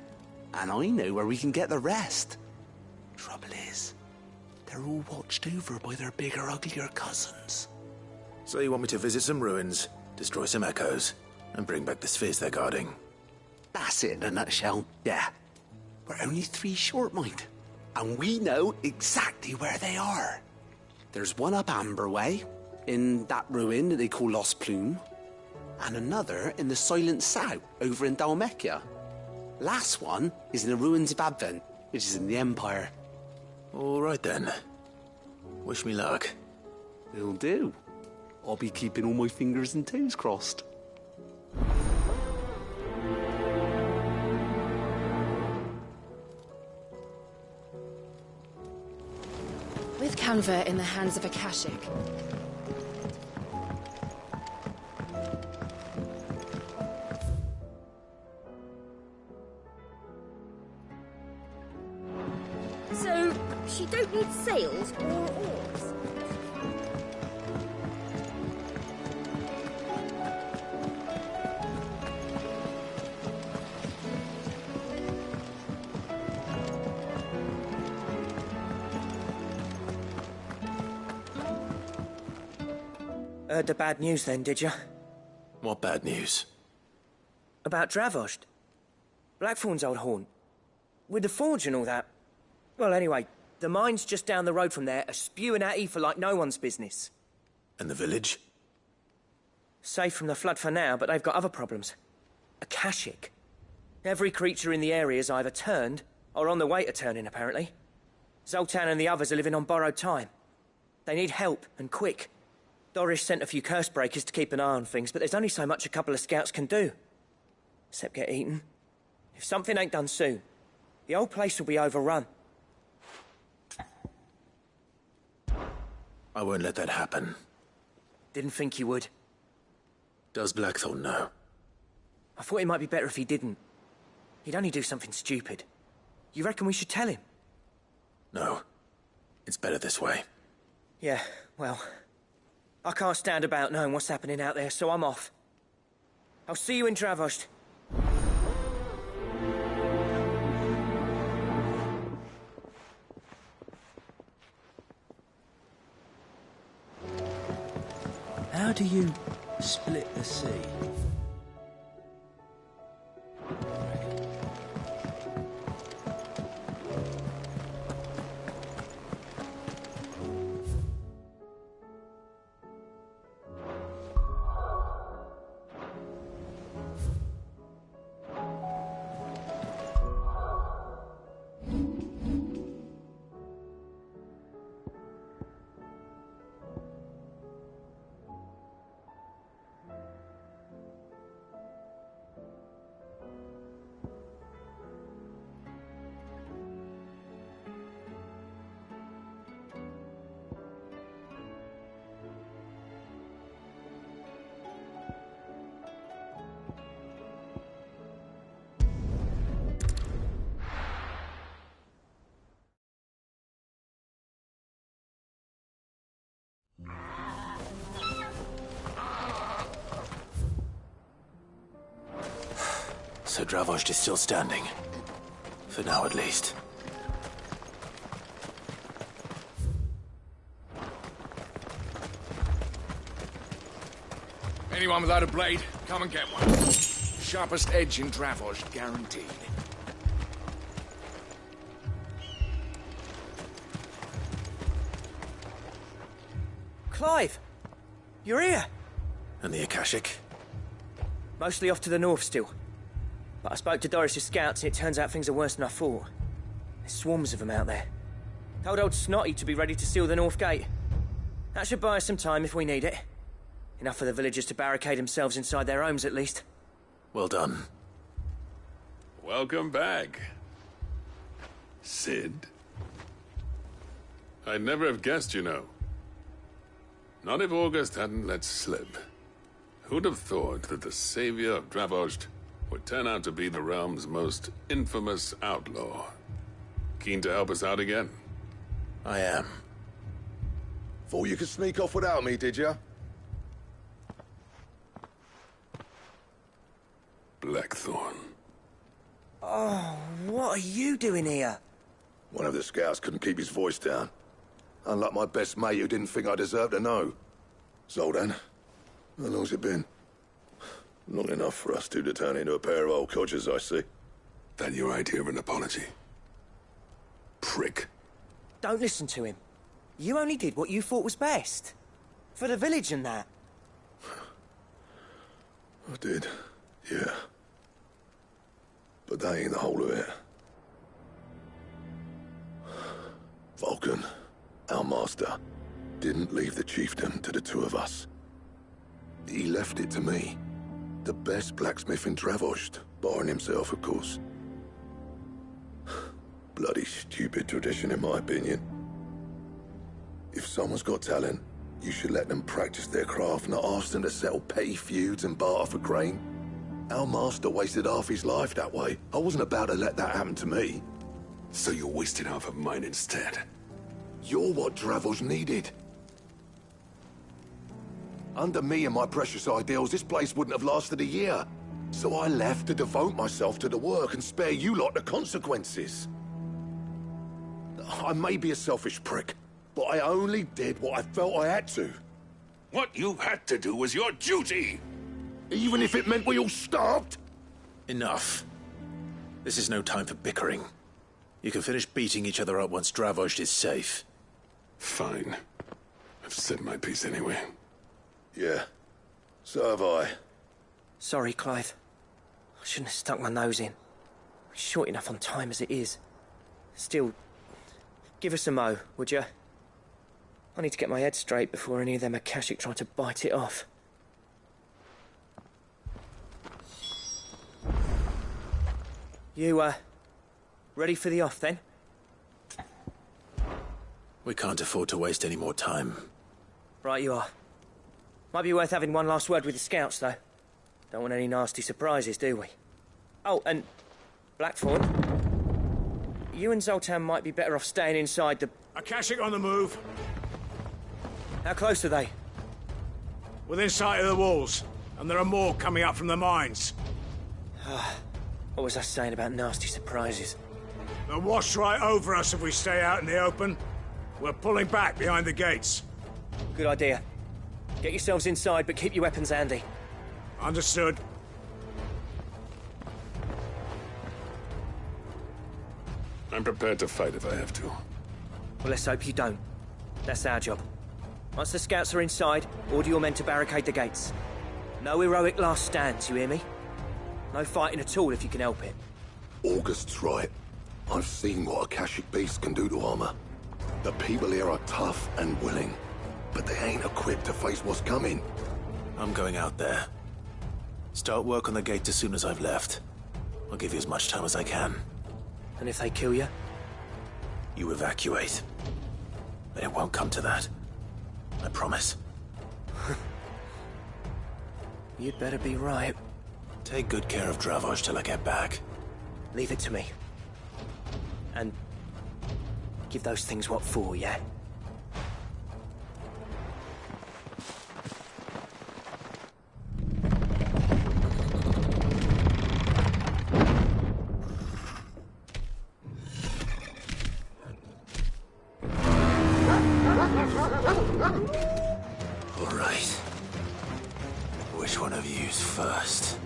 and I know where we can get the rest. Trouble is, they're all watched over by their bigger, uglier cousins. So you want me to visit some ruins, destroy some echoes, and bring back the spheres they're guarding? That's it in a nutshell, yeah. We're only 3 short, mind, and we know exactly where they are. There's one up Amber Way, in that ruin that they call Lost Plume, and another in the Silent South over in Dalmekia. Last one is in the ruins of Advent, which is in the Empire. All right then. Wish me luck. Will do. I'll be keeping all my fingers and toes crossed. With Canva in the hands of Akashic, So, she don't need sails or oars? Heard the bad news then, did you? What bad news? About Dravost. Blackthorn's old haunt. With the forge and all that. Well, anyway, the mines just down the road from there are spewing out ether like no one's business. And the village? Safe from the flood for now, but they've got other problems. Akashic. Every creature in the area is either turned or on the way to turning, apparently. Zoltan and the others are living on borrowed time. They need help, and quick. Doris sent a few curse breakers to keep an eye on things, but there's only so much a couple of scouts can do. Except get eaten. If something ain't done soon, the old place will be overrun. I won't let that happen. Didn't think you would. Does Blackthorn know? I thought it might be better if he didn't. He'd only do something stupid. You reckon we should tell him? No. It's better this way. Yeah, well, I can't stand about knowing what's happening out there, so I'm off. I'll see you in Dravost. How do you split the sea? So Dravost is still standing. For now, at least. Anyone without a blade, come and get one. Sharpest edge in Dravost, guaranteed. Clive! You're here! And the Akashic? Mostly off to the north still. But I spoke to Doris's scouts and it turns out things are worse than I thought. There's swarms of them out there. Told old Snotty to be ready to seal the north gate. That should buy us some time if we need it. Enough for the villagers to barricade themselves inside their homes, at least. Well done. Welcome back, Sid. I'd never have guessed, you know. Not if August hadn't let slip. Who'd have thought that the savior of Dravost would turn out to be the realm's most infamous outlaw? Keen to help us out again? I am. Thought you could sneak off without me, did ya? Blackthorn. Oh, what are you doing here? One of the scouts couldn't keep his voice down. Unlike my best mate who didn't think I deserved to know. Zoldan, how long's it been? Long enough for us two to turn into a pair of old codgers, I see. That your idea of an apology? Prick. Don't listen to him. You only did what you thought was best. For the village and that. I did, yeah. But that ain't the whole of it. Vulcan, our master, didn't leave the chiefdom to the two of us. He left it to me. The best blacksmith in Dravost, barring himself, of course. Bloody stupid tradition, in my opinion. If someone's got talent, you should let them practice their craft, not ask them to settle petty feuds and barter for grain. Our master wasted half his life that way. I wasn't about to let that happen to me. So you wasted half of mine instead? You're what Dravost needed. Under me and my precious ideals, this place wouldn't have lasted a year. So I left to devote myself to the work and spare you lot the consequences. I may be a selfish prick, but I only did what I felt I had to. What you had to do was your duty! Even if it meant we all starved? Enough. This is no time for bickering. You can finish beating each other up once Dravost is safe. Fine. I've said my piece anyway. Yeah. So have I. Sorry, Clive. I shouldn't have stuck my nose in. We're short enough on time as it is. Still, give us a mo, would you? I need to get my head straight before any of them Akashic try to bite it off. You, ready for the off, then? We can't afford to waste any more time. Right you are. Might be worth having one last word with the scouts, though. Don't want any nasty surprises, do we? Oh, and Blackthorn, you and Zoltan might be better off staying inside the... Akashic on the move. How close are they? Within sight of the walls, and there are more coming up from the mines. What was I saying about nasty surprises? They'll wash right over us if we stay out in the open. We're pulling back behind the gates. Good idea. Get yourselves inside, but keep your weapons handy. Understood. I'm prepared to fight if I have to. Well, let's hope you don't. That's our job. Once the scouts are inside, order your men to barricade the gates. No heroic last stands, you hear me? No fighting at all if you can help it. August's right. I've seen what Akashic beasts can do to armor. The people here are tough and willing, but they ain't equipped to face what's coming. I'm going out there. Start work on the gate as soon as I've left. I'll give you as much time as I can. And if they kill you? You evacuate. But it won't come to that. I promise. You'd better be right. Take good care of Dravost till I get back. Leave it to me. And give those things what for, yeah? Right. Which one of you's first?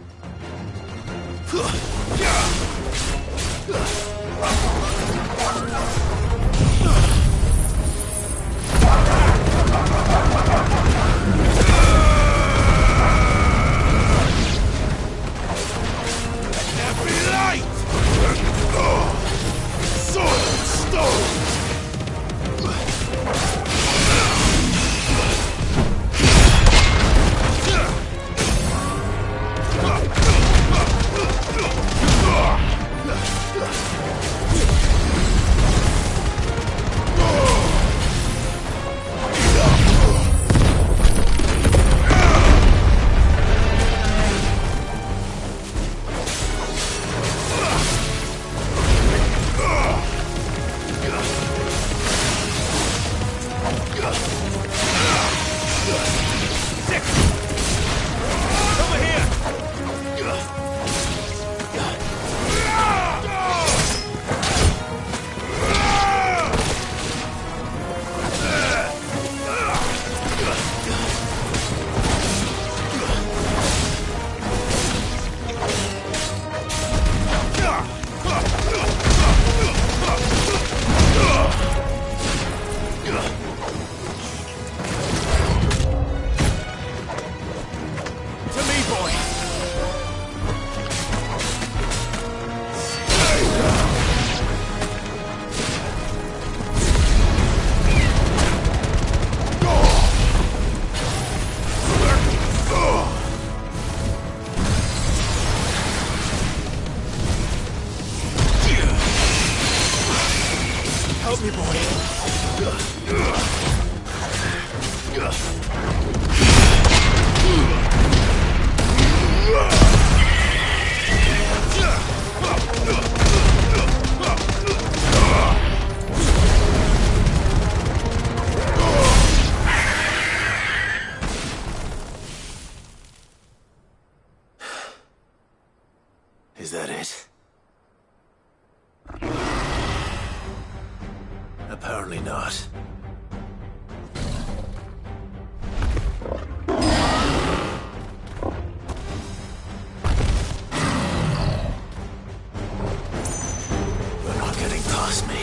Help me, boy. Is that it? Apparently not. You're not getting past me.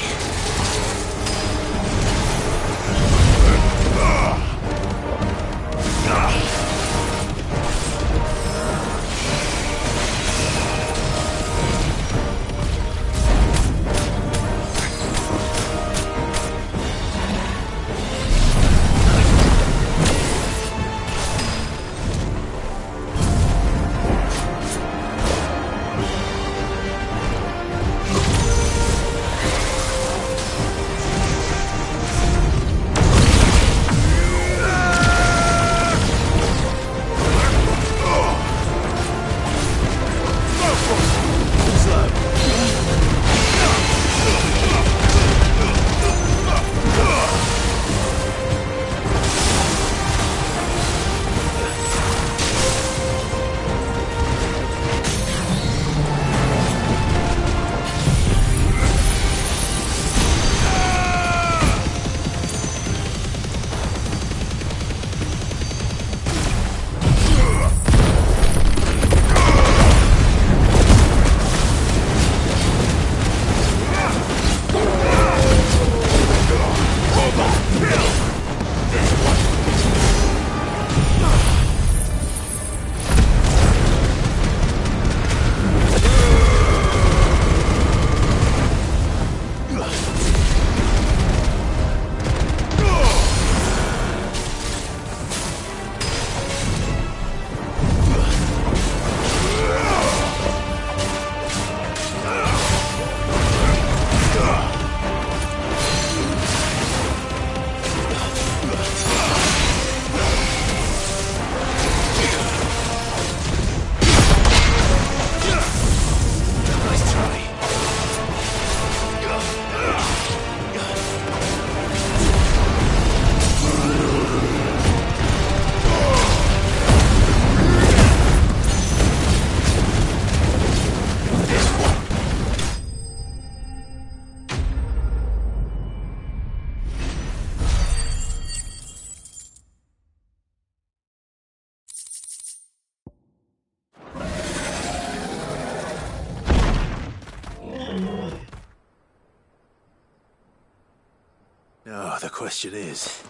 question is,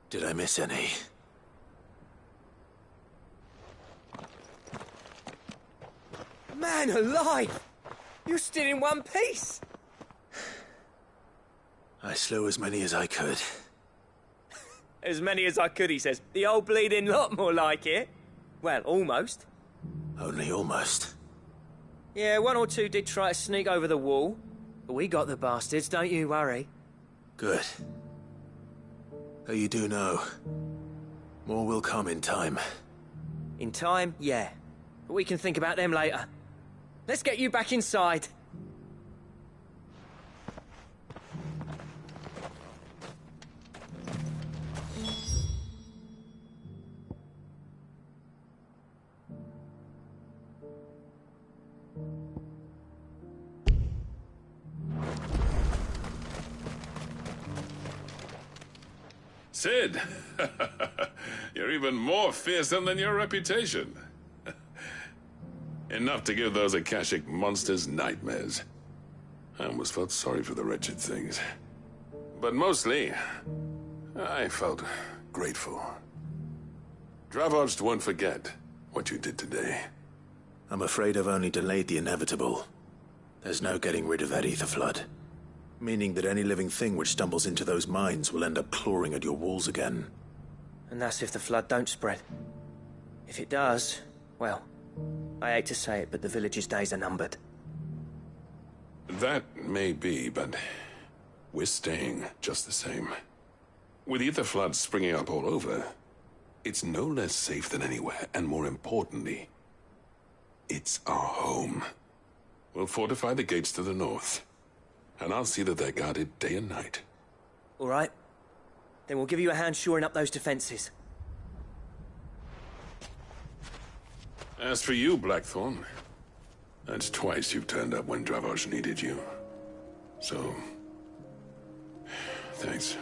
did I miss any? Man alive! You're still in one piece! I slew as many as I could. As many as I could, he says. The old bleeding lot, more like it. Well, almost. Only almost. Yeah, one or two did try to sneak over the wall. But we got the bastards, don't you worry. Good. Though you do know, more will come in time. In time, yeah. But we can think about them later. Let's get you back inside. Sid! You're even more fearsome than your reputation. Enough to give those Akashic monsters nightmares. I almost felt sorry for the wretched things. But mostly, I felt grateful. Dravoged won't forget what you did today. I'm afraid I've only delayed the inevitable. There's no getting rid of that ether flood. Meaning that any living thing which stumbles into those mines will end up clawing at your walls again. And that's if the flood don't spread. If it does, well, I hate to say it, but the village's days are numbered. That may be, but we're staying just the same. With ether floods springing up all over, it's no less safe than anywhere, and more importantly, it's our home. We'll fortify the gates to the north, and I'll see that they're guarded day and night. All right. Then we'll give you a hand shoring up those defenses. As for you, Blackthorn, that's twice you've turned up when Dravos needed you. So, thanks.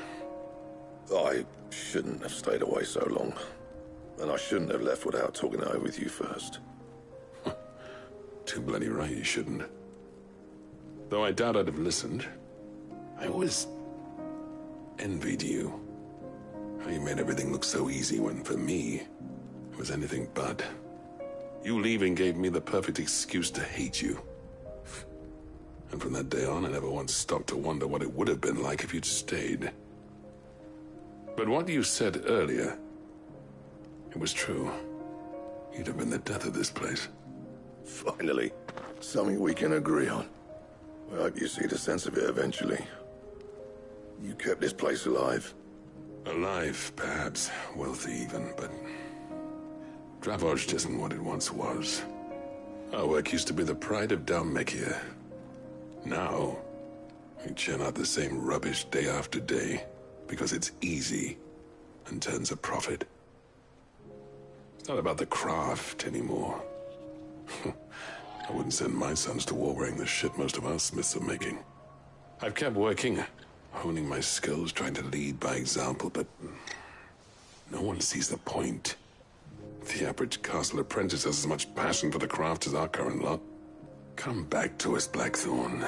I shouldn't have stayed away so long. And I shouldn't have left without talking it over with you first. Too bloody right you shouldn't. Though I doubt I'd have listened. I always envied you. How you made everything look so easy when, for me, it was anything but. You leaving gave me the perfect excuse to hate you. And from that day on, I never once stopped to wonder what it would have been like if you'd stayed. But what you said earlier, it was true. You'd have been the death of this place. Finally, something we can agree on. I hope you see the sense of it eventually. You kept this place alive. Alive, perhaps. Wealthy even, but Dravos isn't what it once was. Our work used to be the pride of Dalmekia. Now, we churn out the same rubbish day after day because it's easy and turns a profit. It's not about the craft anymore. I wouldn't send my sons to war wearing the shit most of our smiths are making. I've kept working, honing my skills, trying to lead by example, but no one sees the point. The average castle apprentice has as much passion for the craft as our current lot. Come back to us, Blackthorn.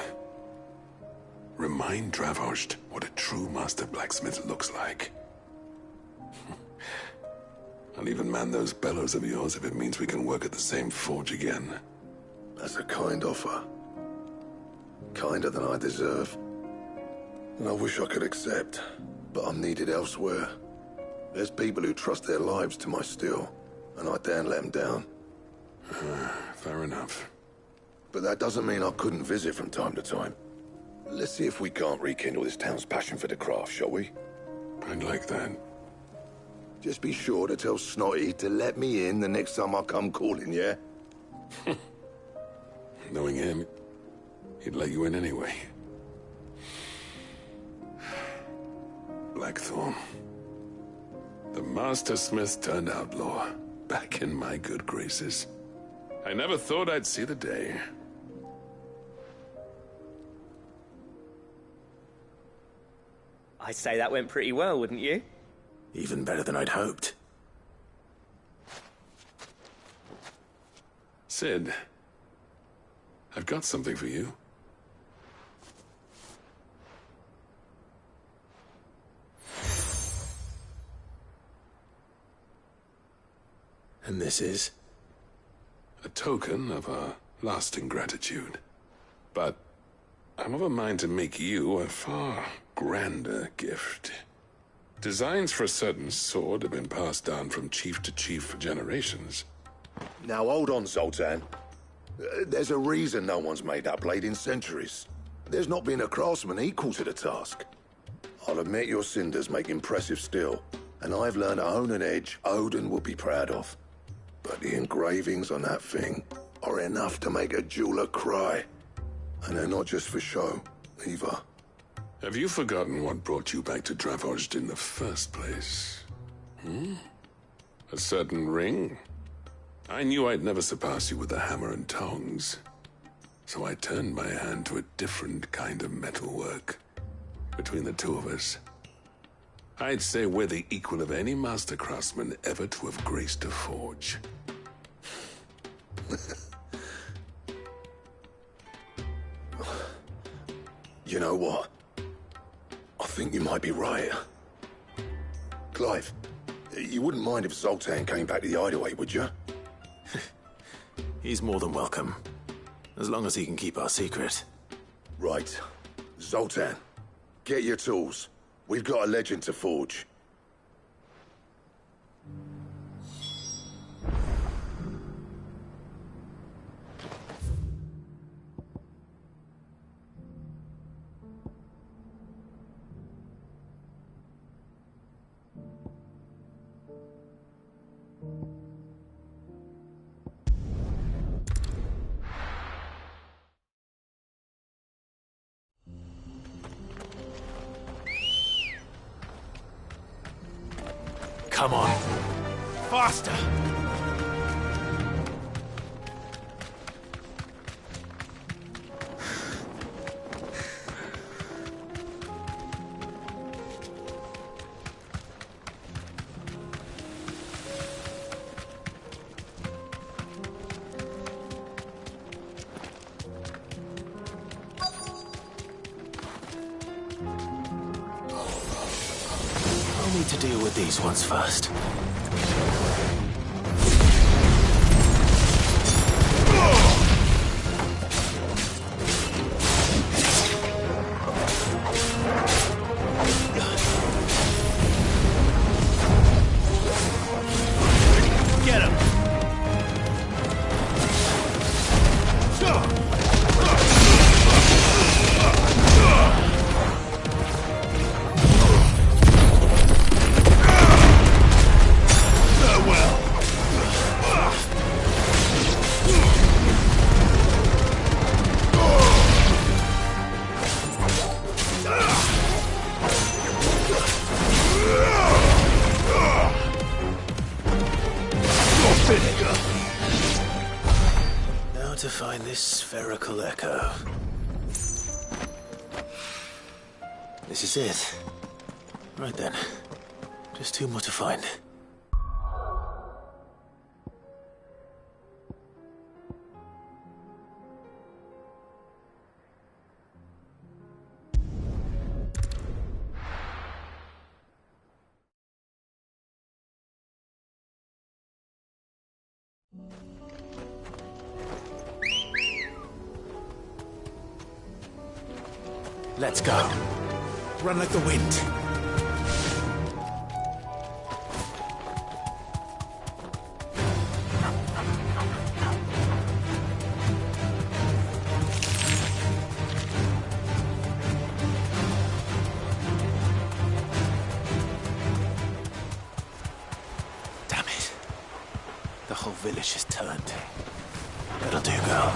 Remind Dravosht what a true master blacksmith looks like. I'll even man those bellows of yours if it means we can work at the same forge again. That's a kind offer. Kinder than I deserve. And I wish I could accept, but I'm needed elsewhere. There's people who trust their lives to my steel, and I daren't let them down. Fair enough. But that doesn't mean I couldn't visit from time to time. Let's see if we can't rekindle this town's passion for the craft, shall we? I'd like that. Just be sure to tell Snotty to let me in the next time I come calling, yeah? Knowing him, he'd let you in anyway. Blackthorn. The Master Smith turned outlaw, back in my good graces. I never thought I'd see the day. I'd say that went pretty well, wouldn't you? Even better than I'd hoped. Sid, I've got something for you. And this is? A token of our lasting gratitude. But I'm of a mind to make you a far grander gift. Designs for a certain sword have been passed down from chief to chief for generations. Now hold on, Zoltan. There's a reason no one's made that blade in centuries. There's not been a craftsman equal to the task. I'll admit your cinders make impressive steel, and I've learned to own an edge Odin will be proud of. But the engravings on that thing are enough to make a jeweler cry. And they're not just for show, either. Have you forgotten what brought you back to Dravozd in the first place? A certain ring? I knew I'd never surpass you with the hammer and tongs. So I turned my hand to a different kind of metalwork. Between the two of us, I'd say we're the equal of any master craftsman ever to have graced a forge. You know what? I think you might be right. Clive, you wouldn't mind if Zoltan came back to the Hideaway, would you? He's more than welcome. As long as he can keep our secret. Right. Zoltan, get your tools. We've got a legend to forge. Come on. Faster! I'll need to deal with these ones first. Get him! Now to find this spherical echo. This is it. Right then. Just two more to find. Let's go. Run like the wind. Damn it. The whole village has turned. That'll do, girl.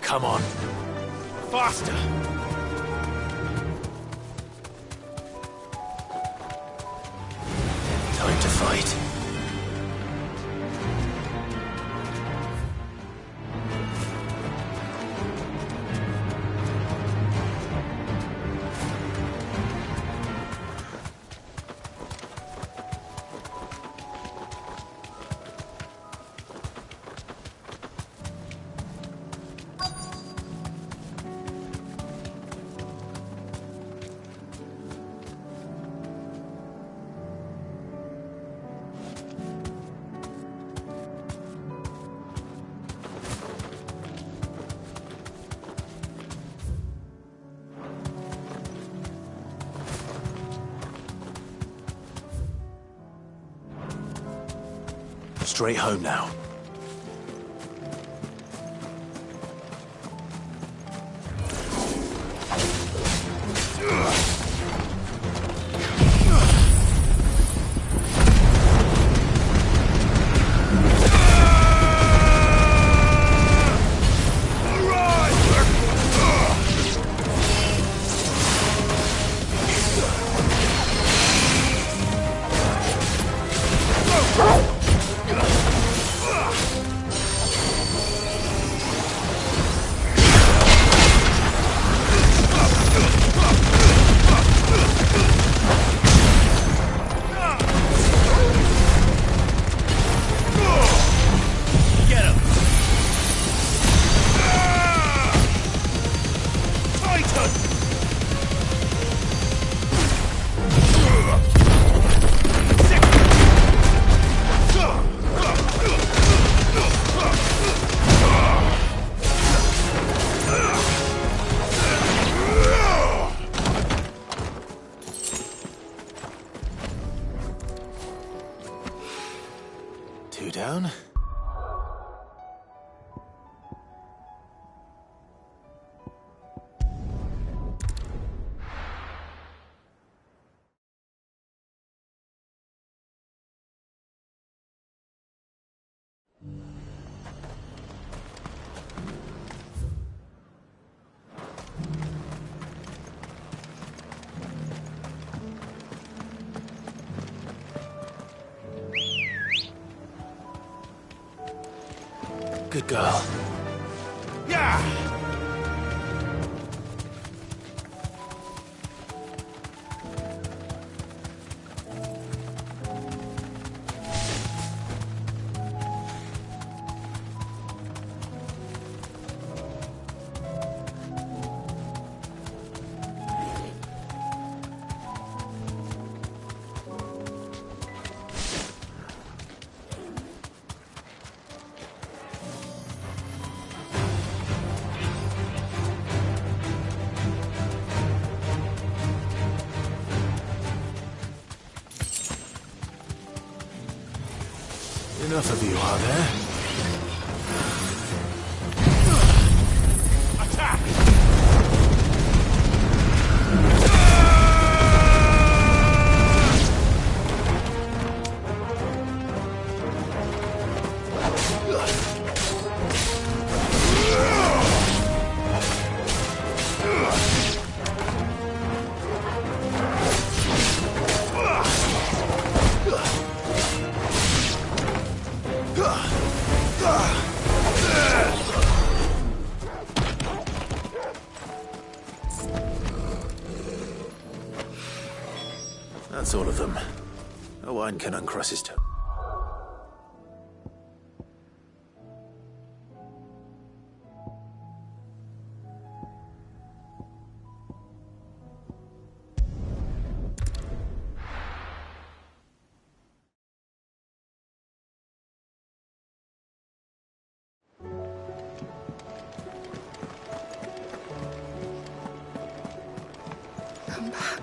Come on. Faster! Time to fight. Straight home now. Two down. Good girl. Yeah! Enough of you, are there? That's all of them. Owain can uncross his toe. Come back.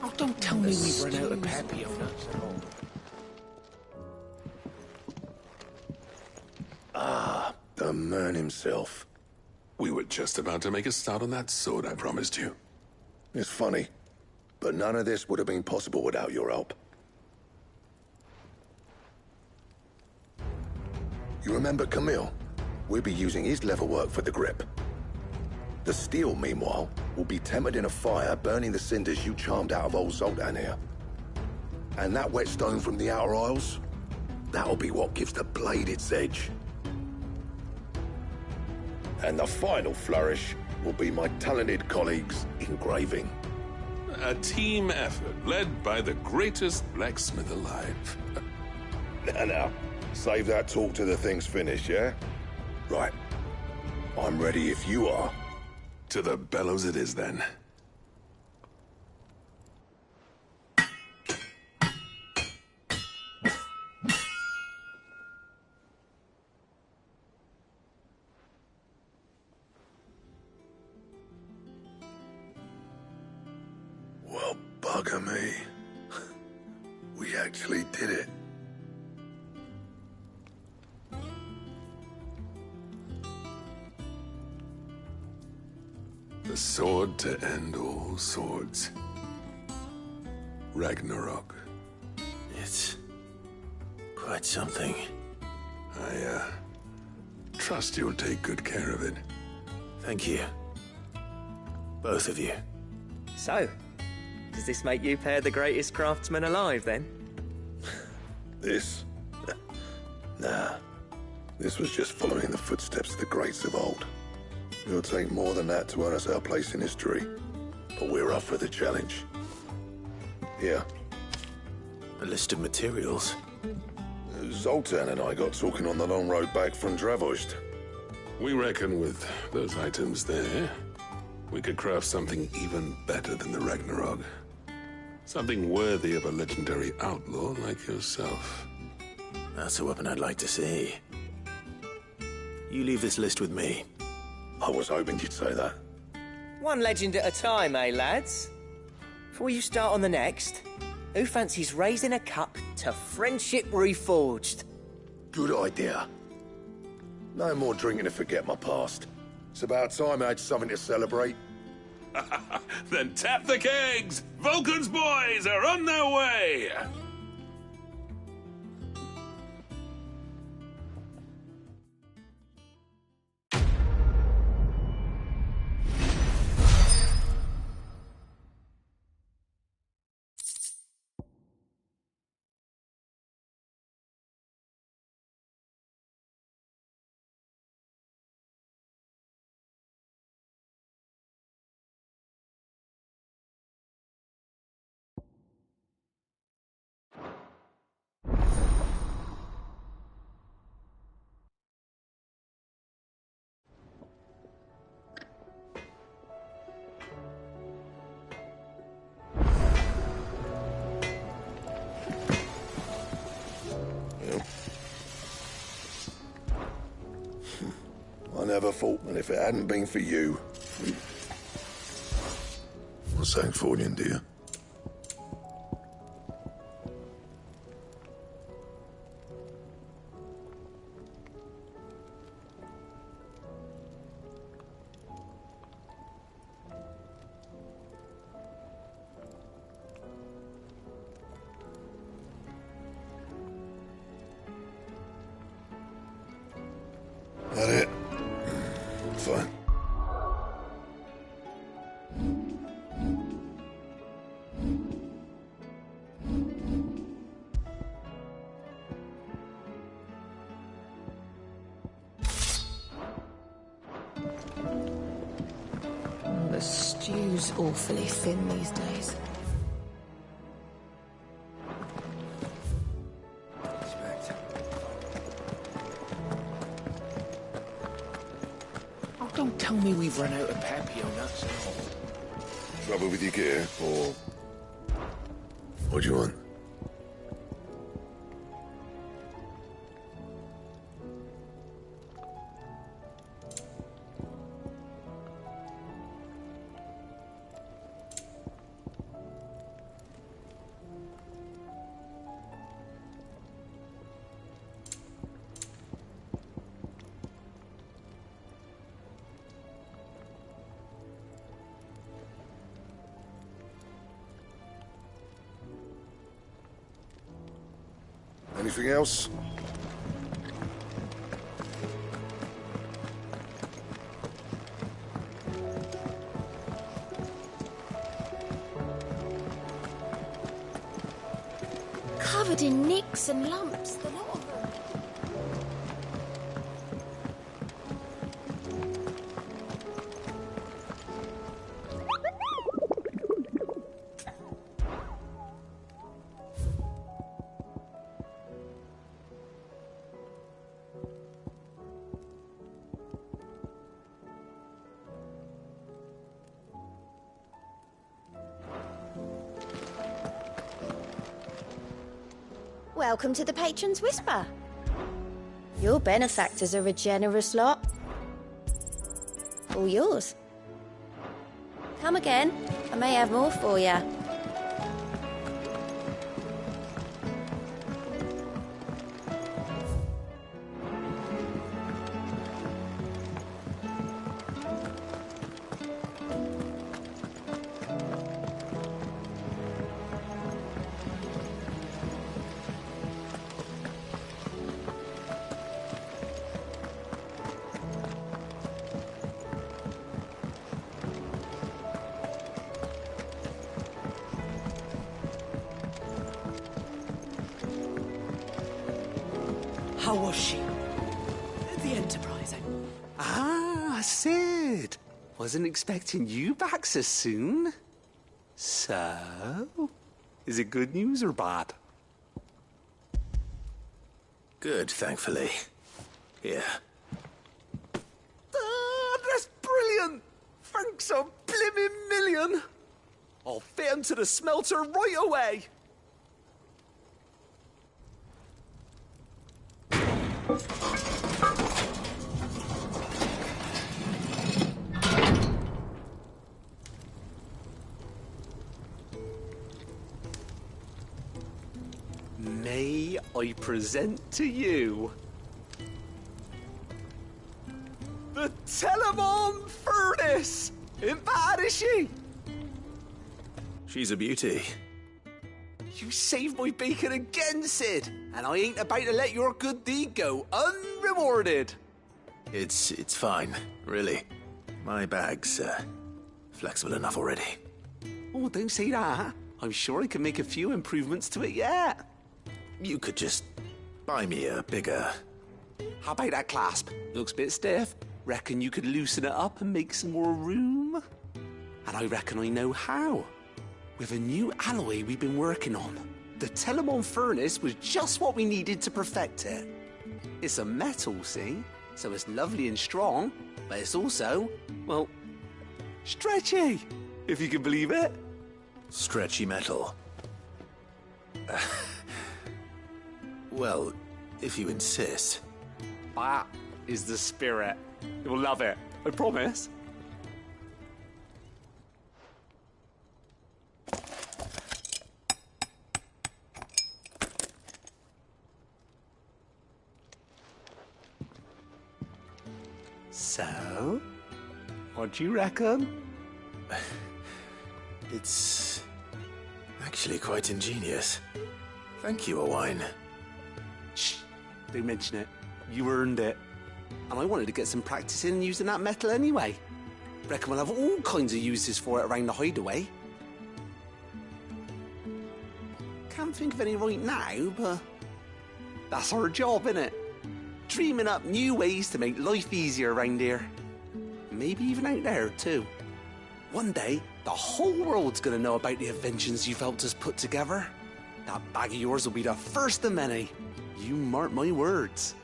Oh, don't tell me we've run out of peppy of nuts at all. Ah, the man himself. We were just about to make a start on that sword I promised you. It's funny, but none of this would have been possible without your help. You remember Camille? We'll be using his leatherwork for the grip. The steel, meanwhile, will be tempered in a fire, burning the cinders you charmed out of old Zoltan here. And that whetstone from the outer aisles, that'll be what gives the blade its edge. And the final flourish will be my talented colleagues' engraving. A team effort led by the greatest blacksmith alive. Now, save that talk till the thing's finished, yeah? Right. I'm ready if you are. To the bellows it is, then. Well, bugger me. We actually did it. The sword to end all swords. Ragnarok. It's quite something. I trust you'll take good care of it. Thank you. Both of you. So, does this make you pair the greatest craftsmen alive, then? This? Nah. This was just following the footsteps of the greats of old. It'll take more than that to earn us our place in history. But we're up for the challenge. Here. A list of materials. Zoltan and I got talking on the long road back from Dravost. We reckon with those items there, we could craft something even better than the Ragnarok. Something worthy of a legendary outlaw like yourself. That's a weapon I'd like to see. You leave this list with me. I was hoping you'd say that. One legend at a time, eh, lads? Before you start on the next, who fancies raising a cup to friendship reforged? Good idea. No more drinking to forget my past. It's about time I had something to celebrate. Then tap the kegs! Vulcan's boys are on their way! I never thought that if it hadn't been for you... What's that for you, dear? That it? Fine. The stew's awfully thin these days. Oh, don't tell me we've run out of papio nuts at all. Trouble with your gear, or... What do you want? Anything else? covered in nicks and lumps, the lot of them. Welcome to the Patron's Whisper. Your benefactors are a generous lot. All yours. Come again. I may have more for you. How was she? The Enterprise. Ah, Sid. Wasn't expecting you back so soon. So, is it good news or bad? Good, thankfully. Here. Ah, that's brilliant. Thanks a blimmin' million. I'll fit 'em to the smelter right away. May I present to you the Telemon Furnace? Ain't bad, is she? She's a beauty. You saved my bacon again, Sid, and I ain't about to let your good deed go unrewarded. It's fine, really. My bag's flexible enough already. Oh, don't say that. I'm sure I can make a few improvements to it yet. You could just buy me a bigger... How about that clasp? Looks a bit stiff. Reckon you could loosen it up and make some more room? And I reckon I know how. With a new alloy we've been working on. The Telemon Furnace was just what we needed to perfect it. It's a metal, see? So it's lovely and strong, but it's also, well, stretchy, if you can believe it. Stretchy metal. Well, if you insist. That is the spirit. You'll love it, I promise. So, what do you reckon? It's actually quite ingenious. Thank you, Owain. Shh, don't mention it. You earned it. And I wanted to get some practice in using that metal anyway. Reckon we'll have all kinds of uses for it around the hideaway. Can't think of any right now, but that's our job, innit? Dreaming up new ways to make life easier around here. Maybe even out there, too. One day, the whole world's gonna know about the inventions you've helped us put together. That bag of yours will be the first of many. You mark my words.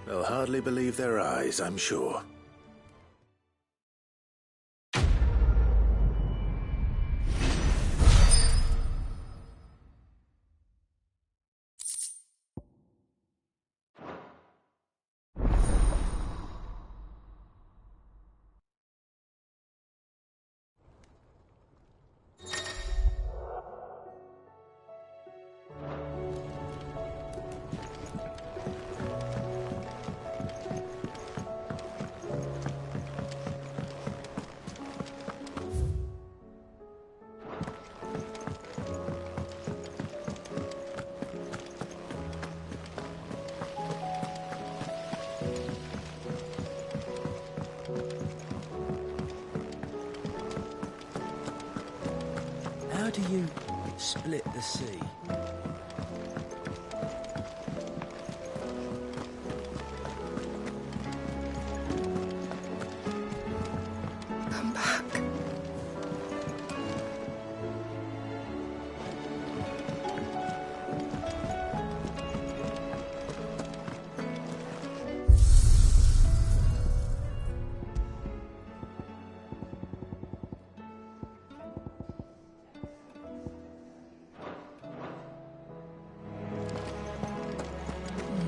They'll hardly believe their eyes, I'm sure. How do you split the sea?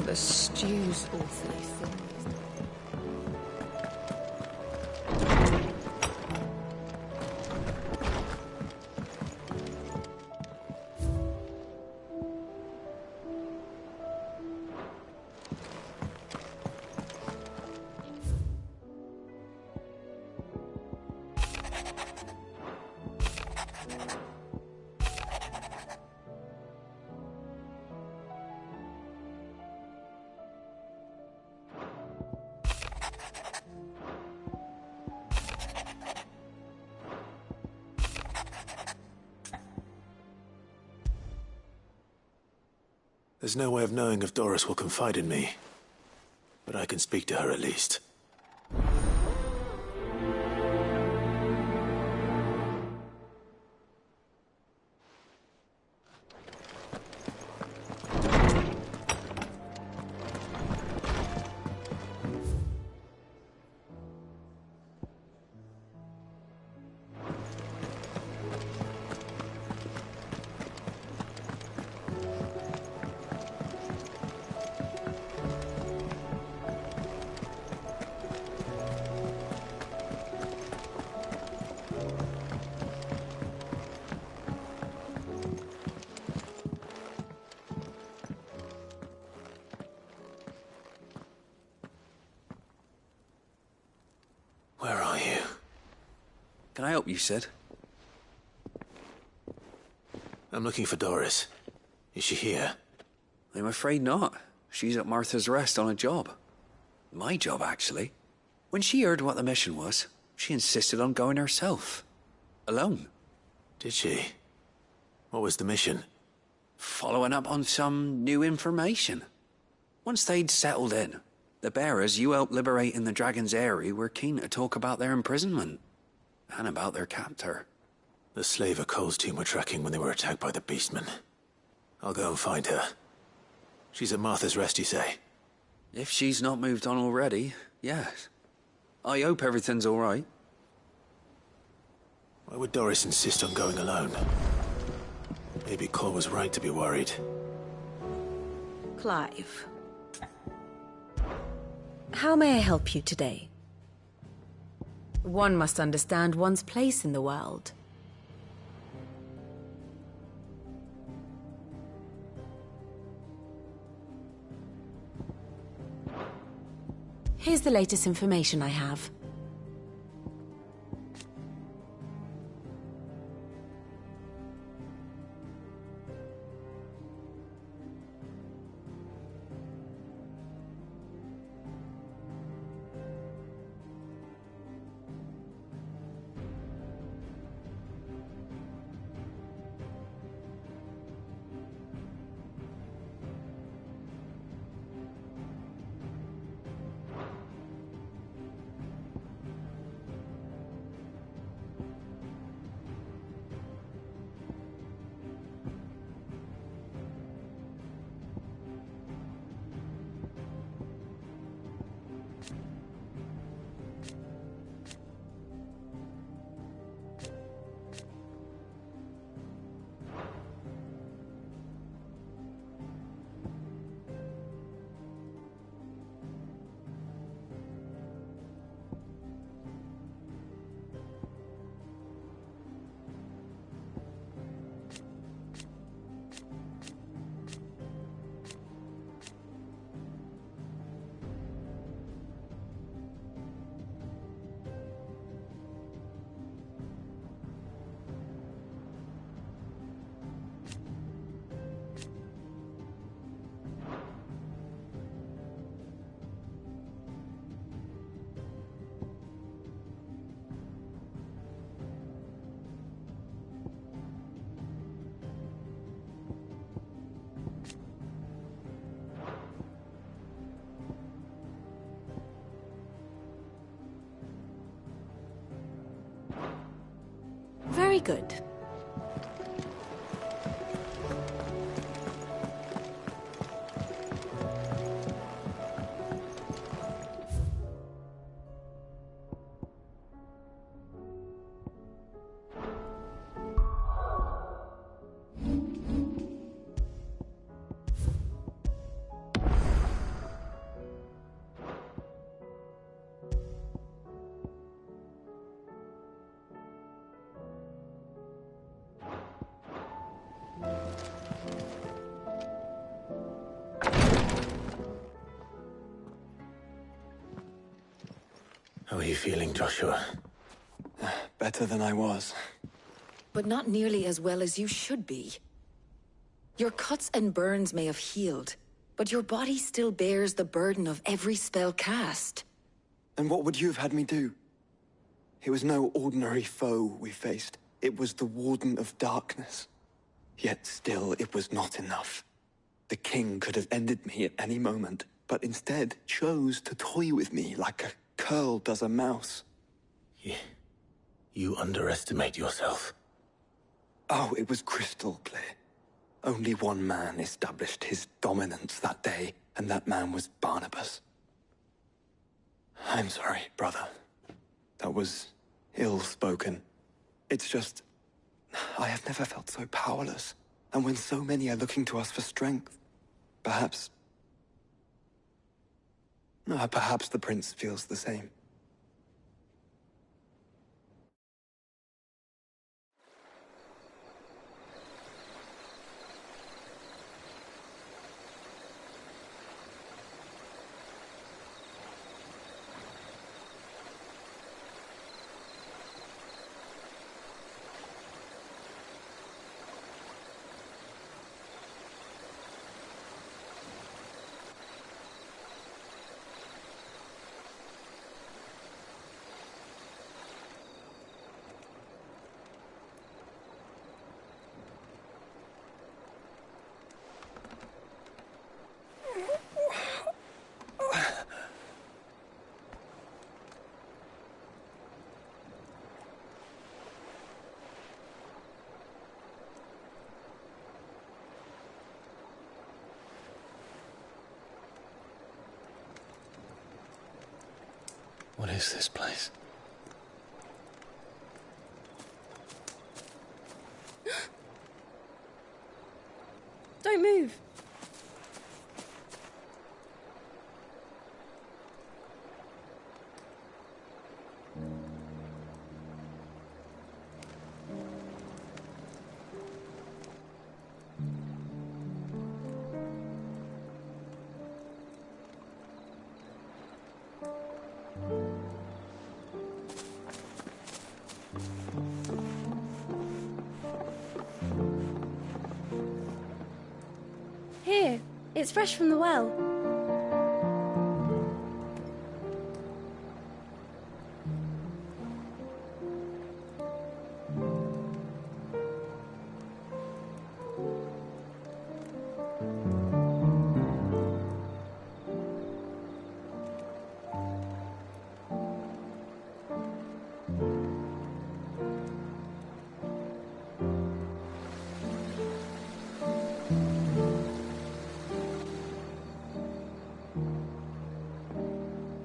The stew's awfully thin. There's no way of knowing if Doris will confide in me, but I can speak to her at least. Where are you? Can I help you, Sid? I'm looking for Doris. Is she here? I'm afraid not. She's at Martha's Rest on a job. My job, actually. When she heard what the mission was, she insisted on going herself. Alone. Did she? What was the mission? Following up on some new information. Once they'd settled in, the bearers you helped liberate in the Dragon's Eyrie were keen to talk about their imprisonment. And about their captor. The slaver Cole's team were tracking when they were attacked by the Beastmen. I'll go and find her. She's at Martha's Rest, you say? If she's not moved on already, yes. I hope everything's all right. Why would Doris insist on going alone? Maybe Cole was right to be worried. Clive. How may I help you today? One must understand one's place in the world. Here's the latest information I have. Very good. How are you feeling, Joshua? Better than I was. But not nearly as well as you should be. Your cuts and burns may have healed, but your body still bears the burden of every spell cast. And what would you have had me do? It was no ordinary foe we faced. It was the Warden of Darkness. Yet still, it was not enough. The king could have ended me at any moment, but instead chose to toy with me like a curl does a mouse. You underestimate yourself. Oh, it was crystal clear. Only one man established his dominance that day, and that man was Barnabas. I'm sorry, brother. That was ill-spoken. It's just, I have never felt so powerless. And when so many are looking to us for strength, perhaps the prince feels the same. What is this place? Don't move. Here, it's fresh from the well.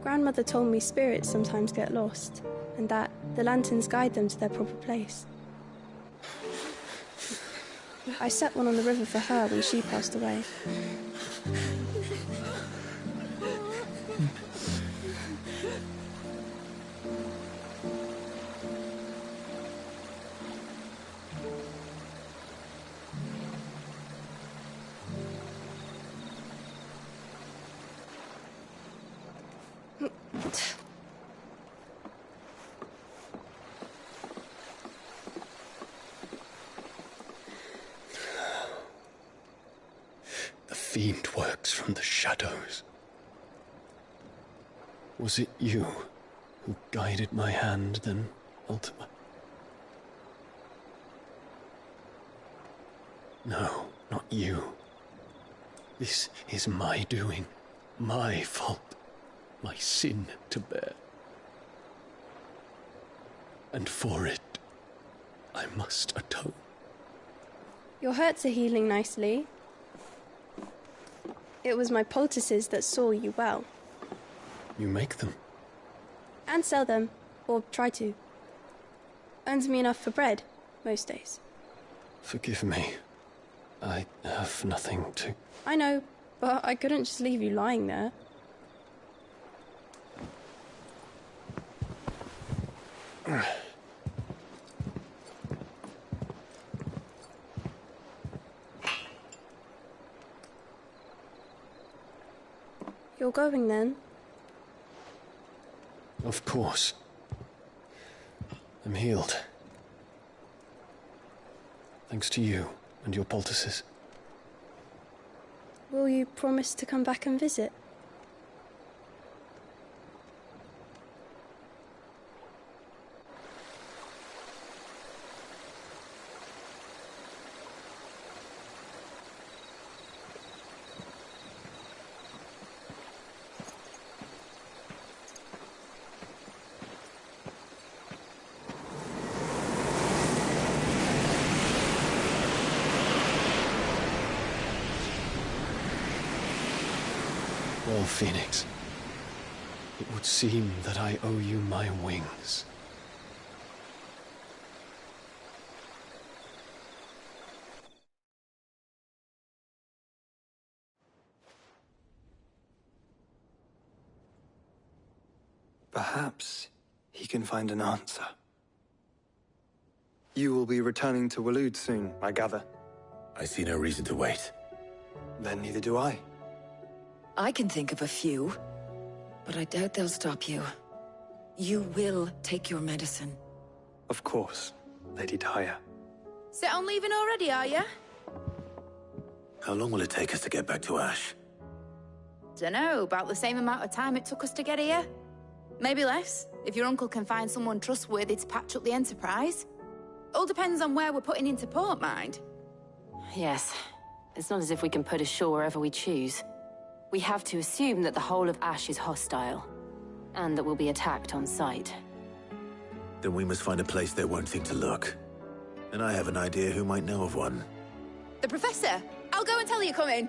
Grandmother told me spirits sometimes get lost, and that the lanterns guide them to their proper place. I set one on the river for her when she passed away. The fiend works from the shadows. Was it you who guided my hand then, Ultima? No, not you. This is my doing, my fault, my sin to bear. And for it, I must atone. Your hurts are healing nicely. It was my poultices that saw you well. You make them? And sell them, or try to. Earns me enough for bread, most days. Forgive me. I have nothing to... I know, but I couldn't just leave you lying there. You're going then? Of course. I'm healed. Thanks to you and your poultices. Will you promise to come back and visit? Well, Phoenix, it would seem that I owe you my wings. Perhaps he can find an answer. You will be returning to Waloed soon, I gather. I see no reason to wait. Then neither do I. I can think of a few, but I doubt they'll stop you. You will take your medicine. Of course, Lady Daya. Set on leaving already, are you? How long will it take us to get back to Ash? Dunno, about the same amount of time it took us to get here. Maybe less, if your uncle can find someone trustworthy to patch up the Enterprise. All depends on where we're putting into port, mind. Yes. It's not as if we can put ashore wherever we choose. We have to assume that the whole of Ash is hostile, and that we'll be attacked on sight. Then we must find a place they won't think to look. And I have an idea who might know of one. The Professor! I'll go and tell you coming!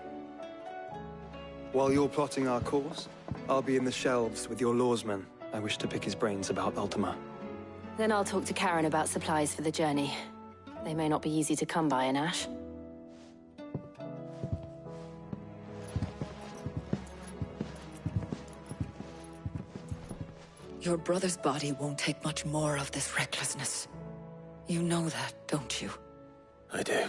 While you're plotting our course, I'll be in the shelves with your lawsman. I wish to pick his brains about Ultima. Then I'll talk to Karen about supplies for the journey. They may not be easy to come by in Ash. Your brother's body won't take much more of this recklessness. You know that, don't you? I do.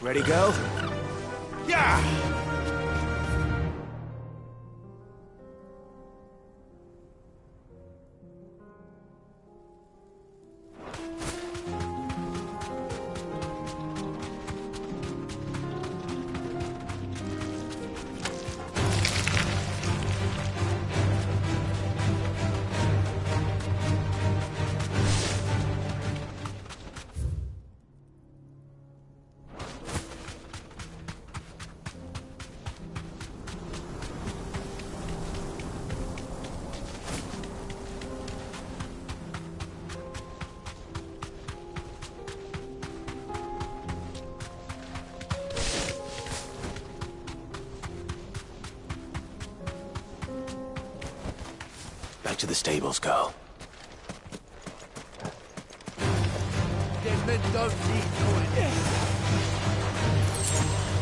Ready, go? Yeah! to the stables, girl. Dead men don't need going.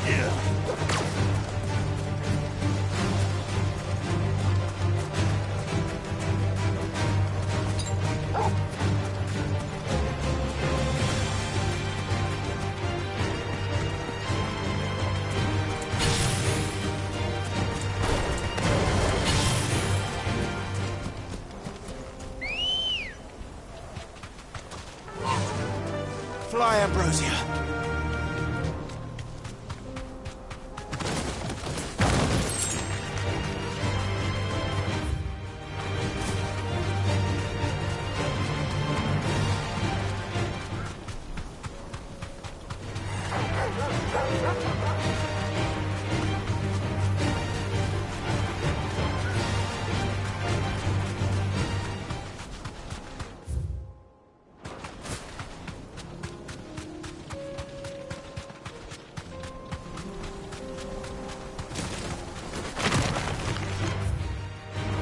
Yeah. Fly, Ambrosia.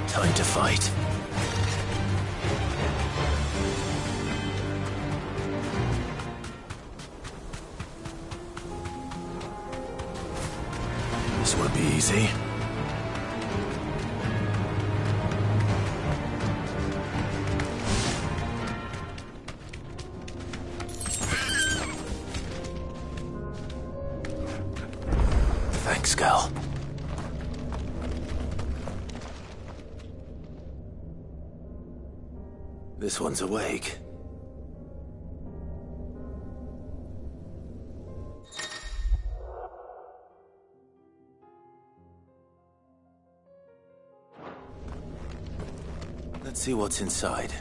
Time to fight. This won't be easy. Thanks, girl. This one's awake. Let's see what's inside.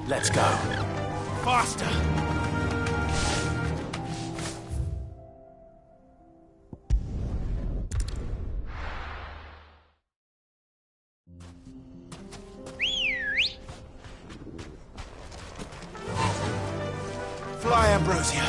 Let's go. Faster! Fly, Ambrosia.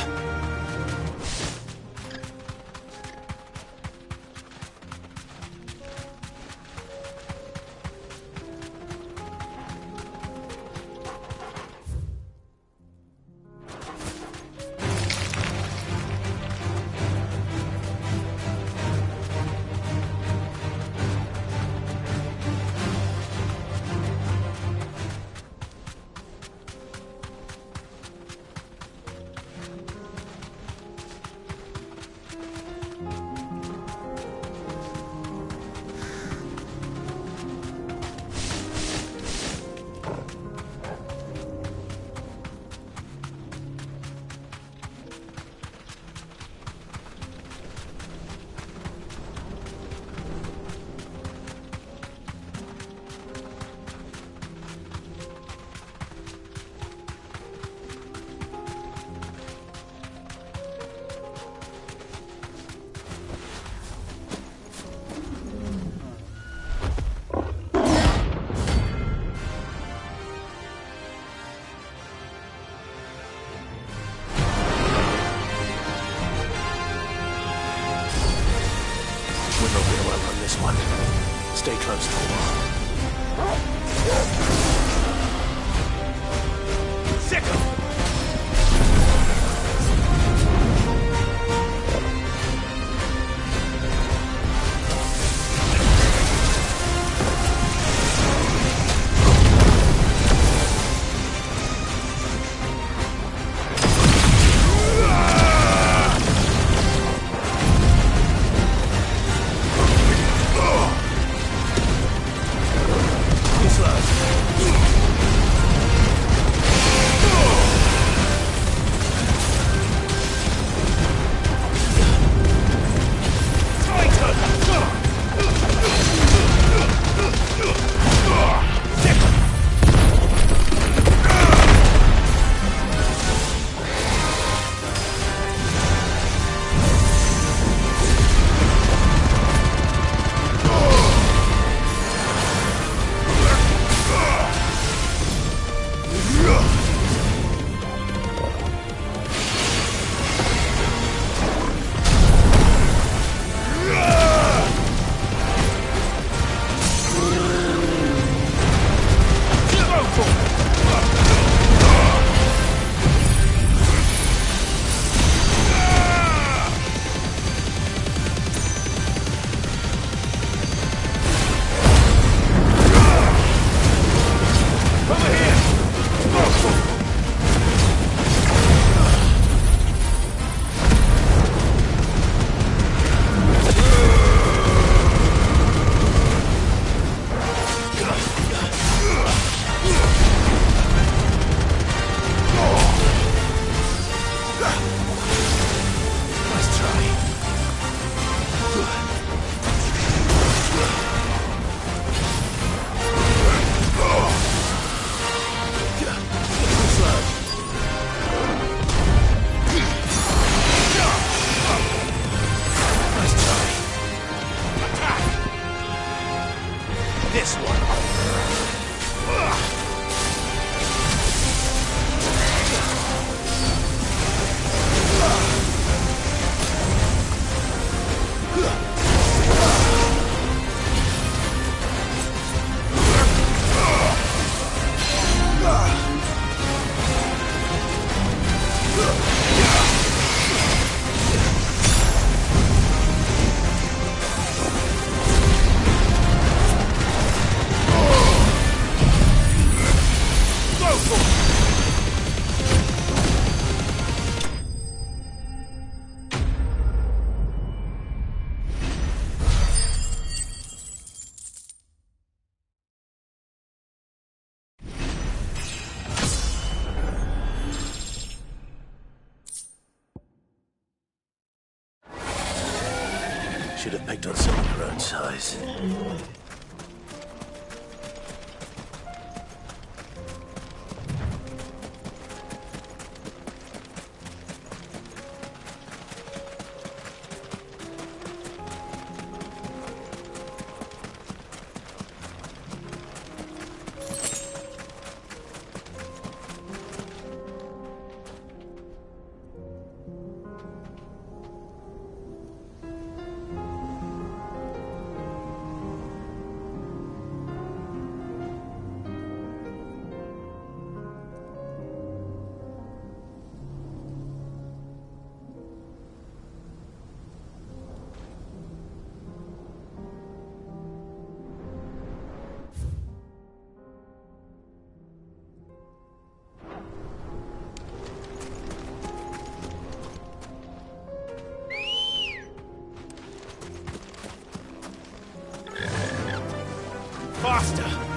Stay close for a while. Sick of it! this one. Should have picked on someone your own size. Faster!